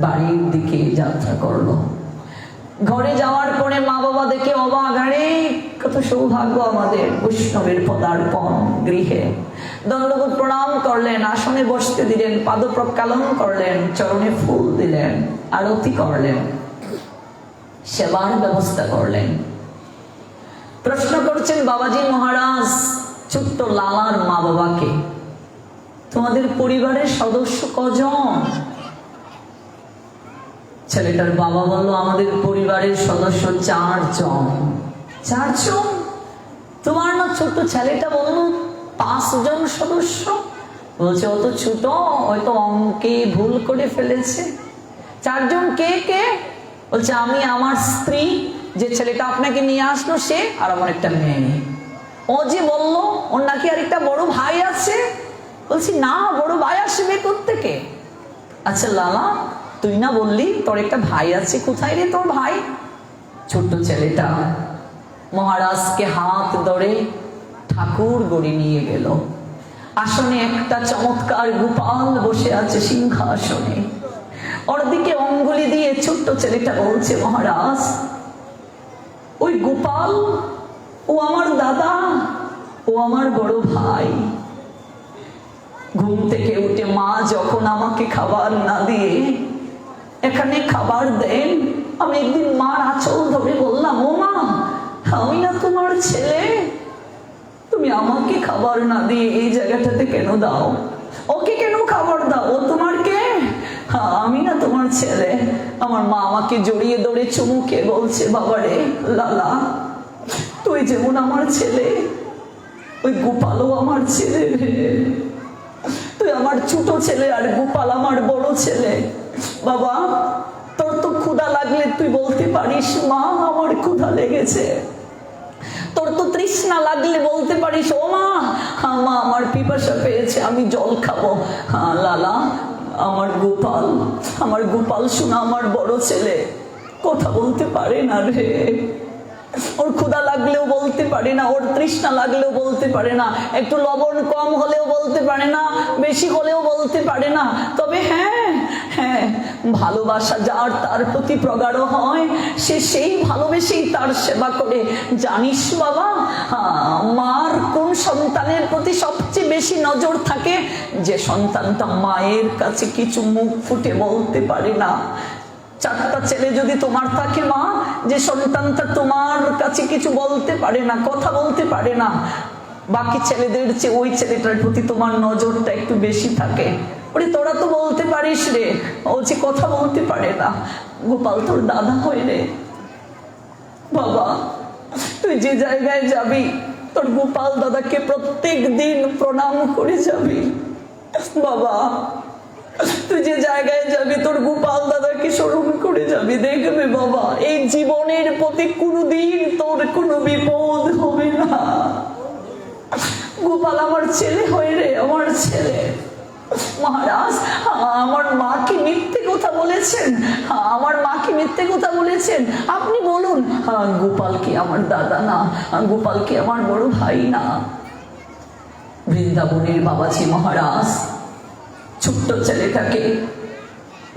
বাড়ির দিকে যাত্রা করলো। ঘরে যাওয়ার পরে মা বাবা দেখে অবাক, আরে কত সৌভাগ্য আমাদের, বৈষ্ণবের পদার্পণ গৃহে। দণ্ডবোধ প্রণাম করলেন, আসনে বসতে দিলেন, পাদ প্রক্ষালন করলেন, চরণে ফুল দিলেন, আরতি করলেন, সেবার ব্যবস্থা করলেন। প্রশ্ন করছেন বাবাজি মহারাজ ছোট্ট লালার মা বাবাকে, তোমাদের পরিবারের সদস্য কজন? ছেলেটার বাবা বললো, আমাদের পরিবারের সদস্য 4 জন। 4 জন? তোমার না ছোট ছেলেটা বললো 5 জন সদস্য। বলছে অত ছোট, হয়তো অঙ্কে ভুল করে ফেলেছে। 4 জন কে কে? বলছে আমি, আমার স্ত্রী, যে ছেলেটা আপনাকে নিয়ে আসলো সে, আর আমার একটা মেয়ে। ও যে বললো ওর নাকি আরেকটা বড় ভাই আছে। বলছি না, বড় ভাই আসবে কোত্থেকে? আচ্ছা লালা, তুই না বললি তোর একটা ভাই আছে, কোথায় রে তোর ভাই? ছোট্ট ছেলেটা মহারাজকে হাত ধরে ঠাকুর গড়ি নিয়ে গেল। আসনে একটা চমৎকার গোপাল বসে আছে সিংহাসনে, ওর দিকে অঙ্গুলি দিয়ে ছোট্ট ছেলেটা বলছে, মহারাজ ওই গোপাল ও আমার দাদা, ও আমার বড় ভাই। ঘুম থেকে উঠে মা যখন আমাকে খাবার না দিয়ে এখানে খাবার দেন, আমি একদিন মার আঁচল ধরে বললাম, ও মা আমি না তোমার ছেলে, তুমি আমাকে খাবার না দিয়ে এই জায়গাটাতে কেন দাও? ওকে কেন খাবার দাও? ও তোমার কে? আমি না তোমার ছেলে। আমার মা আমাকে জড়িয়ে ধরে চুমুকে বলছে, বাবারে লালা তুই যেমন আমার ছেলে, ওই গোপালও আমার ছেলে রে। তুই আমার ছোট ছেলে আর গোপাল আমার বড় ছেলে। বাবা তোর তো ক্ষুধা লাগলে তুই বলতে পারিস, মা আমার ক্ষুধা লেগেছে। তোর তো তৃষ্ণা লাগলে বলতে পারিস, ও মা মা আমার পিপাসা পেয়েছে, আমি জল খাবো। লালা আমার গোপাল শোনা আমার বড় ছেলে কথা বলতে পারে না রে। ওর ক্ষুধা লাগলেও বলতে পারে না, ওর তৃষ্ণা লাগলেও বলতে পারে না, একটু লবণ কম হলেও বলতে পারে না, বেশি হলেও বলতে পারে না। তবে হ্যাঁ হ্যাঁ ভালোবাসা যার তার প্রতি প্রগাঢ় হয়, সে সেই ভালোবেসেই তার সেবা করে। জানিস বাবা মার কোন সন্তানের প্রতি সবচেয়ে বেশি নজর থাকে? যে সন্তানটা মায়ের কাছে কিছু মুখ ফুটে বলতে পারে না। 4টা ছেলে যদি তোমার থাকে মা, যে সন্তানটা তোমার কাছে কিছু বলতে পারে না, কথা বলতে পারে না, বাকি ছেলেদের চেয়ে ওই ছেলেটার প্রতি তোমার নজরটা একটু বেশি থাকে। ওরে তোরা তো বলতে পারিস রে, ও যে কথা বলতে পারে না। গোপাল তোর দাদা হয় রে। বাবা তুই যে জায়গায় যাবি তোর গোপাল দাদাকে প্রত্যেক দিন প্রণাম করে যাবি। বাবা তুই যে জায়গায় যাবি তোর গোপাল দাদাকে স্মরণ করে যাবি। দেখবে বাবা এই জীবনের প্রতি কোনোদিন তোর কোনো বিপদ হবে না। গোপাল আমার ছেলে হয় রে, আমার ছেলে। মহারাজ আমার মা কি মিথ্যে কথা বলেছেন? আমার মা কি মিথ্যে কথা বলেছেন? আপনি বলুন। গোপাল কি আমার দাদা না? গোপাল কি আমার বড় ভাই না? বৃন্দাবনের বাবাজি মহারাজ ছোট্ট ছেলেটাকে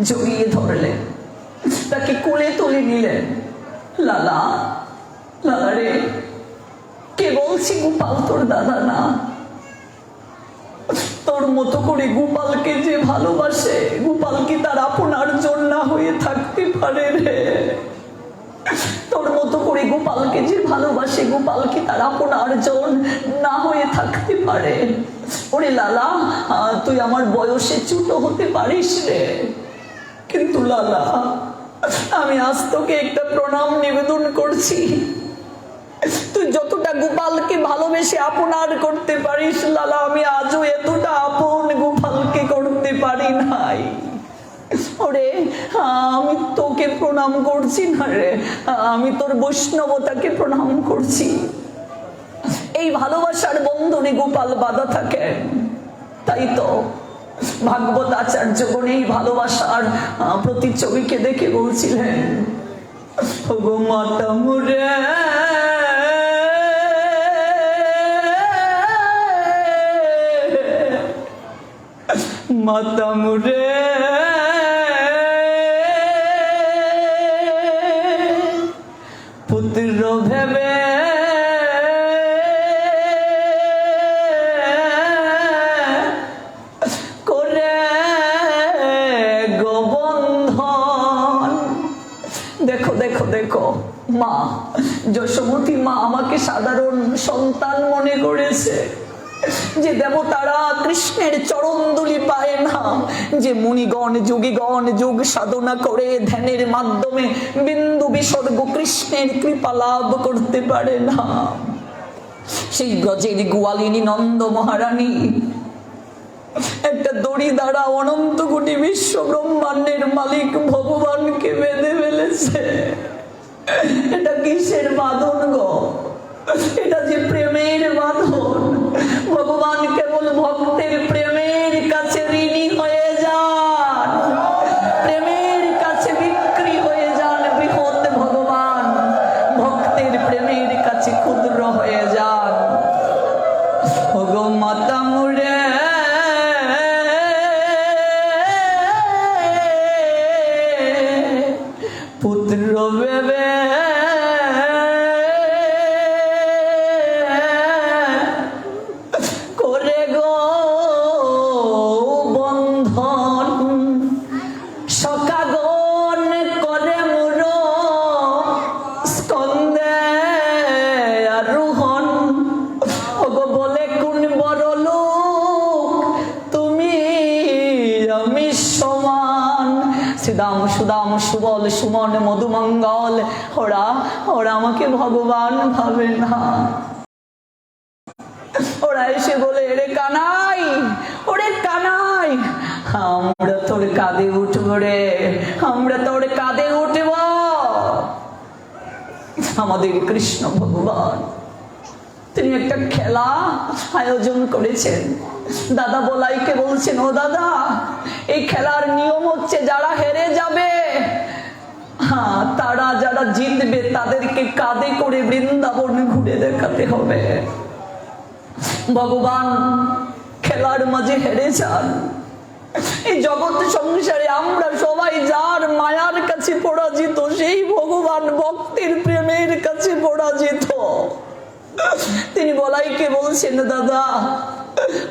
জড়িয়ে ধরলেন, তাকে কোলে তুলে নিলেন। লালা লালা রে, কে বলছি গোপাল তোর দাদা না? তোর মতো করে গোপালকে যে ভালোবাসে, গোপাল কি তার আপনার জন্য হয়ে থাকতে পারে রে? তোর মতো করে গোপালকে যে ভালোবাসে, গোপাল কি তার আপনার জন না হয়ে থাকতে পারে? ওরে লালা তুই আমার বয়সে ছোট হতে পারিস রে, কিন্তু লালা আমি আজ তোকে একটা প্রণাম নিবেদন করছি। তুই যতটা গোপালকে ভালোবেসে আপনার করতে পারিস লালা, আমি আজও এতটা আপন গোপালকে করতে পারি নাই। ওরে আমি তোকে প্রণাম করছি না রে, আমি তোর বৈষ্ণবতাকে প্রণাম করছি। এই ভালোবাসার বন্ধনে গোপাল বাধা থাকে। তাই তো ভাগবত আচার্যগণ এই ভালোবাসার প্রতিচ্ছবিকে দেখে বলছিলেন, ওগো মাতা মুরে মাতা মুরে পুত্র ভেবে করে গোবন্ধন। দেখো দেখো দেখো মা যশোমতী মা আমাকে সাধারণ সন্তান মনে করেছে। যে দেবতারা কৃষ্ণের চরণধুলি পায় না, যে মুনিগণ যোগীগণ যোগ সাধনা করে ধ্যানের মাধ্যমে বিন্দু বিসর্গ কৃষ্ণের কৃপা লাভ করতে পারে না, সেই ব্রজের গোয়ালিনী নন্দ মহারানী একটা দড়ি দ্বারা অনন্ত কোটি বিশ্ব ব্রহ্মাণ্ডের মালিক ভগবানকে বেঁধে ফেলেছে। এটা কিসের বাঁধন গো? এটা যে প্রেমের বাঁধন। ভগবান কেবল ভক্তের প্রেমের কাছে ঋণী হয়ে যান, প্রেমের রবে করে গো বন্ধন, সকাগন করে মুর স্কন্দে আরোহণ। ওগো বলে কোন বড় লোক তুমি আমি সমান। শ্রীদাম সুদাম সুবল সুমন মধুমঙ্গল, ওরা ওরা আমাকে ভগবান ভাবে না। ওরা এসে বলে রে কানাই, ওরে কানাই, আমরা তোর কাঁধে উঠব রে, আমরা তোর কাঁধে উঠব। আমাদের কৃষ্ণ ভগবান তিনি একটা খেলা আয়োজন করেছেন। দাদা বলাইকে বলছেন, ও দাদা, এই খেলার নিয়ম হচ্ছে যারা হেরে যাবে, হ্যাঁ, তারা যারা জিতবে তাদেরকে কাঁধে করে বৃন্দাবন ঘুরে দেখাতে হবে। ভগবান খেলার মাঝে হেরে যান। এই জগৎ সংসারে আমরা সবাই যার মায়ার কাছে পরাজিত, সেই ভগবান ভক্তের প্রেমের কাছে পরাজিত। তিনি বলাইকে বলছেন, দাদা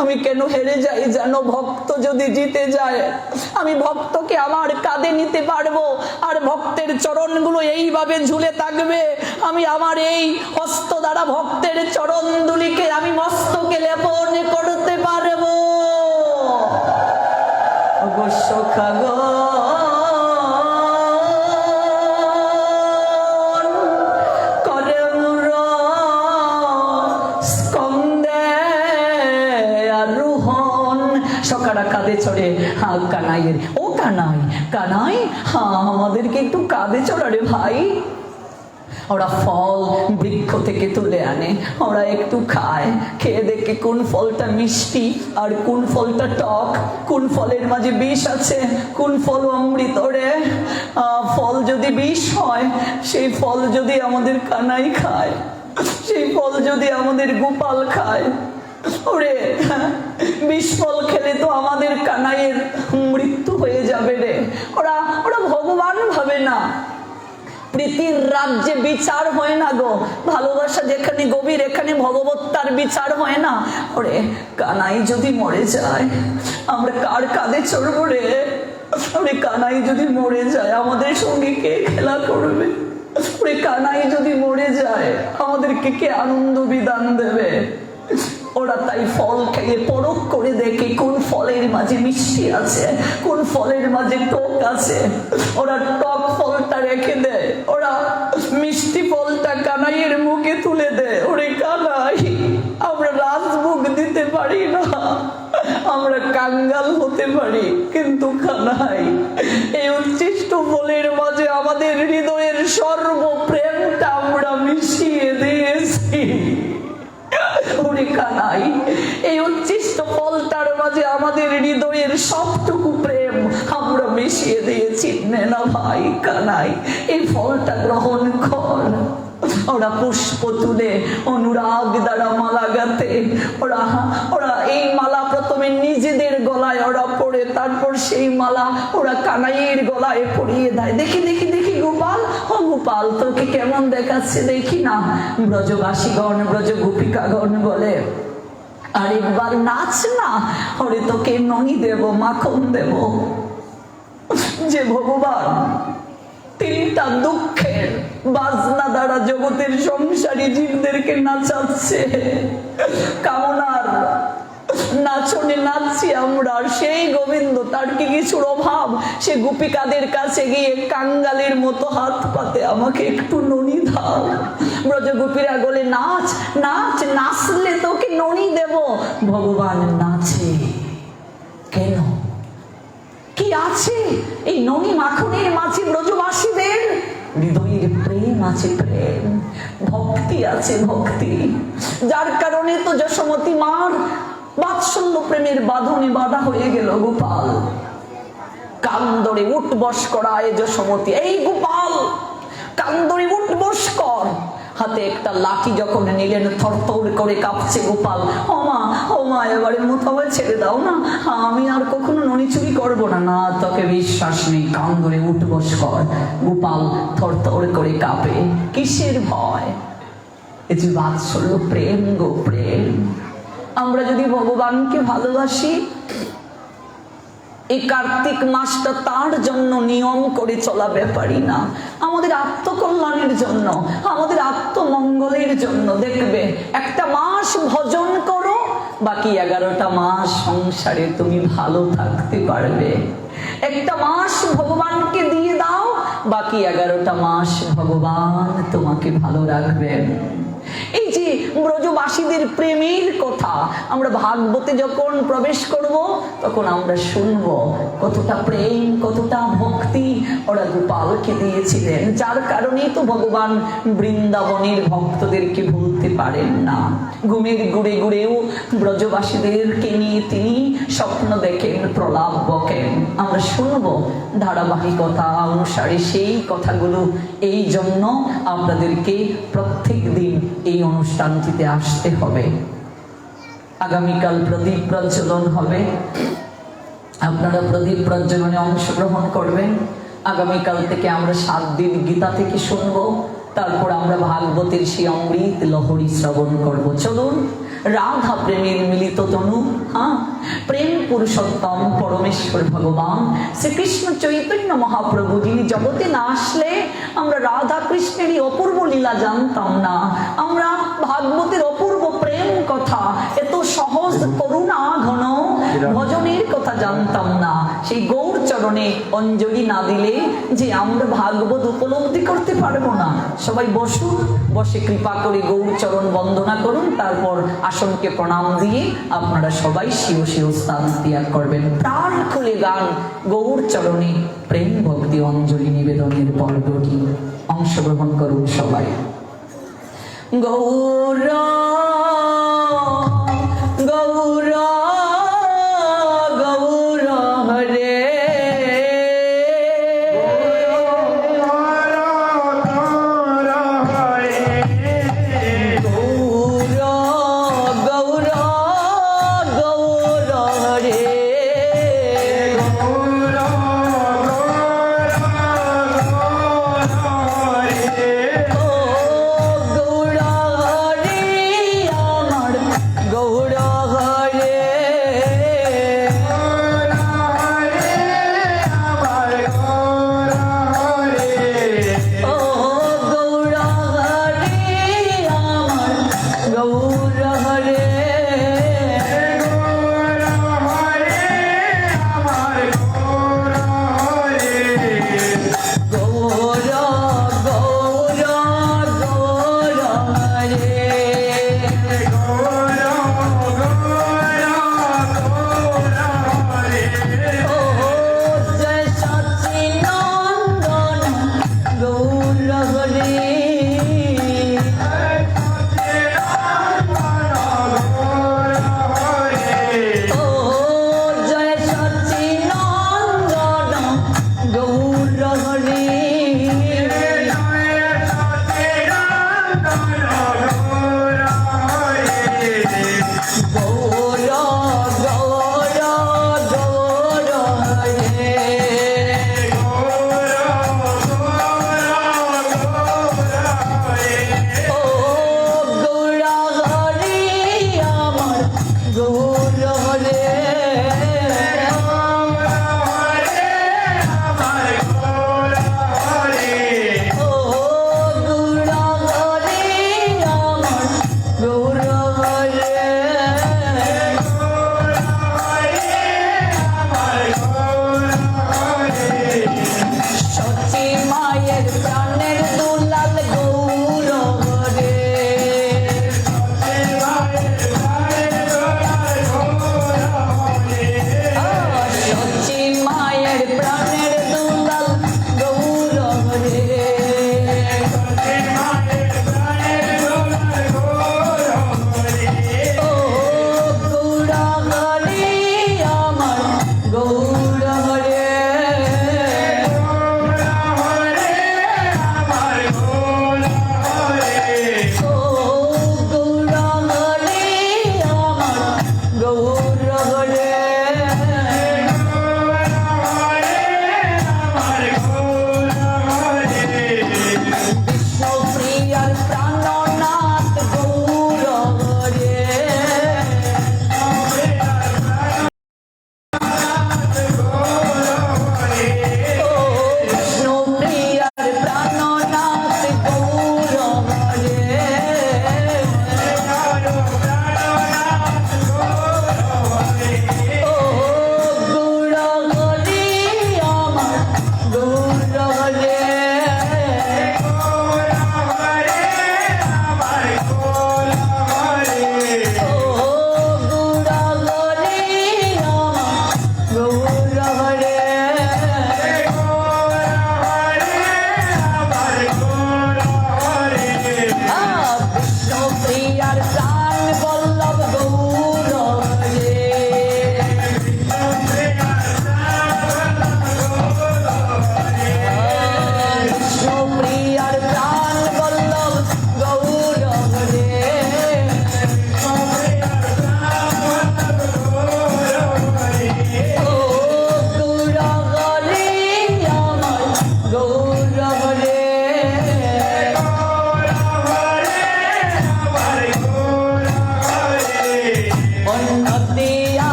আমি কেন হেরে যাই জানো? ভক্ত যদি জিতে যায় আমি ভক্তকে আমার কাঁধে নিতে পারবো, আর ভক্তের চরণগুলো এইভাবে ঝুলে থাকবে। আমি আমার এই হস্ত দ্বারা ভক্তের চরণ দুলিকে আমি মস্তকে লেপন করতে পারবো। অবশ্য খাগো সকারা কাঁধে চড়ে, হ্যাঁ কানাইয়ের, ও কানাই কানাই, হ্যাঁ আমাদেরকে একটু কাঁধে চড়ারে ভাই। ওরা ফল বৃক্ষ থেকে তুলে আনে, ওরা একটু খায়, খেয়ে দেখে কোন ফলটা মিষ্টি আর কোন ফলটা টক, কোন ফলের মাঝে বিষ আছে, কোন ফল অমৃত রে। ফল যদি বিষ হয়, সেই ফল যদি আমাদের কানাই খায়, সেই ফল যদি আমাদের গোপাল খায়, ওরে বিষ ফল খেলে তো আমাদের কানাইয়ের মৃত্যু হয়ে যাবে রে। ওরা ওরা ভগবান ভাবে না। প্রীতির রাজ্যে বিচার হয় না গো, ভালোবাসা যেখানে গভীর এখানে ভগবত্তার বিচার হয় না। ওরে কানাই যদি মরে যায় আমরা কার কাঁধে চড়বো রে? ওরে কানাই যদি মরে যায় আমাদের সঙ্গে কে খেলা করবে? ওরে কানাই যদি মরে যায় আমাদেরকে কে আনন্দ বিধান দেবে? ওরা তাই ফল খেয়ে পরখ করে দেখে কোন ফলের মাঝে মিষ্টি আছে, কোন ফলের মাঝে টক আছে। ওরা টক ফলটা রেখে দেয়, ওরা মিষ্টি ফলটা কানাইয়ের মুখে তুলে দেয়। ওরে কানাই, আমরা রাজভোগ দিতে পারি না, আমরা কাঙ্গাল হতে পারি, কিন্তু কানাই এই উচ্ছিষ্ট ফলের মাঝে আমাদের হৃদয়ের সর্বপ্রেমটা আমরা মিশিয়ে দিয়েছি। ওরে কানাই, এই উচ্ছিষ্ট ফলটার মাঝে আমাদের হৃদয়ের সবটুকু প্রেম আমরা মিশিয়ে দিয়েছি। নে না ভাই কানাই, এই ফলটা গ্রহণ কর। ওরা পুষ্প তুলে অনুরাগ দ্বারা মালা গাঁথে। ওরা ওরা এই মালা প্রথমে নিজেদের গলায় ওরা পরে, তারপর সেই মালা ওরা কানাইয়ের গলায় পরিয়ে দেয়। দেখি দেখি দেখি গোপাল, ও গোপাল তোকে কেমন দেখাচ্ছে দেখি না। ব্রজবাসীগণ ব্রজ গোপিকাগণ বলে, আর একবার নাচ না, ওরে তোকে ননি দেব, মাখন দেব। যে ভগবান তিনটা দুঃখের বাজনা দ্বারা জগতের সংসারী জীবদেরকে নাচাচ্ছে, কামনার নাচনে নাচছি আমরা, সেই গোবিন্দ তার কি কিছুর অভাব? সে গোপিকাদের কাছে গিয়ে কাঙ্গালের মতো হাত পাতে, আমাকে একটু ননি দাও। ব্রজ গোপীরা বলে, নাচ নাচ, নাচলে তোকে ননি দেব। ভগবান নাচে কেন? কি আছে এই ননি মাখনের মাঝে? ব্রজবাসীদের হৃদয়ের প্রেম আছে, প্রেম, ভক্তি আছে, ভক্তি। যার কারণে তো যশোমতী মার বাৎসল্য প্রেমের বাঁধনে বাঁধা হয়ে গেল গোপাল। কান্দরে উঠ বস করায় যশোমতী, এই গোপাল কান্দরে উঠ বস কর। হাতে একটা লাঠি যখন নিলেন, থরথর করে কাঁপছে গোপাল। ও মা এবারের মতো আমায় ছেড়ে দাও না, আমি আর কখনো নড়িচুরি করবো না। না, তোকে বিশ্বাস নেই, কান ধরে উঠ বস কর। গোপাল থরথর করে কাঁপে। কিসের ভয়? এই যে বাৎসল্য, প্রেম গো প্রেম। আমরা যদি ভগবানকে ভালোবাসি, এই কার্তিক মাসটা তার জন্য নিয়ম করে চলা ব্যাপারই না, আমাদের আত্মকল্যাণের জন্য, আমাদের আত্মমঙ্গলের জন্য। দেখবে একটা মাস ভজন করো, বাকি 11টা মাস সংসারে তুমি ভালো থাকতে পারবে। একটা মাস ভগবানকে দিয়ে দাও, বাকি 11টা মাস ভগবান তোমাকে ভালো রাখবেন। এই যে ব্রজবাসীদের প্রেমের কথা আমরা ভাগবতে যখন প্রবেশ করব, তখন আমরা শুনবো কতটা প্রেম, কতটা ভক্তি ওরা গোপালকে দিয়েছিলেন। যার কারণেই তো ভগবান বৃন্দাবনের ভক্তদেরকে ভুলতে পারেন না। ঘুমের গুড়ে গুড়েও ব্রজবাসীদেরকে নিয়ে তিনি স্বপ্ন দেখেন, প্রলাপ বকেন। আমরা শুনবো ধারাবাহিকতা অনুসারে সেই কথাগুলো। এই জন্য আপনাদেরকে প্রত্যেক দিন এই অনুষ্ঠানটিতে আসতে হবে। আগামীকাল প্রদীপ প্রজ্বলন হবে, আপনারা প্রদীপ প্রজ্বলনে অংশগ্রহণ করবেন। আগামীকাল থেকে আমরা 7 দিন গীতা থেকে শুনবো, তারপর আমরা ভাগবতের সেই অমৃত লহরী শ্রবণ করব। চলুন, রাধা প্রেমের মিলিত তনু, প্রেম পুরুষোত্তম পরমেশ্বর ভগবান শ্রীকৃষ্ণ চৈতন্য মহাপ্রভু যিনি জগতে না আসলে আমরা রাধা কৃষ্ণেরই অপূর্ব লীলা জানতাম না, আমরা ভাগবতের অপূর্ব প্রেম কথা, এত সহজ করুণা ঘন ভজনের কথা জানতাম না। সেই গৌর চরণে অঞ্জলি না দিলে যে আমরা ভাগবত উপলব্ধি করতে পারবো না। সবাই বসুন, বসে কৃপা করে গৌর চরণ বন্দনা করুন, তারপর আসনকে প্রণাম দিয়ে আপনারা সবাই শিও শিও স্থান ত্যাগ করবেন। প্রাণ খুলে গান গৌর চরণে প্রেম ভক্তি অঞ্জলি নিবেদনের পর্বটি অংশগ্রহণ করুন সবাই। গৌর গৌর গৌর হরে প্রাণের